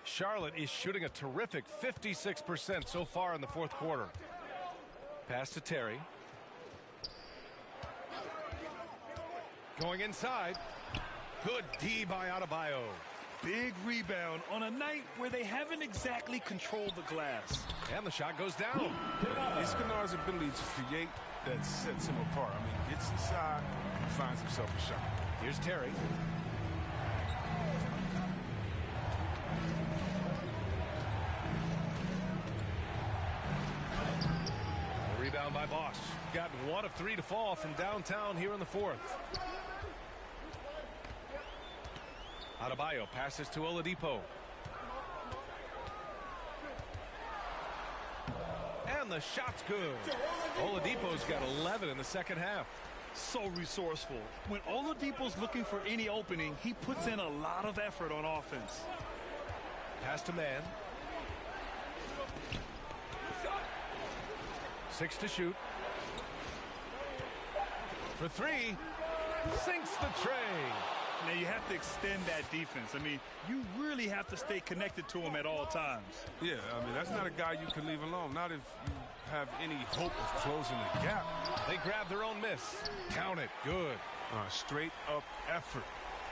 Charlotte is shooting a terrific 56% so far in the fourth quarter. Pass to Terry. Going inside. Good D by Adebayo. Big rebound on a night where they haven't exactly controlled the glass. And the shot goes down. It's Kennard's ability to create that sets him apart. I mean, gets inside and finds himself a shot. Here's Terry. A rebound by Bosch. Got 1 of 3 to fall from downtown here in the fourth. Adebayo passes to Oladipo. And the shot's good. Oladipo's got 11 in the second half. So resourceful. When Oladipo's looking for any opening, he puts in a lot of effort on offense. Pass to man. 6 to shoot. For 3. Sinks the tray. Now, you have to extend that defense. I mean, you really have to stay connected to him at all times. Yeah, I mean, that's not a guy you can leave alone. Not if you have any hope of closing the gap. They grab their own miss. Count it. Good. Straight up effort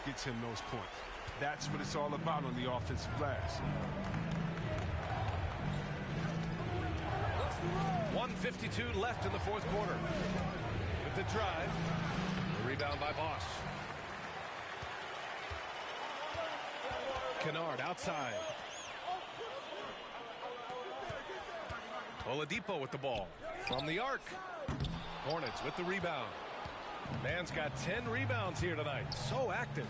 gets him those points. That's what it's all about on the offensive glass. 1:52 left in the fourth quarter. With the drive. The rebound by Bosch. Kennard outside. Oladipo with the ball. From the arc. Hornets with the rebound. Man's got 10 rebounds here tonight. So active.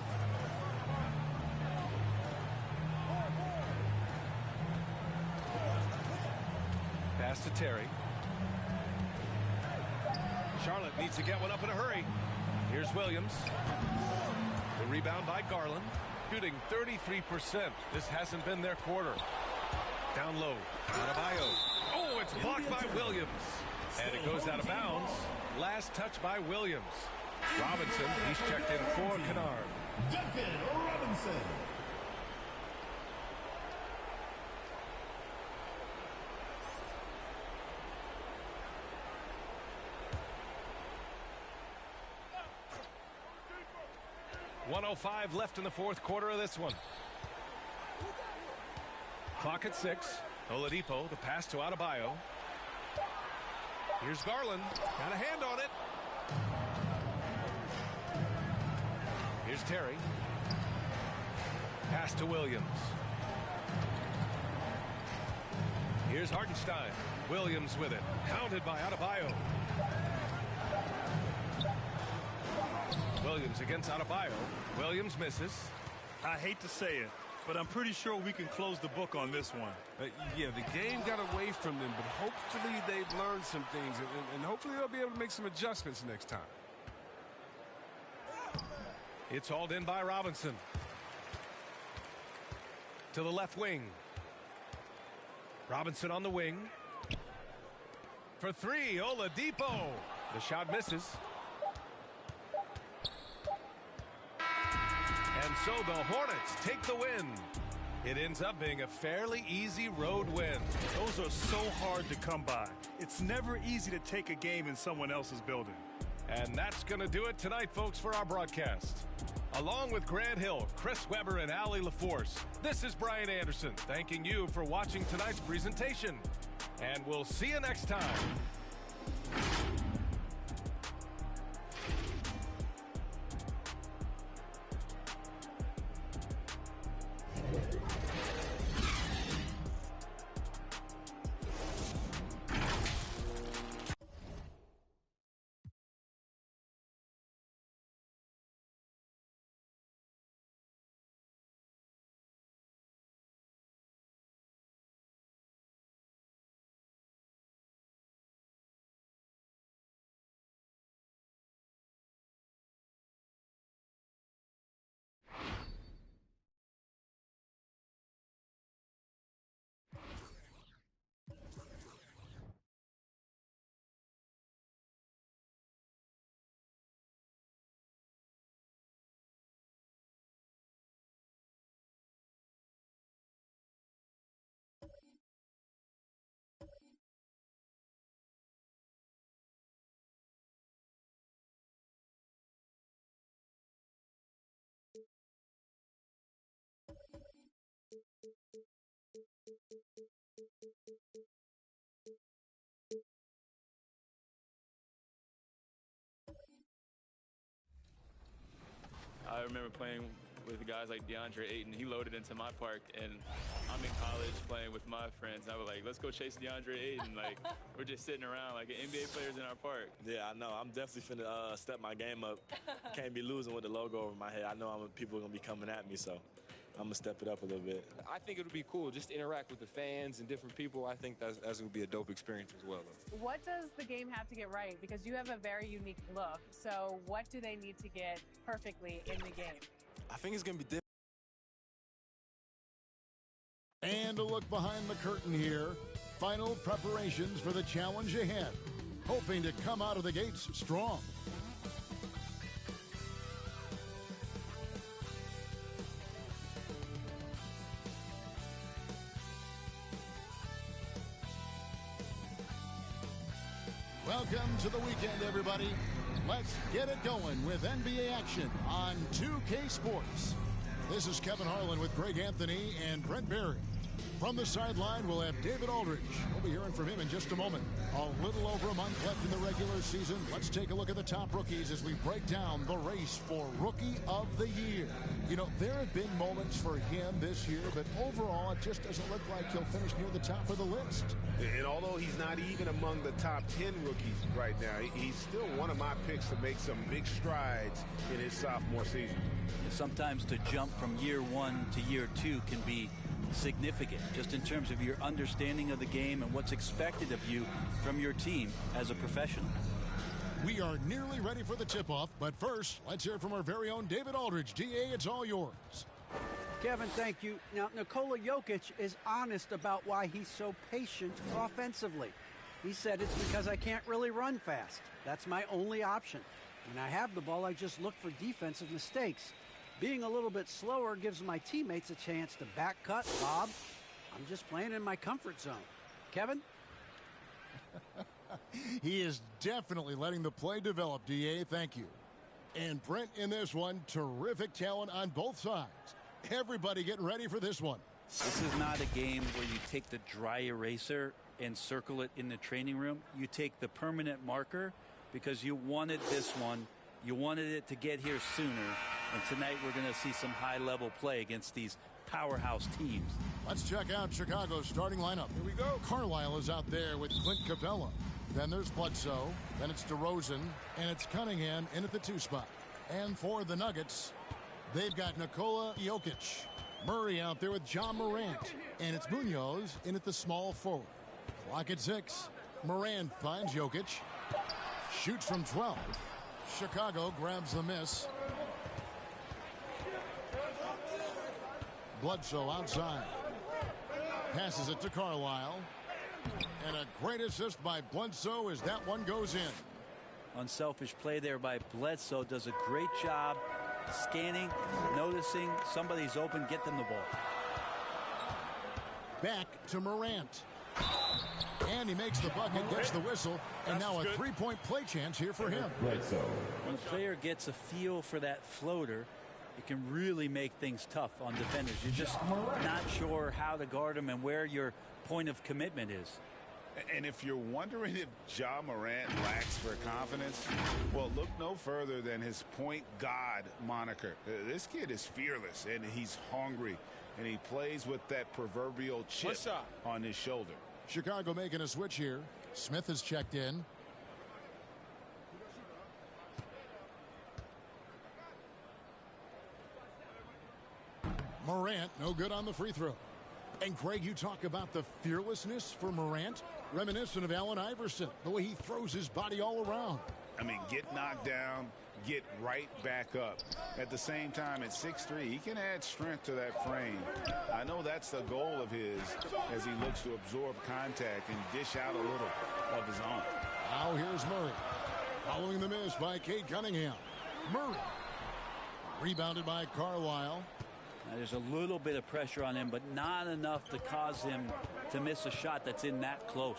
Pass to Terry. Charlotte needs to get one up in a hurry. Here's Williams. The rebound by Garland. Shooting 33%. This hasn't been their quarter. Down low. Adebayo. Oh, it's blocked by Williams. And it goes out of bounds. Last touch by Williams. Robinson, he's checked in for Kennard. Duncan Robinson. .105 left in the fourth quarter of this one. Clock at 6. Oladipo, the pass to Adebayo. Here's Garland. Got a hand on it. Here's Terry. Pass to Williams. Here's Hartenstein. Williams with it. Counted by Adebayo. Williams against Adebayo. Williams misses. I hate to say it, but I'm pretty sure we can close the book on this one. Yeah, the game got away from them, but hopefully they've learned some things, and hopefully they'll be able to make some adjustments next time. It's hauled in by Robinson. To the left wing. Robinson on the wing. For 3, Oladipo. The shot misses. And so the Hornets take the win. It ends up being a fairly easy road win. Those are so hard to come by. It's never easy to take a game in someone else's building. And that's going to do it tonight, folks, for our broadcast. Along with Grant Hill, Chris Webber, and Allie LaForce, this is Brian Anderson thanking you for watching tonight's presentation. And we'll see you next time. I remember playing with guys like DeAndre Ayton. He loaded into my park, and I'm in college playing with my friends. I was like, let's go chase DeAndre Ayton. Like, we're just sitting around like NBA players in our park. Yeah, I know. I'm definitely finna step my game up. Can't be losing with the logo over my head. I know people are going to be coming at me, so I'm going to step it up a little bit. I think it would be cool just to interact with the fans and different people. I think that's going to be a dope experience as well. What does the game have to get right? Because you have a very unique look. So what do they need to get perfectly in the game? I think it's going to be different. And a look behind the curtain here. Final preparations for the challenge ahead. Hoping to come out of the gates strong. Welcome to the weekend, everybody. Let's get it going with NBA action on 2K Sports. This is Kevin Harlan with Greg Anthony and Brent Barry. From the sideline, we'll have David Aldridge. We'll be hearing from him in just a moment. A little over a month left in the regular season. Let's take a look at the top rookies as we break down the race for Rookie of the Year. You know, there have been moments for him this year, but overall, it just doesn't look like he'll finish near the top of the list. And although he's not even among the top 10 rookies right now, he's still one of my picks to make some big strides in his sophomore season. Sometimes to jump from year one to year two can be significant, just in terms of your understanding of the game and what's expected of you from your team as a professional. We are nearly ready for the tip-off, but first, let's hear from our very own David Aldridge. DA, it's all yours. Kevin, thank you. Now, Nikola Jokic is honest about why he's so patient offensively. He said it's because I can't really run fast. That's my only option. When I have the ball, I just look for defensive mistakes. Being a little bit slower gives my teammates a chance to back cut, Bob. I'm just playing in my comfort zone. Kevin? He is definitely letting the play develop, DA. Thank you. And Brent in this one, terrific talent on both sides. Everybody getting ready for this one. This is not a game where you take the dry eraser and circle it in the training room. You take the permanent marker because you wanted this one. You wanted it to get here sooner. And tonight we're going to see some high-level play against these powerhouse teams. Let's check out Chicago's starting lineup. Here we go. Carlisle is out there with Clint Capella. Then there's Bledsoe. Then it's DeRozan. And it's Cunningham in at the 2 spot. And for the Nuggets, they've got Nikola Jokic. Murray out there with John Morant. And it's Munoz in at the small forward. Clock at 6. Morant finds Jokic. Shoots from 12. Chicago grabs the miss. Bledsoe outside. Passes it to Carlisle. And a great assist by Bledsoe as that one goes in. Unselfish play there by Bledsoe. Does a great job scanning, noticing somebody's open, get them the ball. Back to Morant. And he makes the bucket, gets the whistle, and now a three-point play chance here for him. When a player gets a feel for that floater, it can really make things tough on defenders. You're just not sure how to guard them and where your point of commitment is. And if you're wondering if Ja Morant lacks for confidence, well, look no further than his point guard moniker. This kid is fearless, and he's hungry, and he plays with that proverbial chip on his shoulder. Chicago making a switch here. Smith has checked in. Morant, no good on the free throw. And Craig, you talk about the fearlessness for Morant, reminiscent of Allen Iverson, the way he throws his body all around. I mean, get knocked down, get right back up. At the same time, at 6'3", he can add strength to that frame. I know that's the goal of his as he looks to absorb contact and dish out a little of his own. Now here's Murray. Following the miss by Cade Cunningham. Murray. Rebounded by Carlisle. Now, there's a little bit of pressure on him, but not enough to cause him to miss a shot that's in that close.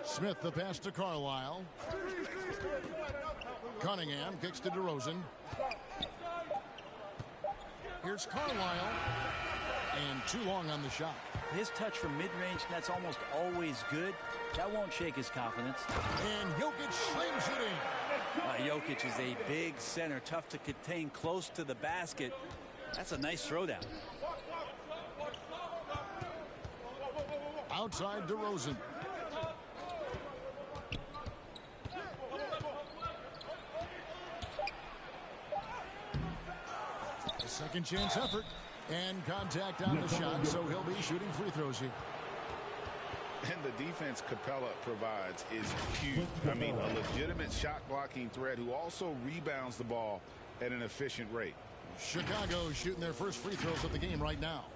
Smith the pass to Carlisle. Cunningham kicks to DeRozan. Here's Carlisle. And too long on the shot. His touch from mid-range, that's almost always good. That won't shake his confidence. And Jokic slams it in. Jokic is a big center, tough to contain close to the basket. That's a nice throwdown. Outside DeRozan. A second chance effort. And contact on the shot, so he'll be shooting free throws here. And the defense Capella provides is huge. I mean, a legitimate shot blocking threat who also rebounds the ball at an efficient rate. Chicago shooting their first free throws of the game right now.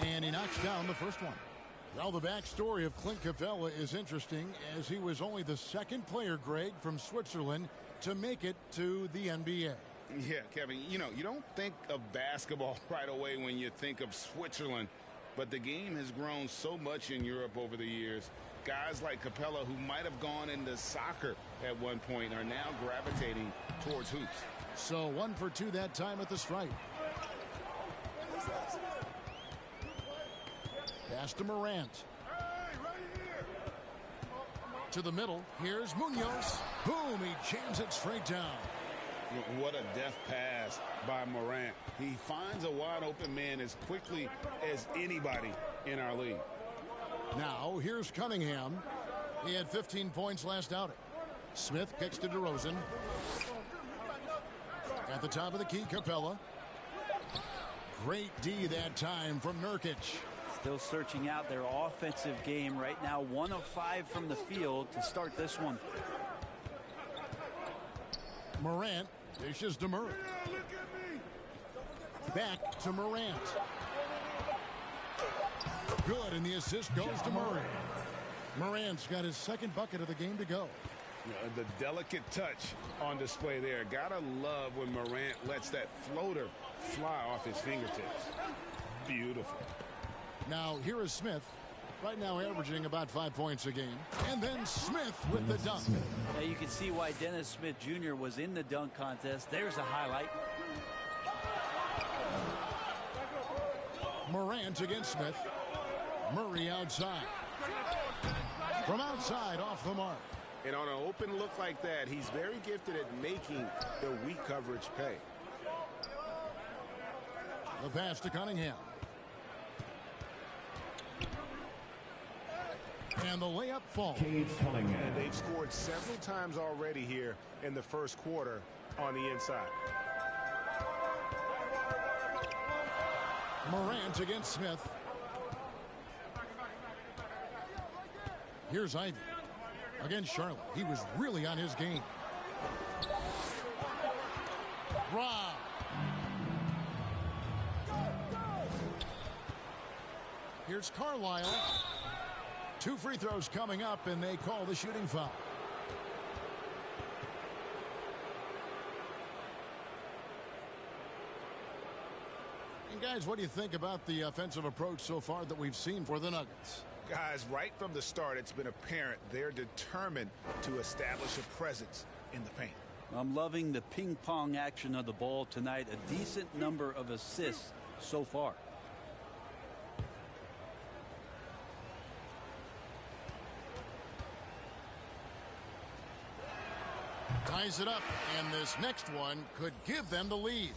And he knocks down the first one. Well, the backstory of Clint Capella is interesting, as he was only the second player, Greg, from Switzerland to make it to the NBA. Yeah, Kevin, you know, you don't think of basketball right away when you think of Switzerland, but the game has grown so much in Europe over the years. Guys like Capella, who might have gone into soccer at one point, are now gravitating towards hoops. So 1 for 2 that time at the stripe. Pass to Morant. To the middle. Here's Munoz. Boom, he jams it straight down. What a deft pass by Morant. He finds a wide open man as quickly as anybody in our league. Now, here's Cunningham. He had 15 points last outing. Smith kicks to DeRozan. At the top of the key, Capella. Great D that time from Nurkic. Still searching out their offensive game right now. 1 of 5 from the field to start this one. Morant dishes to Murray. Back to Morant. Good, and the assist goes to Murray. Morant's got his second bucket of the game to go. The delicate touch on display there. Gotta love when Morant lets that floater fly off his fingertips. Beautiful. Now, here is Smith, right now averaging about 5 points a game. And then Smith with the dunk. Now you can see why Dennis Smith Jr. was in the dunk contest. There's a highlight. Morant against Smith. Murray outside. From outside, off the mark. And on an open look like that, he's very gifted at making the weak coverage pay. The pass to Cunningham. And the layup falls. And they've scored several times already here in the first quarter on the inside. Morant against Smith. Here's Ivy against Charlotte. He was really on his game. Rob. Here's Carlisle. 2 free throws coming up, and they call the shooting foul. And guys, what do you think about the offensive approach so far that we've seen for the Nuggets? Guys, right from the start, it's been apparent they're determined to establish a presence in the paint. I'm loving the ping pong action of the ball tonight. A decent number of assists so far. Ties it up, and this next one could give them the lead.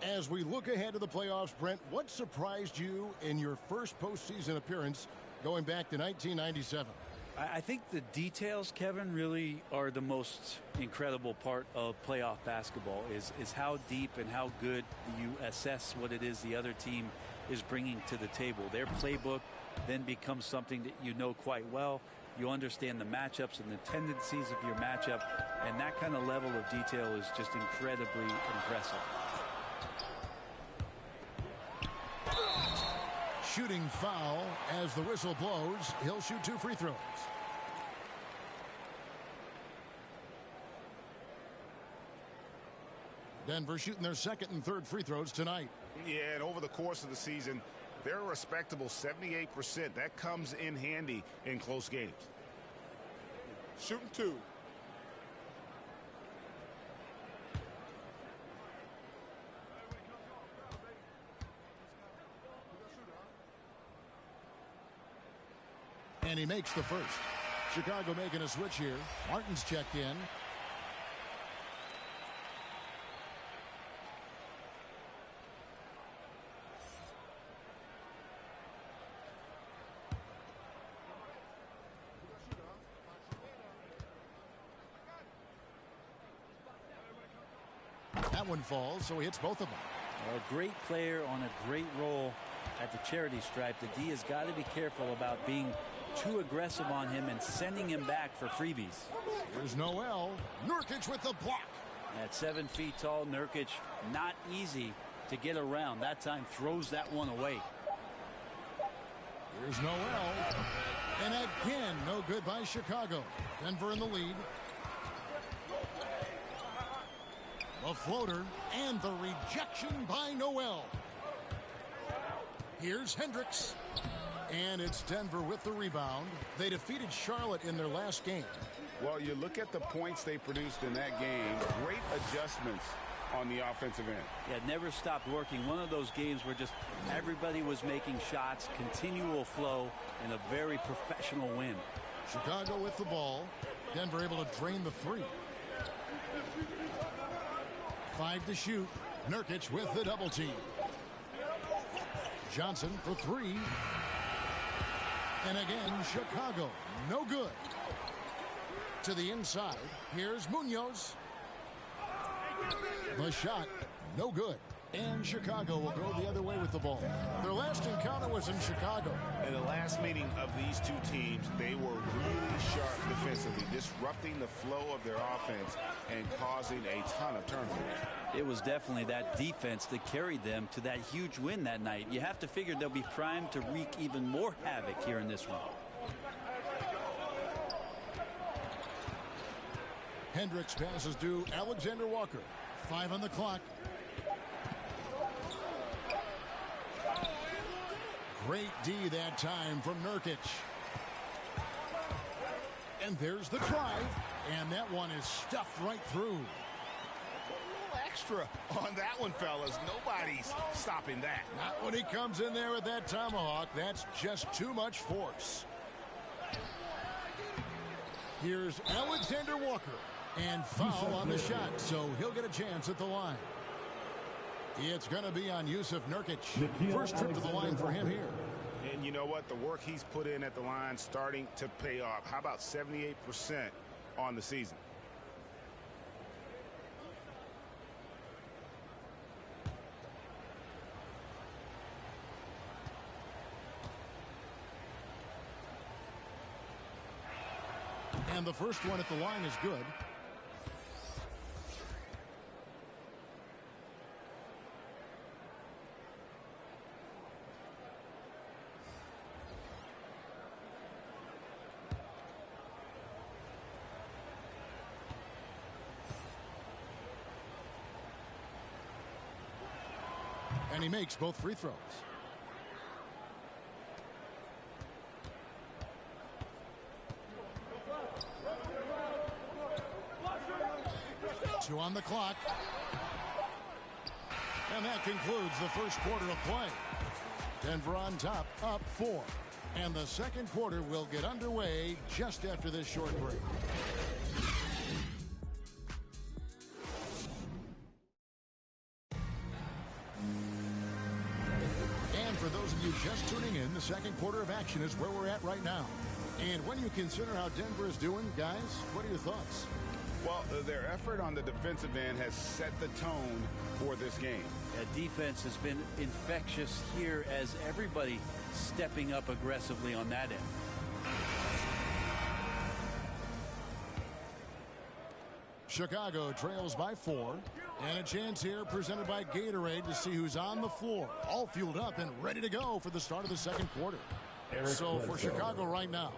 As we look ahead to the playoffs, Brent, what surprised you in your first postseason appearance going back to 1997? I think the details, Kevin, really are the most incredible part of playoff basketball is how deep and how good you assess what it is the other team is bringing to the table. Their playbook then becomes something that you know quite well. You understand the matchups and the tendencies of your matchup, and that kind of level of detail is just incredibly impressive. Shooting foul as the whistle blows. He'll shoot 2 free throws. Denver shooting their second and third free throws tonight. Yeah, and over the course of the season, they're a respectable 78%. That comes in handy in close games. Shooting 2. And he makes the first. Chicago making a switch here. Martin's checked in. That one falls, so he hits both of them. A great player on a great roll at the charity stripe. The D has got to be careful about being too aggressive on him and sending him back for freebies. Here's Noel. Nurkic with the block. At 7 feet tall, Nurkic, not easy to get around. That time throws that one away. Here's Noel. And again, no good by Chicago. Denver in the lead. The floater and the rejection by Noel. Here's Hendricks. And it's Denver with the rebound. They defeated Charlotte in their last game. Well, you look at the points they produced in that game. Great adjustments on the offensive end. Yeah, it never stopped working. One of those games where just everybody was making shots, continual flow, and a very professional win. Chicago with the ball. Denver able to drain the three. 5 to shoot. Nurkic with the double team. Johnson for 3. And again, Chicago, no good. To the inside, here's Munoz. The shot, no good. And Chicago will go the other way with the ball. Their last encounter was in Chicago. In the last meeting of these two teams, they were really sharp defensively, disrupting the flow of their offense and causing a ton of turnovers. It was definitely that defense that carried them to that huge win that night. You have to figure they'll be primed to wreak even more havoc here in this one. Hendricks passes to Alexander Walker. 5 on the clock. Great D that time from Nurkic. And there's the drive. And that one is stuffed right through. A little extra on that one, fellas. Nobody's stopping that. Not when he comes in there with that tomahawk. That's just too much force. Here's Alexander Walker. And foul on the shot, so he'll get a chance at the line. It's going to be on Yusuf Nurkic. First trip to the line for him here. And you know what? The work he's put in at the line starting to pay off. How about 78% on the season? And the first one at the line is good. And he makes both free throws. Two on the clock. And that concludes the first quarter of play. Denver on top, up 4. And the second quarter will get underway just after this short break. For those of you just tuning in, the second quarter of action is where we're at right now. And when you consider how Denver is doing, guys, what are your thoughts? Well, their effort on the defensive end has set the tone for this game. Defense has been infectious here as everybody stepping up aggressively on that end. Chicago trails by 4. And a chance here presented by Gatorade to see who's on the floor. All fueled up and ready to go for the start of the second quarter. So for Chicago right now,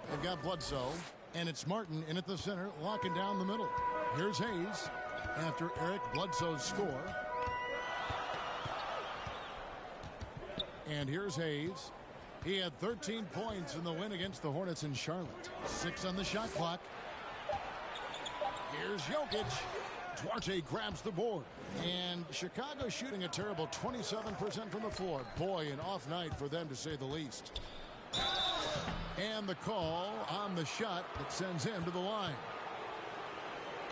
they've got Bledsoe. And it's Martin in at the center, locking down the middle. Here's Hayes. after Eric Bledsoe's score. And here's Hayes. He had 13 points in the win against the Hornets in Charlotte. 6 on the shot clock. Here's Jokic. Duarte grabs the board. And Chicago shooting a terrible 27% from the floor. Boy, an off night for them, to say the least. And the call on the shot that sends him to the line.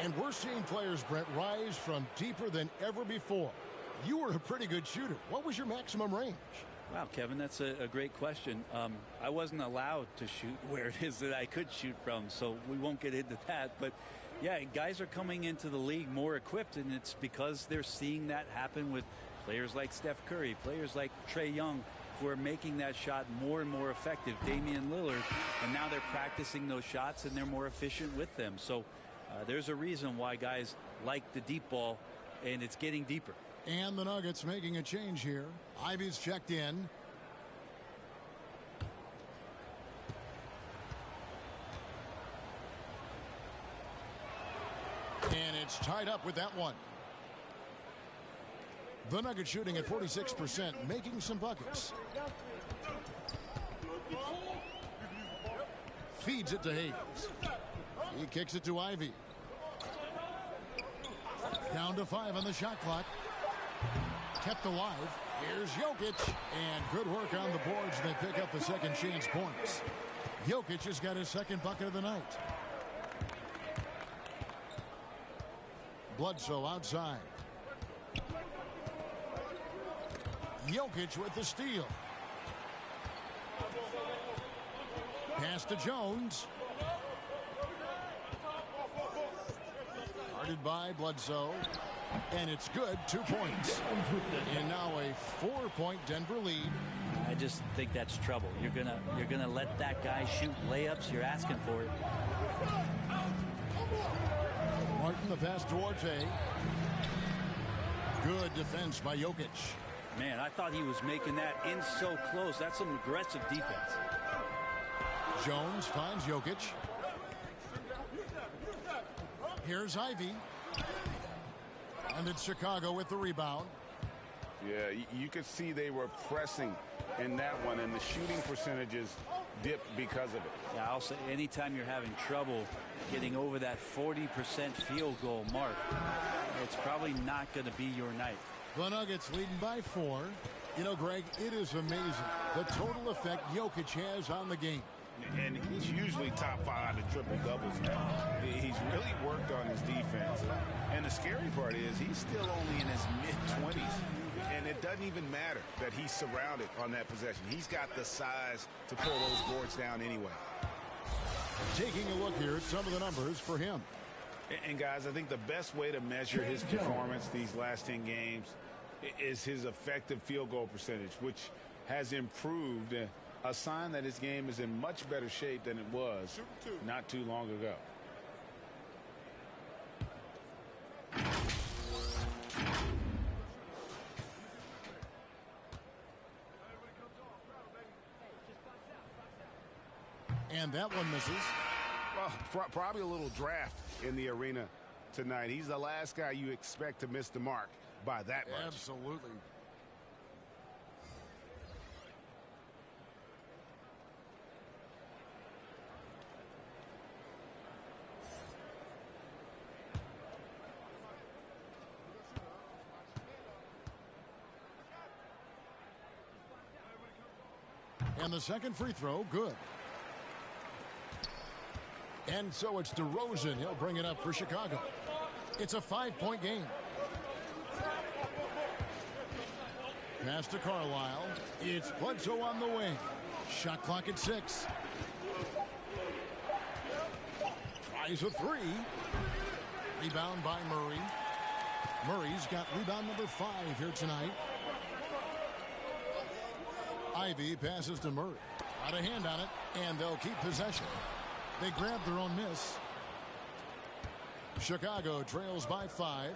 And we're seeing players, Brett, rise from deeper than ever before. You were a pretty good shooter. What was your maximum range? Wow, Kevin, that's a great question. I wasn't allowed to shoot where it is that I could shoot from, so we won't get into that. But, yeah, guys are coming into the league more equipped, and it's because they're seeing that happen with players like Steph Curry, players like Trae Young, who are making that shot more and more effective. Damian Lillard, and now they're practicing those shots, and they're more efficient with them. So there's a reason why guys like the deep ball, and it's getting deeper. And the Nuggets making a change here. Ivy's checked in. And it's tied up with that one. The Nuggets shooting at 46%, making some buckets. Feeds it to Hayes. He kicks it to Ivy. Down to 5 on the shot clock. Kept alive. Here's Jokic. And good work on the boards. They pick up the second chance points. Jokic has got his second bucket of the night. Bledsoe outside. Jokic with the steal. Pass to Jones. Guarded by Bledsoe. And it's good. 2 points. And now a 4-point Denver lead. I just think that's trouble. You're gonna let that guy shoot layups. You're asking for it. Martin, the pass to Duarte. Good defense by Jokic. Man, I thought he was making that in so close. That's some aggressive defense. Jones finds Jokic. Here's Ivy. And it's Chicago with the rebound. Yeah, you could see they were pressing in that one, and the shooting percentages dipped because of it. Yeah, I'll say anytime you're having trouble getting over that 40% field goal mark, it's probably not going to be your night. The Nuggets leading by 4. You know, Greg, it is amazing the total effect Jokic has on the game. And he's usually top 5 in triple doubles now. He's really worked on his defense. And the scary part is he's still only in his mid-20s. And it doesn't even matter that he's surrounded on that possession. He's got the size to pull those boards down anyway. Taking a look here at some of the numbers for him. And guys, I think the best way to measure his performance these last 10 games is his effective field goal percentage, which has improved. A sign that his game is in much better shape than it was not too long ago. And that one misses. Well, probably a little draft in the arena tonight. He's the last guy you expect to miss the mark by that much. Absolutely. And the second free throw, good. And so it's DeRozan. He'll bring it up for Chicago. It's a 5-point game. Pass to Carlisle. It's Bledsoe on the wing. Shot clock at 6. Tries a 3. Rebound by Murray. Murray's got rebound number 5 here tonight. Ivy passes to Murray. Got a hand on it, and they'll keep possession. They grab their own miss. Chicago trails by 5.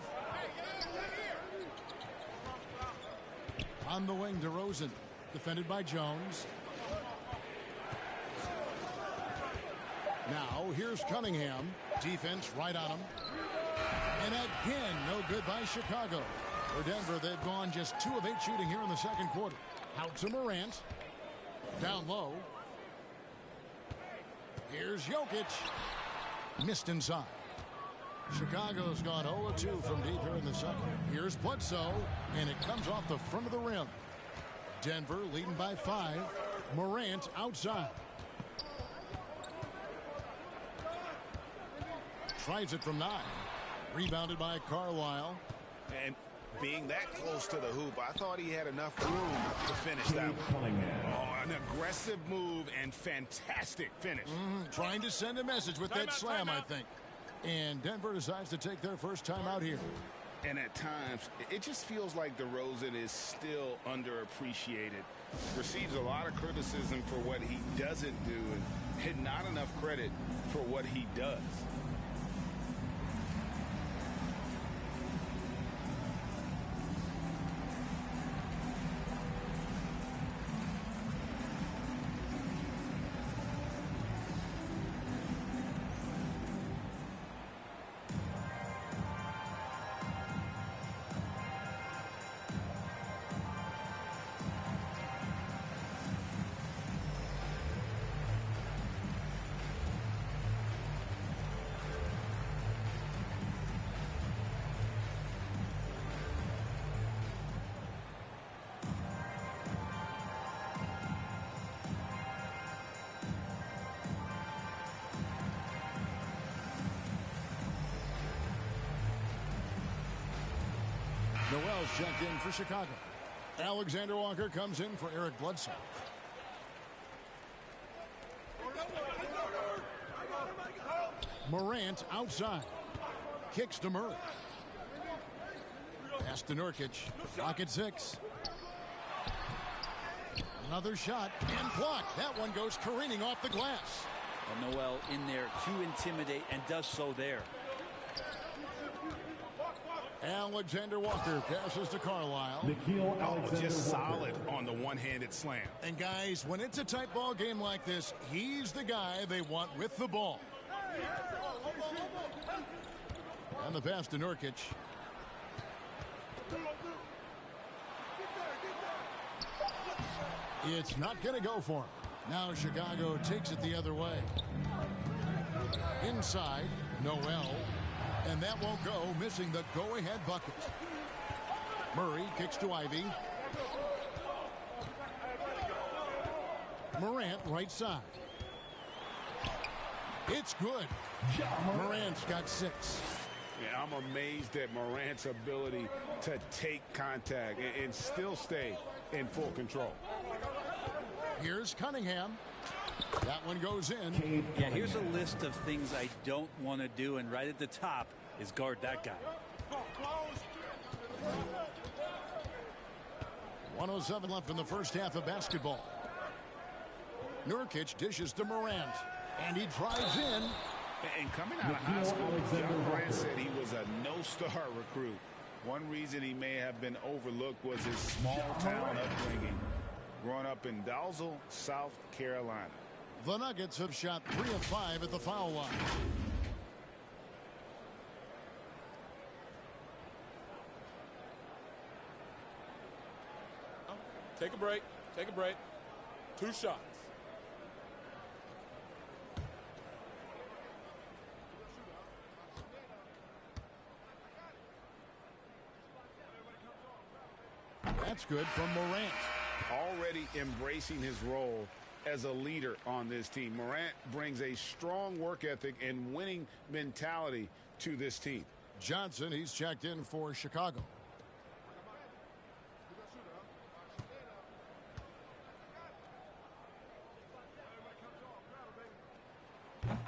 On the wing, DeRozan. Defended by Jones. Now, here's Cunningham. Defense right on him. And again, no good by Chicago. For Denver, they've gone just 2 of 8 shooting here in the second quarter. Out to Morant. Down low. Here's Jokic. Missed inside. Chicago's gone 0-2 from deep here in the second. Here's Bledsoe, and it comes off the front of the rim. Denver leading by 5. Morant outside. Tries it from 9. Rebounded by Carlisle. And being that close to the hoop, I thought he had enough room to finish that one. Oh, an aggressive move and fantastic finish. Trying to send a message with that slam, I think. And Denver decides to take their first time out here. And at times, it just feels like DeRozan is still underappreciated. Receives a lot of criticism for what he doesn't do and not enough credit for what he does. Noel's checked in for Chicago. Alexander Walker comes in for Eric Bledsoe. Morant outside. Kicks to Murray. Pass to Nurkic. Clock at 6. Another shot and blocked. That one goes careening off the glass. Well, Noel in there to intimidate and does so there. Alexander Walker passes to Carlisle. Just solid on the one-handed slam. And guys, when it's a tight ball game like this, he's the guy they want with the ball. And the pass to Nurkic. It's not going to go for him. Now Chicago takes it the other way. Inside, Noel. And that won't go, missing the go-ahead bucket. Murray kicks to Ivy. Morant right side. It's good. Morant's got 6. Yeah, I'm amazed at Morant's ability to take contact and still stay in full control. Here's Cunningham. That one goes in. Yeah, here's a list of things I don't want to do, and right at the top is guard that guy. 1:07 left in the first half of basketball. Nurkic dishes to Morant, and he drives in. And coming out of high school, John Morant said he was a no-star recruit. One reason he may have been overlooked was his small-town upbringing, growing up in Dalzell, South Carolina. The Nuggets have shot 3 of 5 at the foul line. Take a break. Take a break. 2 shots. That's good from Morant. Already embracing his role as a leader on this team. Morant brings a strong work ethic and winning mentality to this team. Johnson, he's checked in for Chicago.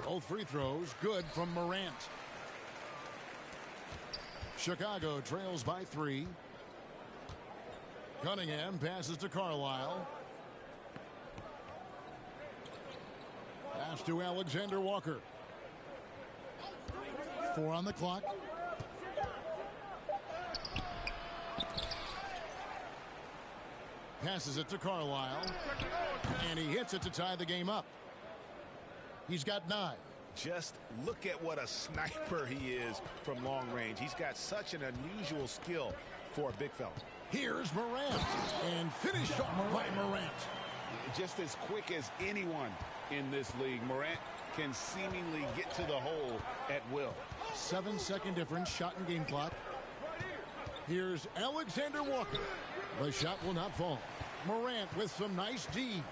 Both free throws good from Morant. Chicago trails by 3. Cunningham passes to Carlisle. Pass to Alexander Walker. 4 on the clock. Passes it to Carlisle. And he hits it to tie the game up. He's got 9. Just look at what a sniper he is from long range. He's got such an unusual skill for a big fella. Here's Morant, and finished off by Morant. Just as quick as anyone in this league, Morant can seemingly get to the hole at will. 7-second difference, shot and game clock. Here's Alexander Walker. The shot will not fall. Morant with some nice D.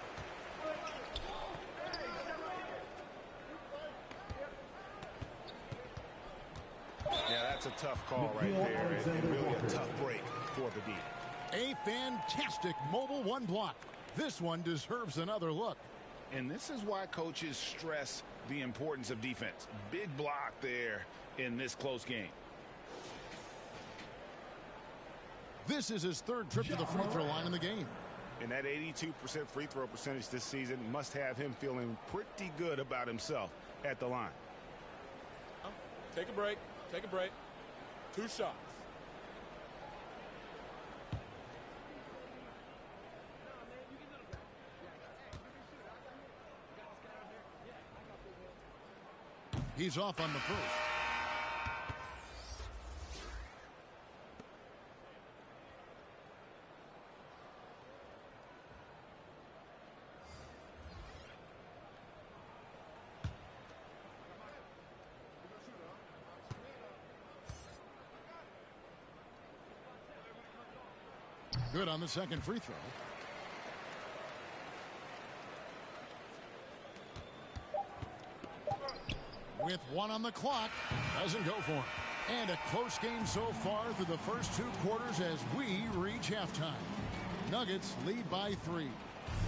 Yeah, that's a tough call right there. And really a tough break for the D. A fantastic mobile one block. This one deserves another look. And this is why coaches stress the importance of defense. Big block there in this close game. This is his third trip to the free throw line in the game. And that 82% free throw percentage this season must have him feeling pretty good about himself at the line. Take a break. Take a break. 2 shots. He's off on the first. Good on the second free throw. With 1 on the clock, doesn't go for him. And a close game so far through the first 2 quarters as we reach halftime. Nuggets lead by 3.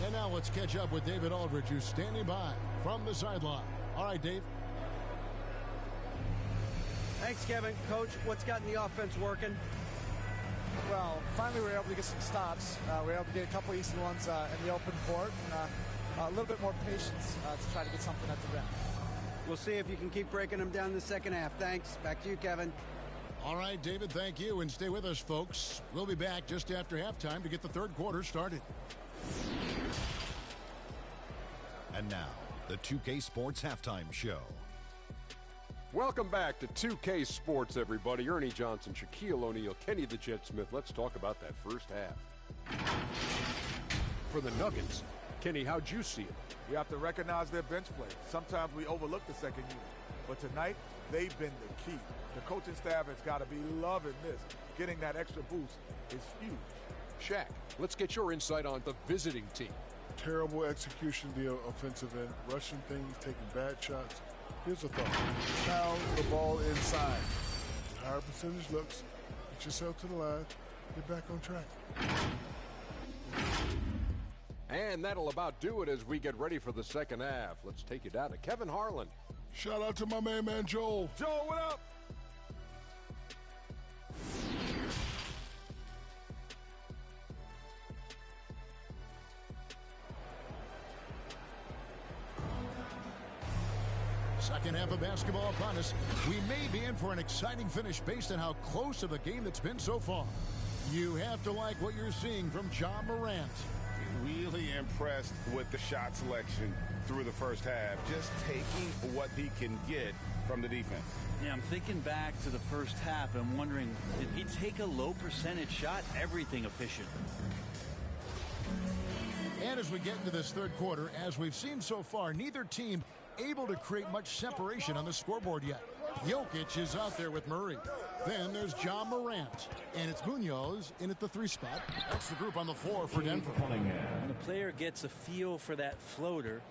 And now let's catch up with David Aldridge, who's standing by from the sideline. All right, Dave. Thanks, Kevin. Coach, what's gotten the offense working? Well, finally we were able to get some stops. We were able to get a couple easy ones in the open court. And a little bit more patience to try to get something at the rim. We'll see if you can keep breaking them down in the second half. Thanks. Back to you, Kevin. All right, David, thank you. And stay with us, folks. We'll be back just after halftime to get the third quarter started. And now, the 2K Sports Halftime Show. Welcome back to 2K Sports, everybody. Ernie Johnson, Shaquille O'Neal, Kenny the Jet Smith. Let's talk about that first half. For the Nuggets, Kenny, how'd you see it? We have to recognize their bench play. Sometimes we overlook the second unit. But tonight, they've been the key. The coaching staff has got to be loving this. Getting that extra boost is huge. Shaq, let's get your insight on the visiting team. Terrible execution of the offensive end, rushing things, taking bad shots. Here's a thought. Pound the ball inside. Higher percentage looks. Get yourself to the line. Get back on track. And that'll about do it as we get ready for the second half. Let's take you down to Kevin Harlan. Shout out to my main man, Joel. Joel, what up? Second half of basketball upon us. We may be in for an exciting finish based on how close of a game that's been so far. You have to like what you're seeing from John Morant. Really impressed with the shot selection through the first half. Just taking what he can get from the defense. Yeah, I'm thinking back to the first half and wondering, did he take a low percentage shot? Everything efficient. And as we get into this third quarter, as we've seen so far, neither team able to create much separation on the scoreboard yet. Jokic is out there with Murray. Then there's John Morant. And it's Munoz in at the 3 spot. That's the group on the floor for Denver. When a player gets a feel for that floater,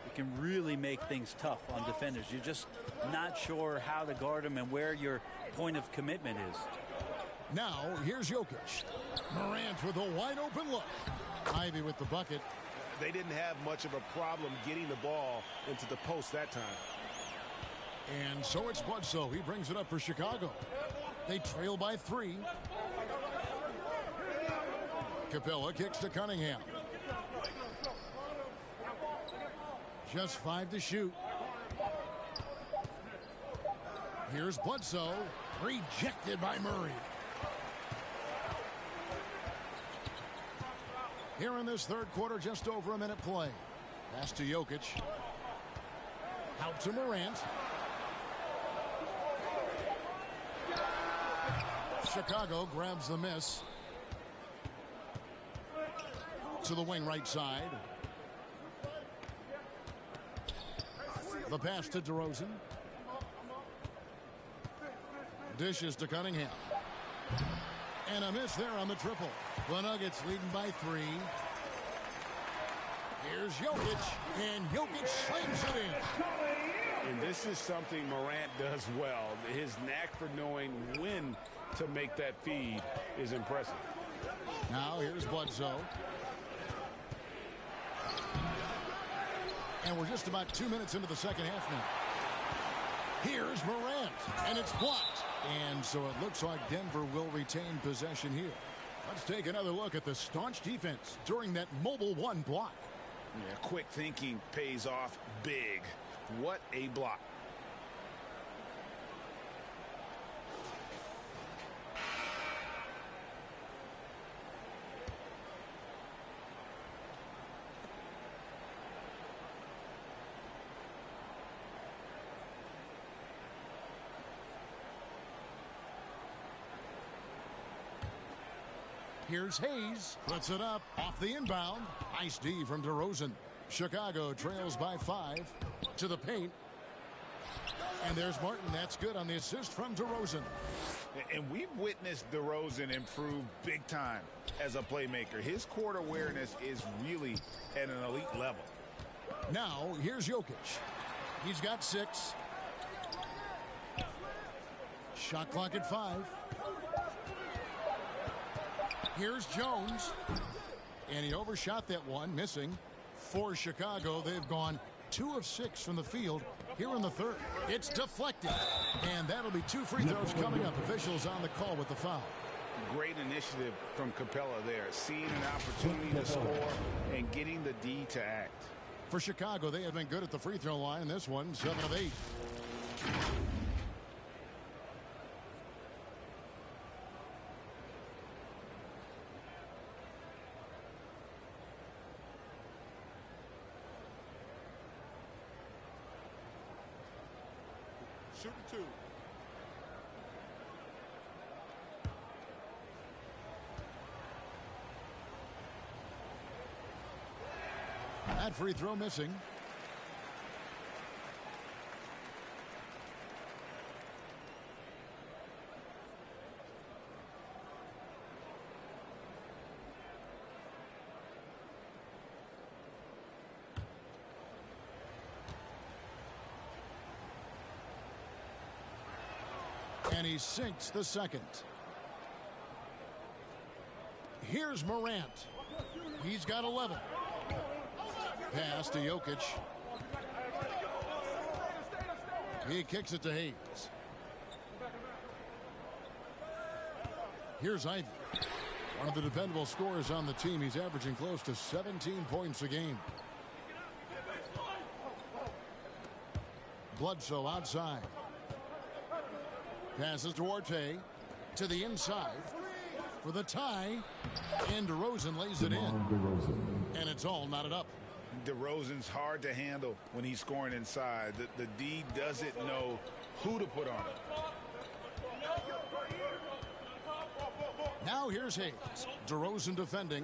it can really make things tough on defenders. You're just not sure how to guard them and where your point of commitment is. Now, here's Jokic. Morant with a wide open look. Ivy with the bucket. They didn't have much of a problem getting the ball into the post that time. And so it's Bledsoe. He brings it up for Chicago. They trail by 3. Capella kicks to Cunningham. Just 5 to shoot. Here's Bledsoe. Rejected by Murray. Here in this third quarter, just over a minute play. Pass to Jokic. Out to Morant. Chicago grabs the miss. To the wing right side. The pass to DeRozan. Dishes to Cunningham. And a miss there on the triple. The Nuggets leading by 3. Here's Jokic, and Jokic slams it in. And this is something Morant does well. His knack for knowing when to make that feed is impressive. Now here's Bledsoe. And we're just about 2 minutes into the second half now. Here's Morant, and it's blocked. And so it looks like Denver will retain possession here. Let's take another look at the staunch defense during that mobile 1 block. Yeah, quick thinking pays off big. What a block. Here's Hayes. Puts it up off the inbound. Nice D from DeRozan. Chicago trails by 5 to the paint. And there's Martin. That's good on the assist from DeRozan. And we've witnessed DeRozan improve big time as a playmaker. His court awareness is really at an elite level. Now, here's Jokic. He's got 6. Shot clock at 5. Here's Jones. And he overshot that one, missing. For Chicago, they've gone 2 of 6 from the field here in the third. It's deflected. And that'll be 2 free throws coming up. Officials on the call with the foul. Great initiative from Capella there. Seeing an opportunity to score and getting the D to act. For Chicago, they have been good at the free throw line in this one, 7 of 8. Shooting 2. That free throw missing. And he sinks the second. Here's Morant. He's got 11. Pass to Jokic. He kicks it to Hayes. Here's Ivy. One of the dependable scorers on the team. He's averaging close to 17 points a game. Bledsoe outside. Passes to Orte. To the inside. For the tie. And DeRozan lays it in. And it's all knotted up. DeRozan's hard to handle when he's scoring inside. The D doesn't know who to put on him. Now here's Hayes. DeRozan defending.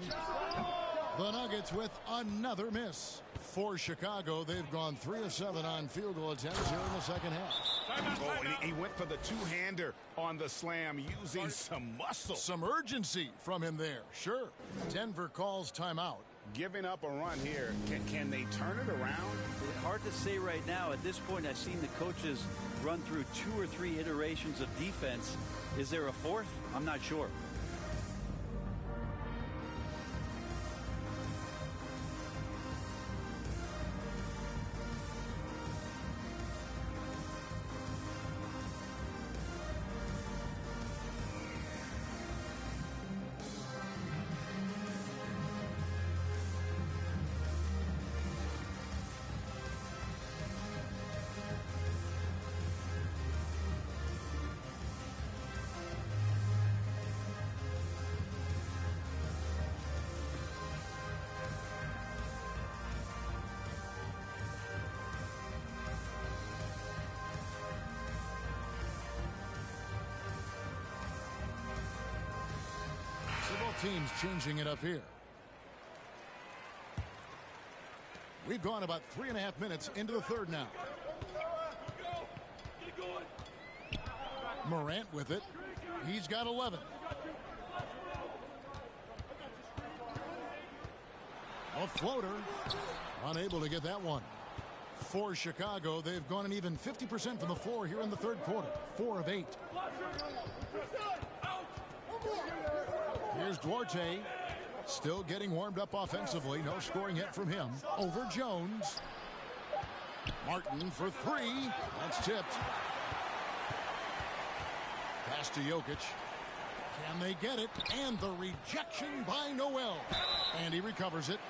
The Nuggets with another miss. For Chicago, they've gone 3 of 7 on field goal attempts here in the second half. Oh, and he went for the two-hander on the slam using some muscle. Some urgency from him there. Sure. Denver calls timeout. Giving up a run here. Can they turn it around? Hard to say right now. At this point, I've seen the coaches run through 2 or 3 iterations of defense. Is there a fourth? I'm not sure. teams changing it up here. We've gone about 3.5 minutes into the third now. Morant with it. He's got 11. A floater. Unable to get that one. For Chicago, they've gone an even 50% from the floor here in the third quarter. 4 of 8. Here's Duarte. Still getting warmed up offensively. No scoring yet from him. Over Jones. Martin for 3. That's tipped. Pass to Jokic. Can they get it? And the rejection by Noel. And he recovers it.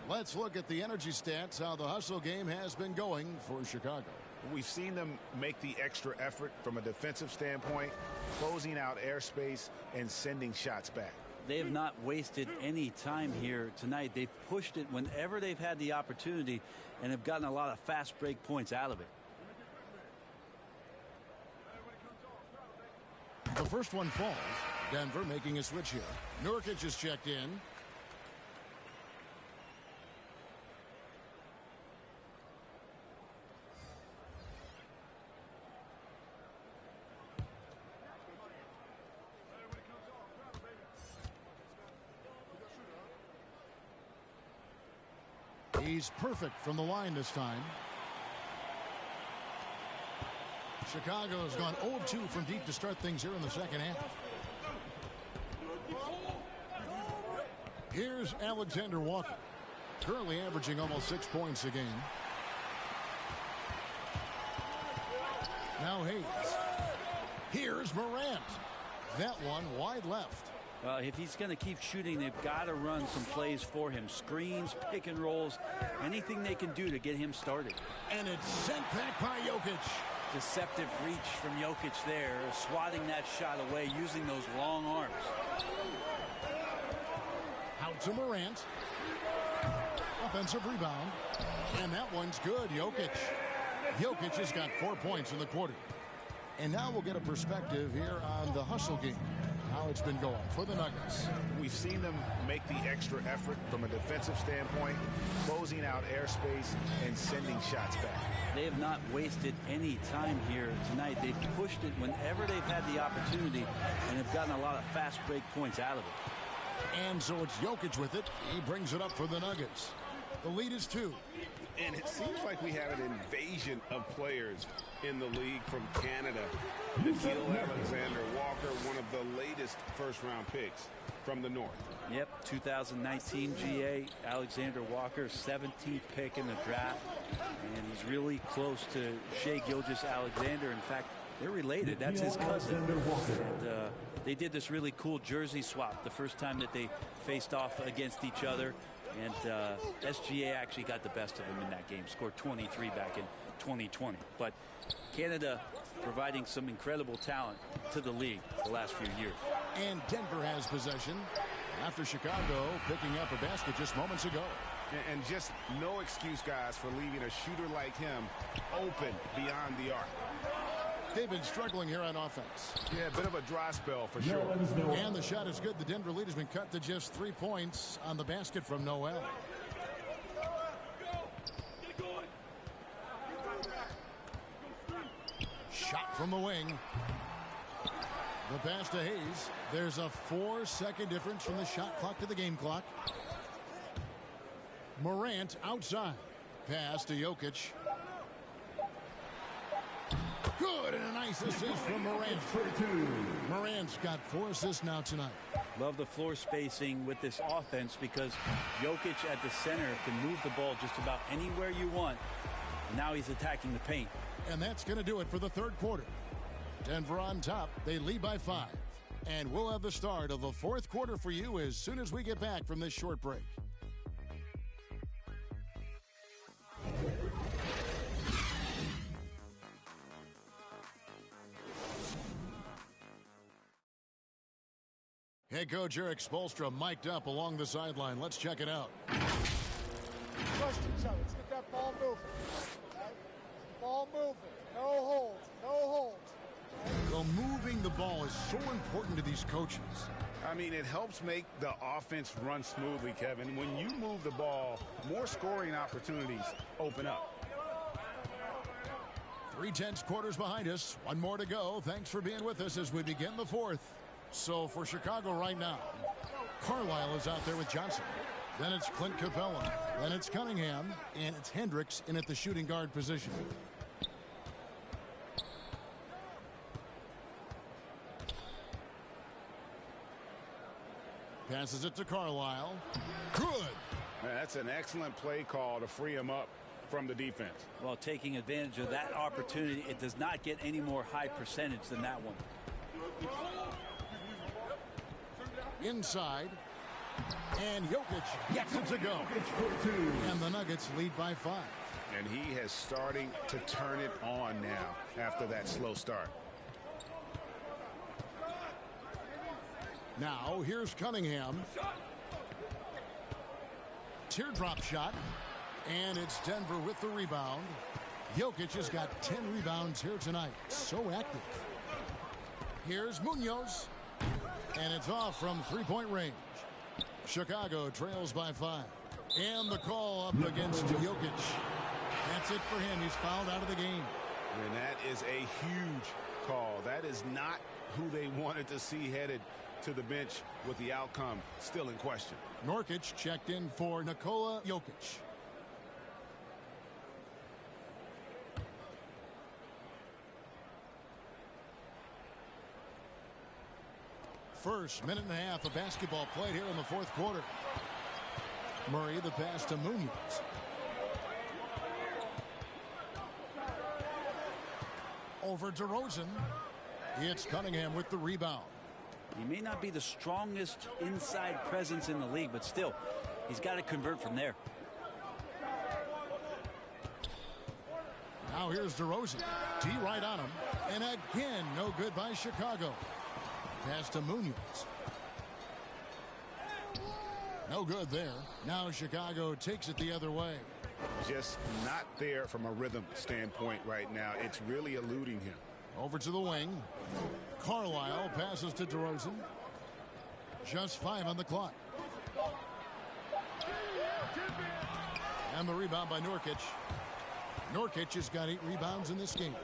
Let's look at the energy stats, how the hustle game has been going for Chicago. We've seen them make the extra effort from a defensive standpoint, closing out airspace and sending shots back. They have not wasted any time here tonight. They've pushed it whenever they've had the opportunity and have gotten a lot of fast break points out of it. The first one falls. Denver making a switch here. Nurkic is checked in. He's perfect from the line this time. Chicago has gone 0 of 2 from deep to start things here in the second half. Here's Alexander Walker. Currently averaging almost 6 points a game. Now Hayes. Here's Morant. That one wide left. If he's going to keep shooting, they've got to run some plays for him. Screens, pick and rolls, anything they can do to get him started. And it's sent back by Jokic. Deceptive reach from Jokic there, swatting that shot away, using those long arms. Out to Morant. Offensive rebound. And that one's good, Jokic. Jokic has got 4 points in the quarter. And now we'll get a perspective here on the hustle game. How it's been going for the Nuggets. We've seen them make the extra effort from a defensive standpoint, closing out airspace and sending shots back. They have not wasted any time here tonight. They've pushed it whenever they've had the opportunity and have gotten a lot of fast break points out of it. And so it's Jokic with it. He brings it up for the Nuggets. The lead is 2. And it seems like we have an invasion of players in the league from Canada. Nickeil Alexander-Walker, one of the latest first-round picks from the North. Yep, 2019 GA, Alexander Walker, 17th pick in the draft. And he's really close to Shai Gilgeous-Alexander. In fact, they're related. That's his cousin. And they did this really cool jersey swap the first time that they faced off against each other. And SGA actually got the best of him in that game, scored 23 back in 2020. But Canada providing some incredible talent to the league the last few years. And Denver has possession after Chicago picking up a basket just moments ago. And just no excuse, guys, for leaving a shooter like him open beyond the arc. They've been struggling here on offense. Yeah, a bit of a dry spell for sure. And the shot is good. The Denver lead has been cut to just 3 points on the basket from Noel. Shot from the wing. The pass to Hayes. There's a 4-second difference from the shot clock to the game clock. Morant outside. Pass to Jokic. Good, and a nice assist from Morant. Morant's got 4 assists now tonight. Love the floor spacing with this offense because Jokic at the center can move the ball just about anywhere you want. Now he's attacking the paint. And that's going to do it for the third quarter. Denver on top. They lead by 5. And we'll have the start of the fourth quarter for you as soon as we get back from this short break. Head coach Eric Spoelstra mic'd up along the sideline. Let's check it out. Trust each other. Let's get that ball moving. Okay? Ball moving. No holds. No holds. Well, moving the ball is so important to these coaches. I mean, it helps make the offense run smoothly, Kevin. When you move the ball, more scoring opportunities open up. 3/10 quarters behind us. One more to go. Thanks for being with us as we begin the fourth. So for Chicago right now, Carlisle is out there with Johnson. Then it's Clint Capella. Then it's Cunningham. And it's Hendricks in at the shooting guard position. Passes it to Carlisle. Good. That's an excellent play call to free him up from the defense. Well, taking advantage of that opportunity, it does not get any more high percentage than that one. Inside. And Jokic gets it to go. And the Nuggets lead by 5. And he has starting to turn it on now after that slow start. Now, here's Cunningham. Teardrop shot. And it's Denver with the rebound. Jokic has got 10 rebounds here tonight. So active. Here's Munoz. And it's off from three-point range. Chicago trails by 5. And the call up against Jokic. That's it for him. He's fouled out of the game. And that is a huge call. That is not who they wanted to see headed to the bench with the outcome still in question. Nurkic checked in for Nikola Jokic. First minute and a half of basketball played here in the fourth quarter. Murray the pass to Munoz. Over DeRozan. It's Cunningham with the rebound. He may not be the strongest inside presence in the league, but still, he's got to convert from there. Now here's DeRozan. D right on him. And again, no good by Chicago. Pass to Munoz. No good there. Now Chicago takes it the other way. Just not there from a rhythm standpoint right now. It's really eluding him. Over to the wing. Carlisle passes to DeRozan. Just 5 on the clock. And the rebound by Nurkic. Nurkic has got 8 rebounds in this game.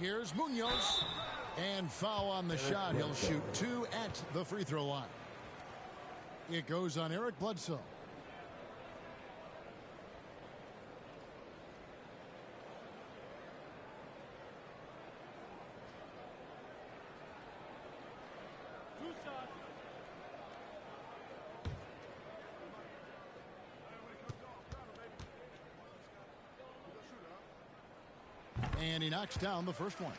Here's Munoz. And foul on the shot. He'll shoot 2 at the free throw line. It goes on Eric Bledsoe. And he knocks down the first one.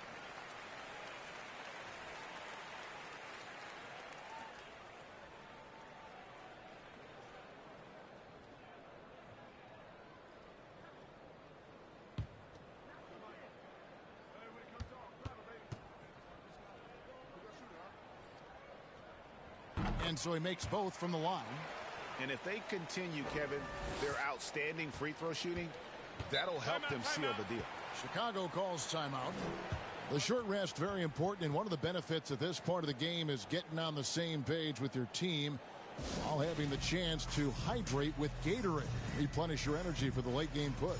And so he makes both from the line. And if they continue, Kevin, their outstanding free throw shooting, that'll help them seal the deal. Chicago calls timeout. The short rest very important, and one of the benefits of this part of the game is getting on the same page with your team while having the chance to hydrate with Gatorade. Replenish your energy for the late game push.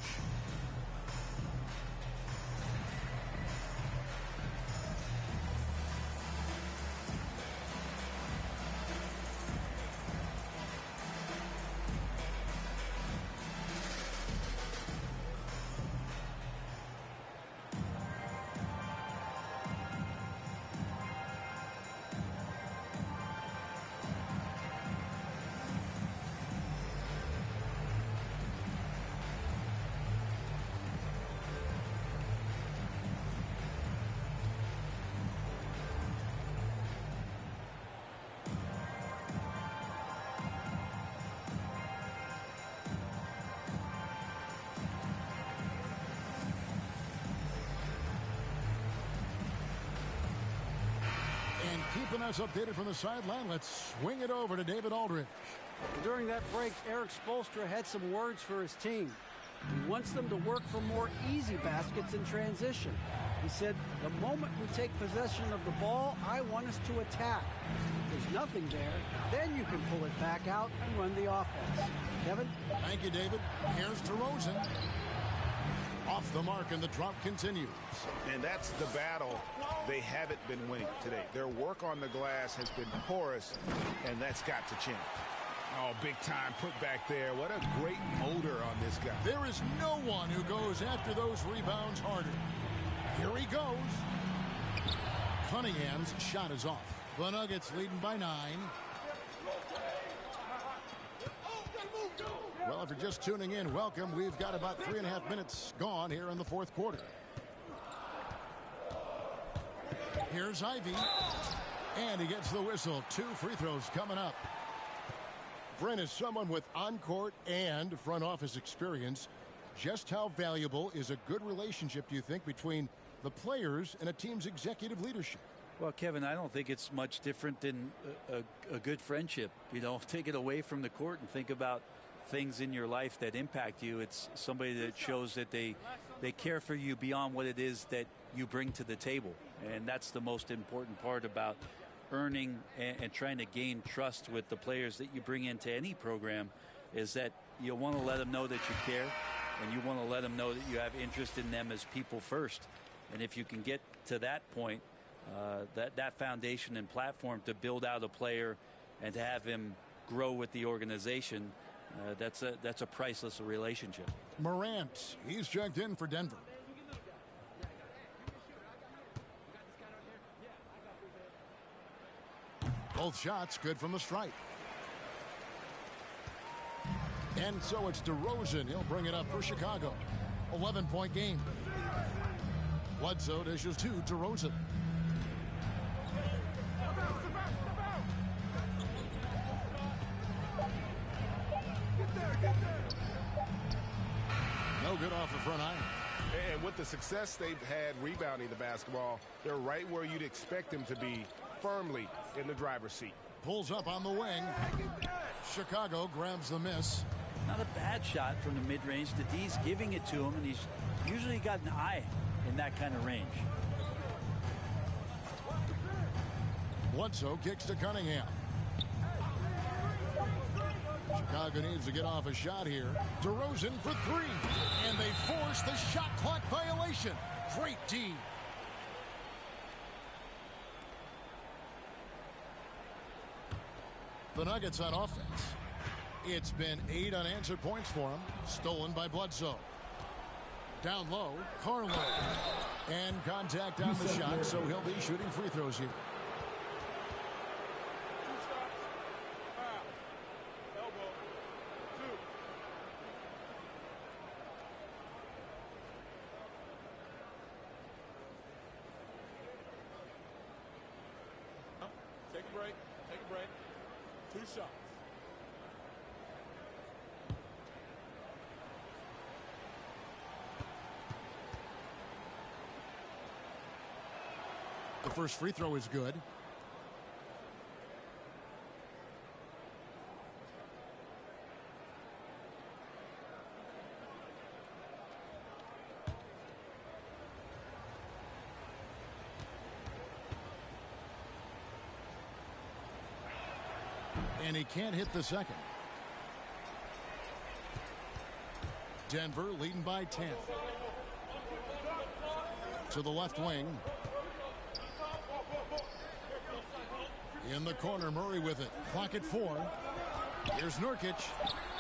Keeping us updated from the sideline, let's swing it over to David Aldridge. During that break, Eric Spoelstra had some words for his team. He wants them to work for more easy baskets in transition. He said, the moment we take possession of the ball, I want us to attack. If there's nothing there, then you can pull it back out and run the offense. Kevin? Thank you, David. Here's DeRozan. Off the mark, and the drop continues. And that's the battle they haven't been winning today. Their work on the glass has been porous, and that's got to change. Oh, big time put back there. What a great motor on this guy. There is no one who goes after those rebounds harder. Here he goes. Cunningham's shot is off. The Nuggets leading by 9. Well, if you're just tuning in, welcome. We've got about 3.5 minutes gone here in the fourth quarter. Here's Ivy. And he gets the whistle. 2 free throws coming up. Brent, is someone with on-court and front office experience, just how valuable is a good relationship, do you think, between the players and a team's executive leadership? Well, Kevin, I don't think it's much different than a good friendship. You know, take it away from the court and think about things in your life that impact you. It's somebody that shows that they care for you beyond what it is that you bring to the table. And that's the most important part about earning and trying to gain trust with the players that you bring into any program, is that you want to let them know that you care, and you want to let them know that you have interest in them as people first. And if you can get to that point, that foundation and platform to build out a player and to have him grow with the organization, that's a priceless relationship. Morant, he's checked in for Denver. Both shots good from the stripe. And so it's DeRozan. He'll bring it up for Chicago. 11-point game. Bledsoe dishes to DeRozan. No good off the front iron. And with the success they've had rebounding the basketball, they're right where you'd expect them to be, firmly in the driver's seat. Pulls up on the wing. Chicago grabs the miss. Not a bad shot from the mid-range. The D's giving it to him, and he's usually got an eye in that kind of range. Bledsoe kicks to Cunningham. Chicago needs to get off a shot here. DeRozan for 3. And they force the shot clock violation. Great D. The Nuggets on offense. It's been 8 unanswered points for him. Stolen by Bledsoe. Down low, Carlo. And contact on the shot, so he'll be shooting free throws here. Take a break. Take a break. 2 shots. The first free throw is good. And he can't hit the second. Denver leading by 10. To the left wing. In the corner, Murray with it. Clock at 4. Here's Nurkic.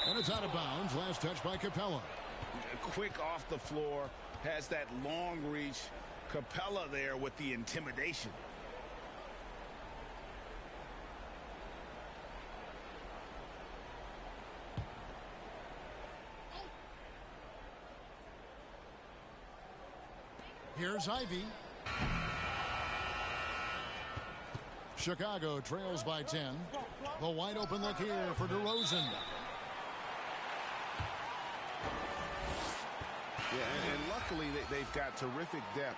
And it's out of bounds. Last touch by Capella. Quick off the floor. Has that long reach. Capella there with the intimidation. Here's Ivy. Chicago trails by 10. The wide open look here for DeRozan. Yeah, and luckily they've got terrific depth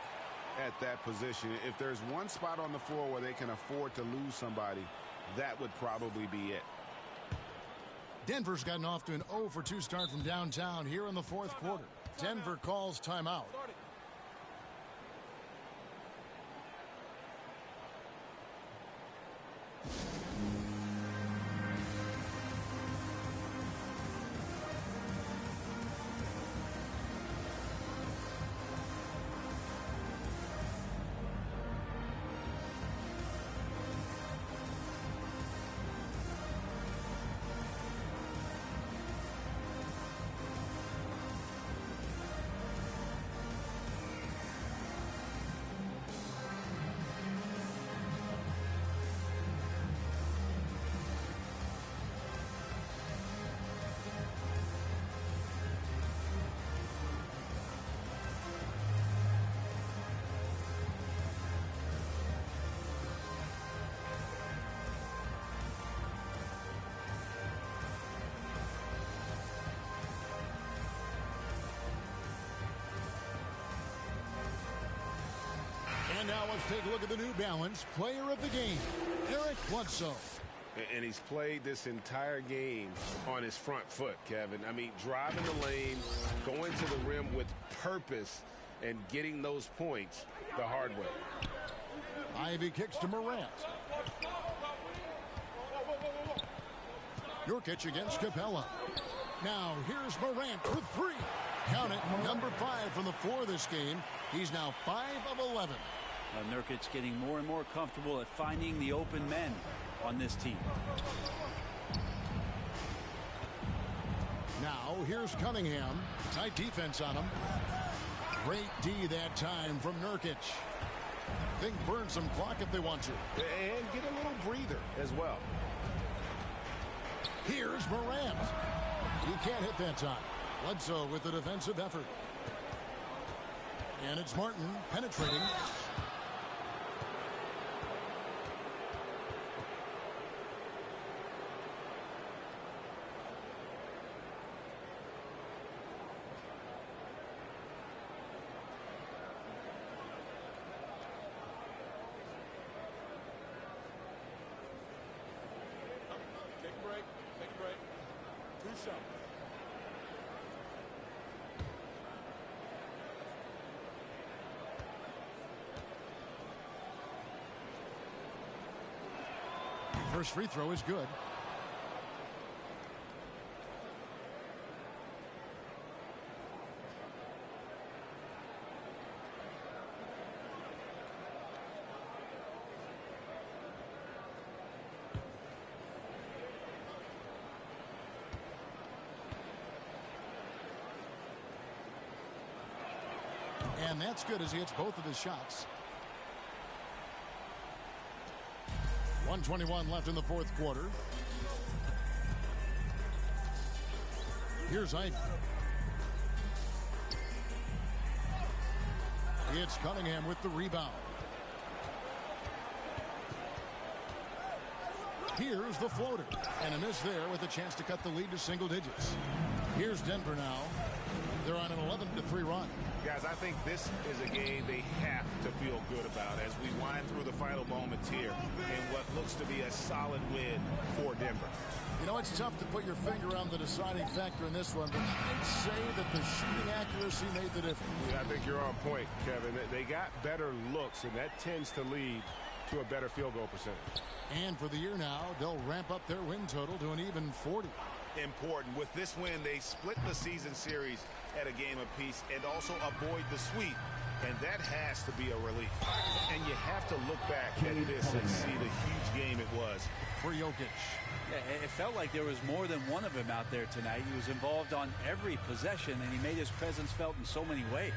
at that position. If there's one spot on the floor where they can afford to lose somebody, that would probably be it. Denver's gotten off to an 0 for 2 start from downtown here in the fourth quarter. Denver calls timeout. And now let's take a look at the New Balance player of the game, Eric Bledsoe. And he's played this entire game on his front foot, Kevin. I mean, driving the lane, going to the rim with purpose, and getting those points the hard way. Ivy kicks to Morant. Nurkic against Capella. Now here's Morant with 3. Count it, number 5 from the floor this game. He's now 5 of 11. Nurkic getting more and more comfortable at finding the open men on this team. Now here's Cunningham. Tight defense on him. Great D that time from Nurkic. Think burn some clock if they want to. And get a little breather as well. Here's Morant. He can't hit that time. Bledsoe with the defensive effort. And it's Martin penetrating. Take a break. Take a break. 2 shots. First free throw is good. And that's good as he hits both of his shots. 1:21 left in the fourth quarter. Here's Ivy. It's Cunningham with the rebound. Here's the floater. And a miss there with a chance to cut the lead to single digits. Here's Denver now. They're on an 11-3 run. Guys, I think this is a game they have to feel good about as we wind through the final moments here in what looks to be a solid win for Denver. You know, it's tough to put your finger on the deciding factor in this one, but I'd say that the shooting accuracy made the difference. Yeah, I think you're on point, Kevin. They got better looks, and that tends to lead to a better field goal percentage. And for the year now, they'll ramp up their win total to an even 40. Important. With this win, they split the season series at a game apiece and also avoid the sweep. And that has to be a relief. And you have to look back at this and see the huge game it was for Jokic. Yeah, it felt like there was more than one of him out there tonight. He was involved on every possession, and he made his presence felt in so many ways.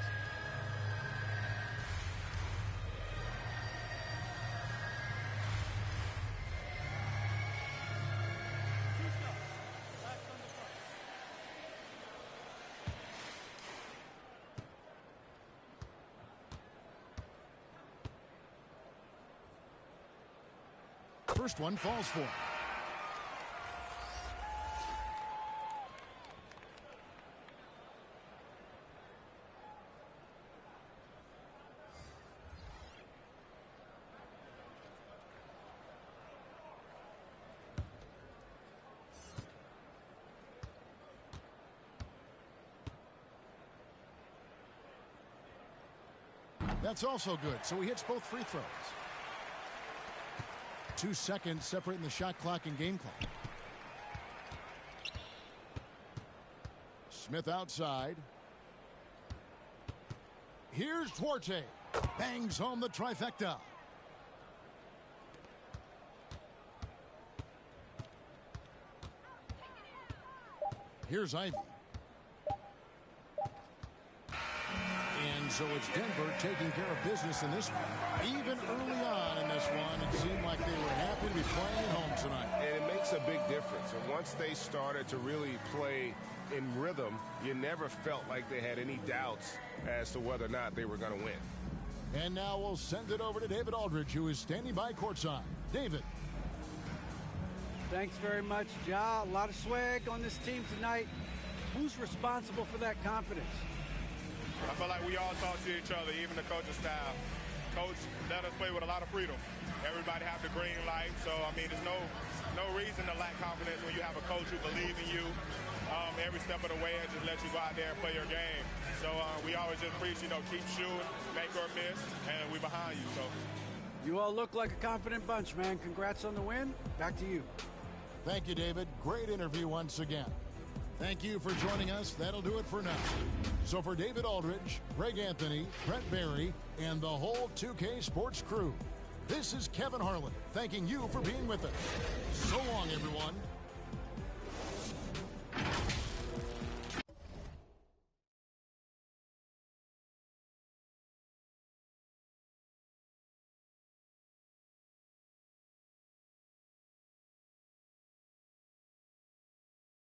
First one falls for him. That's also good, so he hits both free throws. 2 seconds separating the shot clock and game clock. Smith outside. Here's Duarte. Bangs home the trifecta. Here's Ivy. And so it's Denver taking care of business in this one. Even early on in this one, it seemed like they were happy to be playing at home tonight. And it makes a big difference. And once they started to really play in rhythm, you never felt like they had any doubts as to whether or not they were going to win. And now we'll send it over to David Aldridge, who is standing by courtside. David. Thanks very much, Ja. A lot of swag on this team tonight. Who's responsible for that confidence? I feel like we all talk to each other, even the coaching staff. Coach let us play with a lot of freedom. Everybody have the green light, so I mean, there's no reason to lack confidence when you have a coach who believes in you every step of the way and just let you go out there and play your game. So we always just preach, keep shooting, make or miss, and we behind you. So you all look like a confident bunch, man. Congrats on the win. Back to you. Thank you, David. Great interview once again. Thank you for joining us. That'll do it for now. So for David Aldridge, Greg Anthony, Brent Barry, and the whole 2K Sports crew, this is Kevin Harlan thanking you for being with us. So long, everyone.